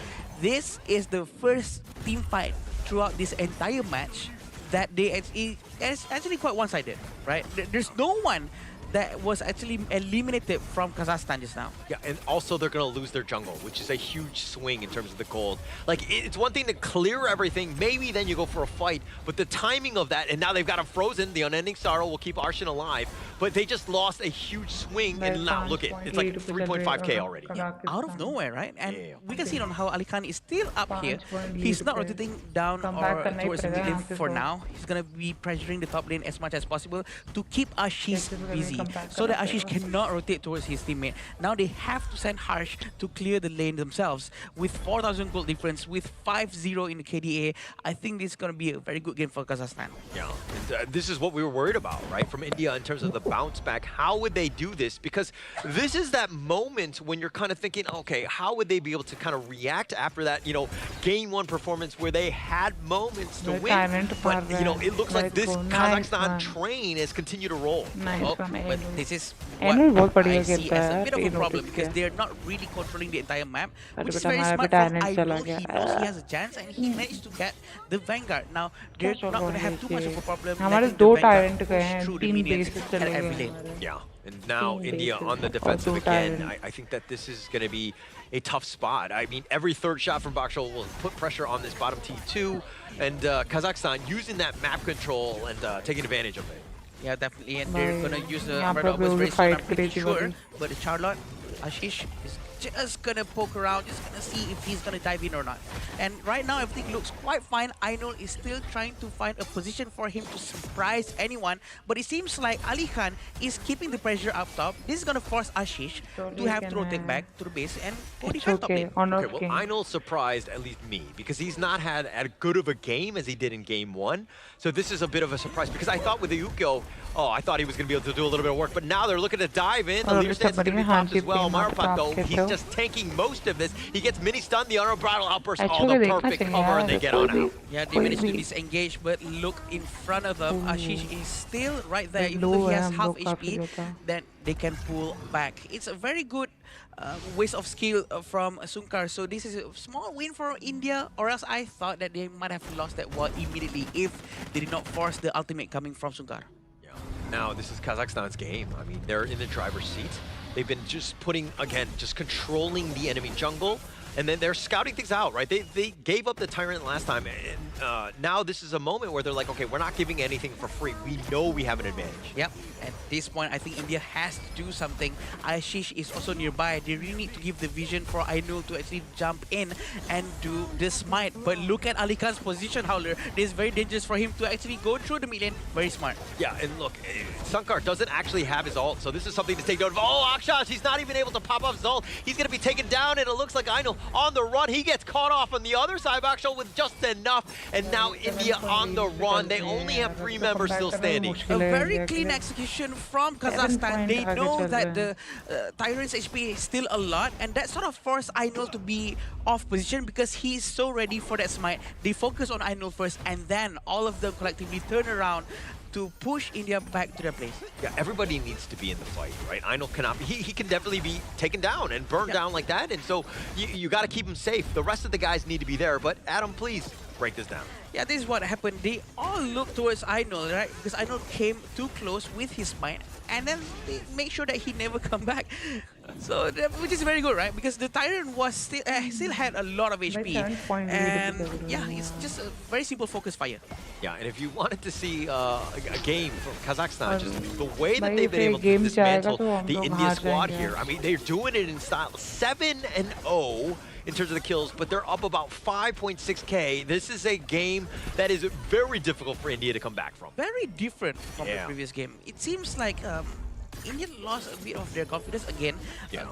This is the first team fight throughout this entire match that it's actually quite one-sided, right? There's no one that was actually eliminated from Kazakhstan just now. Yeah, and also they're going to lose their jungle, which is a huge swing in terms of the gold. Like, it's one thing to clear everything, maybe then you go for a fight, but the timing of that, and now they've got him frozen, the Unending Sorrow will keep Arshan alive, but they just lost a huge swing, and now look at it's like 3.5k already. Yeah, out of nowhere, right? And we can see on how Ali Khan is still up here. He's not rotating down or towards the mid lane for now. He's going to be pressuring the top lane as much as possible to keep Ashish busy, so that Ashish cannot rotate towards his teammate. Now they have to send Harsh to clear the lane themselves. With 4,000 gold difference, with 5-0 in the KDA, I think this is going to be a very good game for Kazakhstan. Yeah, and, this is what we were worried about, right, from India in terms of the bounce back. How would they do this? Because this is that moment when you're kind of thinking, okay, how would they be able to kind of react after that, you know, game 1 performance where they had moments to win, but, you know, it looks like this Kazakhstan train has continued to roll. But this is what I see as a bit of a problem because they're not really controlling the entire map, which is very smart from Ainul. He knows he has a chance and he managed to get the Vanguard. Now, they're not going to have too much of a problem letting the Vanguard push through the minions at every lane. Yeah, and now India on the defensive again. I think that this is going to be a tough spot. I mean, every third shot from Bakshul will put pressure on this bottom T2, and Kazakhstan using that map control and taking advantage of it. Yeah, definitely, and they're gonna use the Umbrella Outburst very soon, I'm pretty sure. But the Charlotte Ashish is just gonna poke around, just gonna see if he's gonna dive in or not. And right now everything looks quite fine. Ainul is still trying to find a position for him to surprise anyone, but it seems like Ali Khan is keeping the pressure up top. This is gonna force Ashish to have to rotate back to the base and go defend top lane. Okay, well, Ainul surprised at least me because he's not had as good of a game as he did in game 1. So this is a bit of a surprise because I thought with the Ukyo, I thought he was going to be able to do a little bit of work, but now they're looking to dive in. The leader stance is going to be popped as well. Marpat, though, he's just tanking most of this. He gets mini-stunned, the honorable battle outburst, all the perfect cover, and they get on out. Yeah, they managed to disengage, but look in front of them. Ashish is still right there. Even though he has half HP, then they can pull back. It's a very good waste of skill from Sunkar. So this is a small win for India, or else I thought that they might have lost that war immediately if they did not force the ultimate coming from Sunkar. Now, this is Kazakhstan's game. I mean, they're in the driver's seat. They've been just putting, again, just controlling the enemy jungle. And then they're scouting things out, right? They gave up the Tyrant last time. And now this is a moment where they're like, okay, we're not giving anything for free. We know we have an advantage. Yep. At this point, I think India has to do something. Ashish is also nearby. They really need to give the vision for Ainul to actually jump in and do the smite. But look at Ali Khan's position, Howler. This is very dangerous for him to actually go through the mid lane. Very smart. Yeah, and look, Sunkar doesn't actually have his ult, so this is something to take note of. Oh, Akshash, he's not even able to pop off his ult. He's going to be taken down, and it looks like Ainul on the run. He gets caught off on the other side of Akshash with just enough, and now India on the run. They only have 3 members still standing. A very clean execution from Kazakhstan. They know that the Tyrant's HP is still a lot, and that sort of forced Ainul to be off position because he's so ready for that smite. They focus on Ainul first, and then all of them collectively turn around to push India back to their place. Yeah, everybody needs to be in the fight, right? Ainul cannot be, he can definitely be taken down and burned down like that, and so you got to keep him safe. The rest of the guys need to be there, but Adam, please break this down. Yeah, this is what happened. They all look towards Ainul, right? Because Ainul came too close with his smite, and then they make sure that he never come back. So, which is very good, right? Because the Tyrant was still had a lot of HP, and yeah, it's just a very simple focus fire. Yeah, and if you wanted to see a game from Kazakhstan, just the way that they've been able to dismantle the India squad here, I mean, they're doing it in style 7-0 in terms of the kills, but they're up about 5.6k. This is a game that is very difficult for India to come back from. Very different from the previous game. It seems like India lost a bit of their confidence again.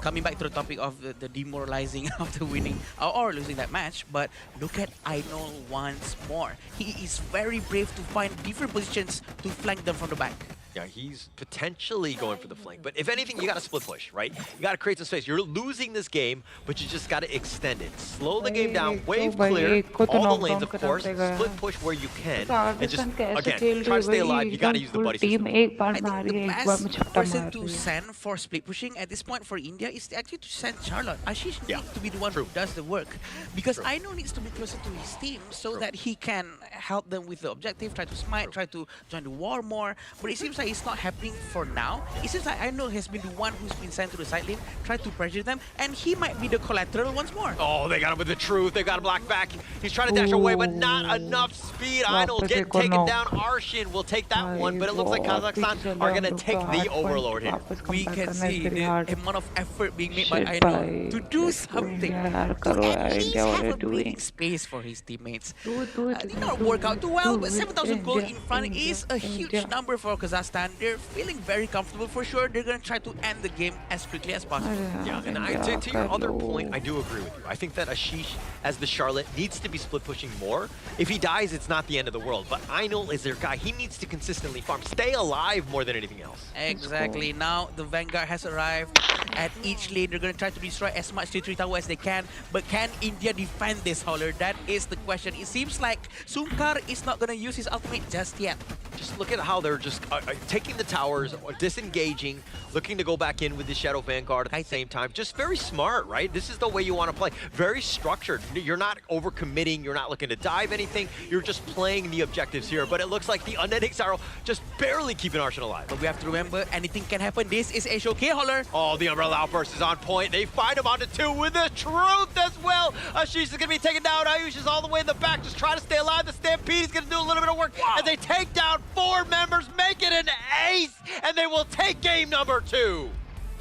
Coming back to the topic of the demoralizing after winning or losing that match, but look at Ainul once more. He is very brave to find different positions to flank them from the back. Yeah, he's potentially going for the flank. But if anything, you got to split push, right? You got to create some space. You're losing this game, but you just got to extend it. Slow the game down, wave clear, all the lanes, of course, split push where you can, and just, again, try to stay alive. You got to use the buddy system. I think the best person to send for split pushing at this point for India is actually to send Charlotte. Ashish needs to be the one who does the work, because Ainul needs to be closer to his team so that he can help them with the objective, try to smite, try to join the war more. But it seems like it's not happening for now. It seems like Ainul has been the one who's been sent to the side lane, try to pressure them, and he might be the collateral once more. Oh, they got him with the truth. They got a block back. He's trying to dash away, but not enough speed. Ainul getting taken down. Arshin will take that one, but it looks like Kazakhstan are going to take the overlord here. We can see the amount of effort being made by Ainul to do something, to at least have a breathing space for his teammates. They did not work out too well, but 7,000 gold in front is a huge number for Kazakhstan. They're feeling very comfortable for sure. They're going to try to end the game as quickly as possible. Yeah, and to your other point, I do agree with you. I think that Ashish, as the Charlotte, needs to be split pushing more. If he dies, it's not the end of the world, but Ainul is their guy. He needs to consistently farm, stay alive more than anything else. Exactly. Now the Vanguard has arrived at each lane. They're going to try to destroy as much territory tower as they can, but can India defend this, Howler? That is the question. It seems like Sunkar is not going to use his ultimate just yet. Just look at how they're just taking the towers, disengaging, looking to go back in with the Shadow Vanguard at the same time. Just very smart, right? This is the way you want to play. Very structured. You're not overcommitting. You're not looking to dive anything. You're just playing the objectives here. But it looks like the Unending Sorrow just barely keeping Arshan alive. But we have to remember, anything can happen. This is HOK, Howler. Oh, the Umbrella Outburst is on point. They find him onto 2 with the truth as well. Ashish is going to be taken down. Ayush is all the way in the back, just trying to stay alive. The Stampede is going to do a little bit of work as they take down 4 members, make it an ace, and they will take game number 2.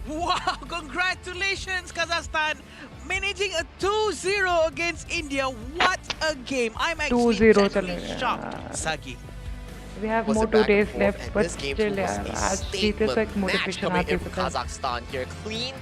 Wow, congratulations, Kazakhstan, managing a 2-0 against India. What a game. I'm actually 2-0 genuinely चले shocked, गए. Sagi. We have Was more it 2 back and days forth, left, and but this game still too was यार a आज जीते तो एक statement match motivation coming आती in है from पता है. Kazakhstan here. Clean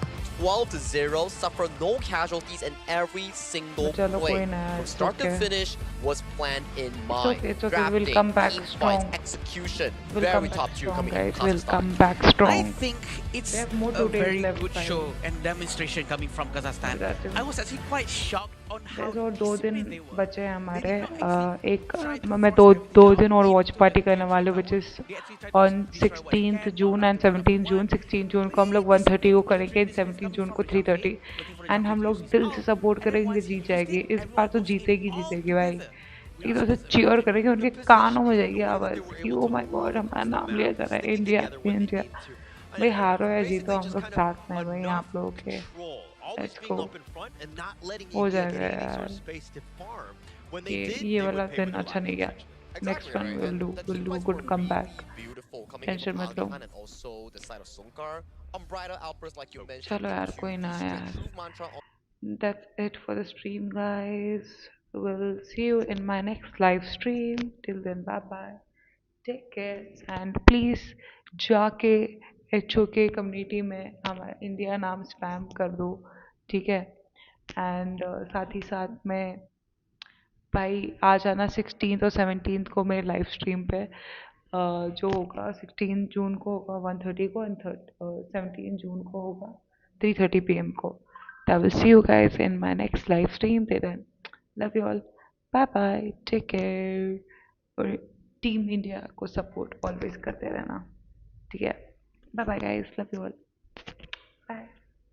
12-0, suffer no casualties in every single चलो play. कोई ना यार, From it's start to okay. finish was planned in It's mind. okay, it's okay. Drafting, We'll come back team fights, strong. execution, We'll very come back top tier strong, coming in guys. from We'll Kazakhstan. come back I strong. think it's We have more a 2 days very left. good भाई. show and demonstration coming from Kazakhstan. Exactly. I was actually quite shocked on how There's और 2 दिन disciplined they were. बचे हैं They हमारे. did not actually एक try to मैं force everything दो out, दिन और lead watch to party the करने end वाले result. which is They actually tried to on destroy what they 16th can, June bound up and to 1 17th upon June. 1. 16 June को हम लोग Really 1:30 को disciplined करेंगे, players 17 coming June from को the jungle 3:30. team, looking for the and jungle हम लोग juices दिल से out, सपोर्ट and then करेंगे, once जीत it was जाएगी. in, इस बार everyone तो pushing it जीतेगी all जीतेगी भाई. together. ठीक है, तो चीयर करेंगे, उनके कानों में जाएगी आवाज़ कि ओ माय गॉड हमारा नाम लिया जा रहा है. India India. भाई हारो या जीतो हम लोग साथ में हैं भाई आप लोगों के. Let's go. हो जाएगा यार. ये वाला दिन अच्छा नहीं गया. Exactly Next one right. we'll And do. the We'll team do a fights good were comeback. really beautiful coming in tension from मत लो. Khan and also the side of Sunkar. Unbridled outbursts like you mentioned. चलो यार कोई ना The यार. true mantra on That's it for the stream, guys. We'll see you in my next live stream. Till then, bye bye. Take care. And please जाके HOK community में हमारा India नाम spam कर दो. ठीक है. एंड साथ ही साथ में भाई आ जाना 16th और 17th को मेरे लाइव स्ट्रीम पे. जो होगा 16 जून को होगा 1:30 को एंड 17 जून को होगा 3:30 PM को. I will see you guys in my next live stream. Till then, love you all. Bye bye. Take care. और टीम इंडिया को सपोर्ट ऑलवेज करते रहना. ठीक है. Bye bye guys. Love you all. Bye.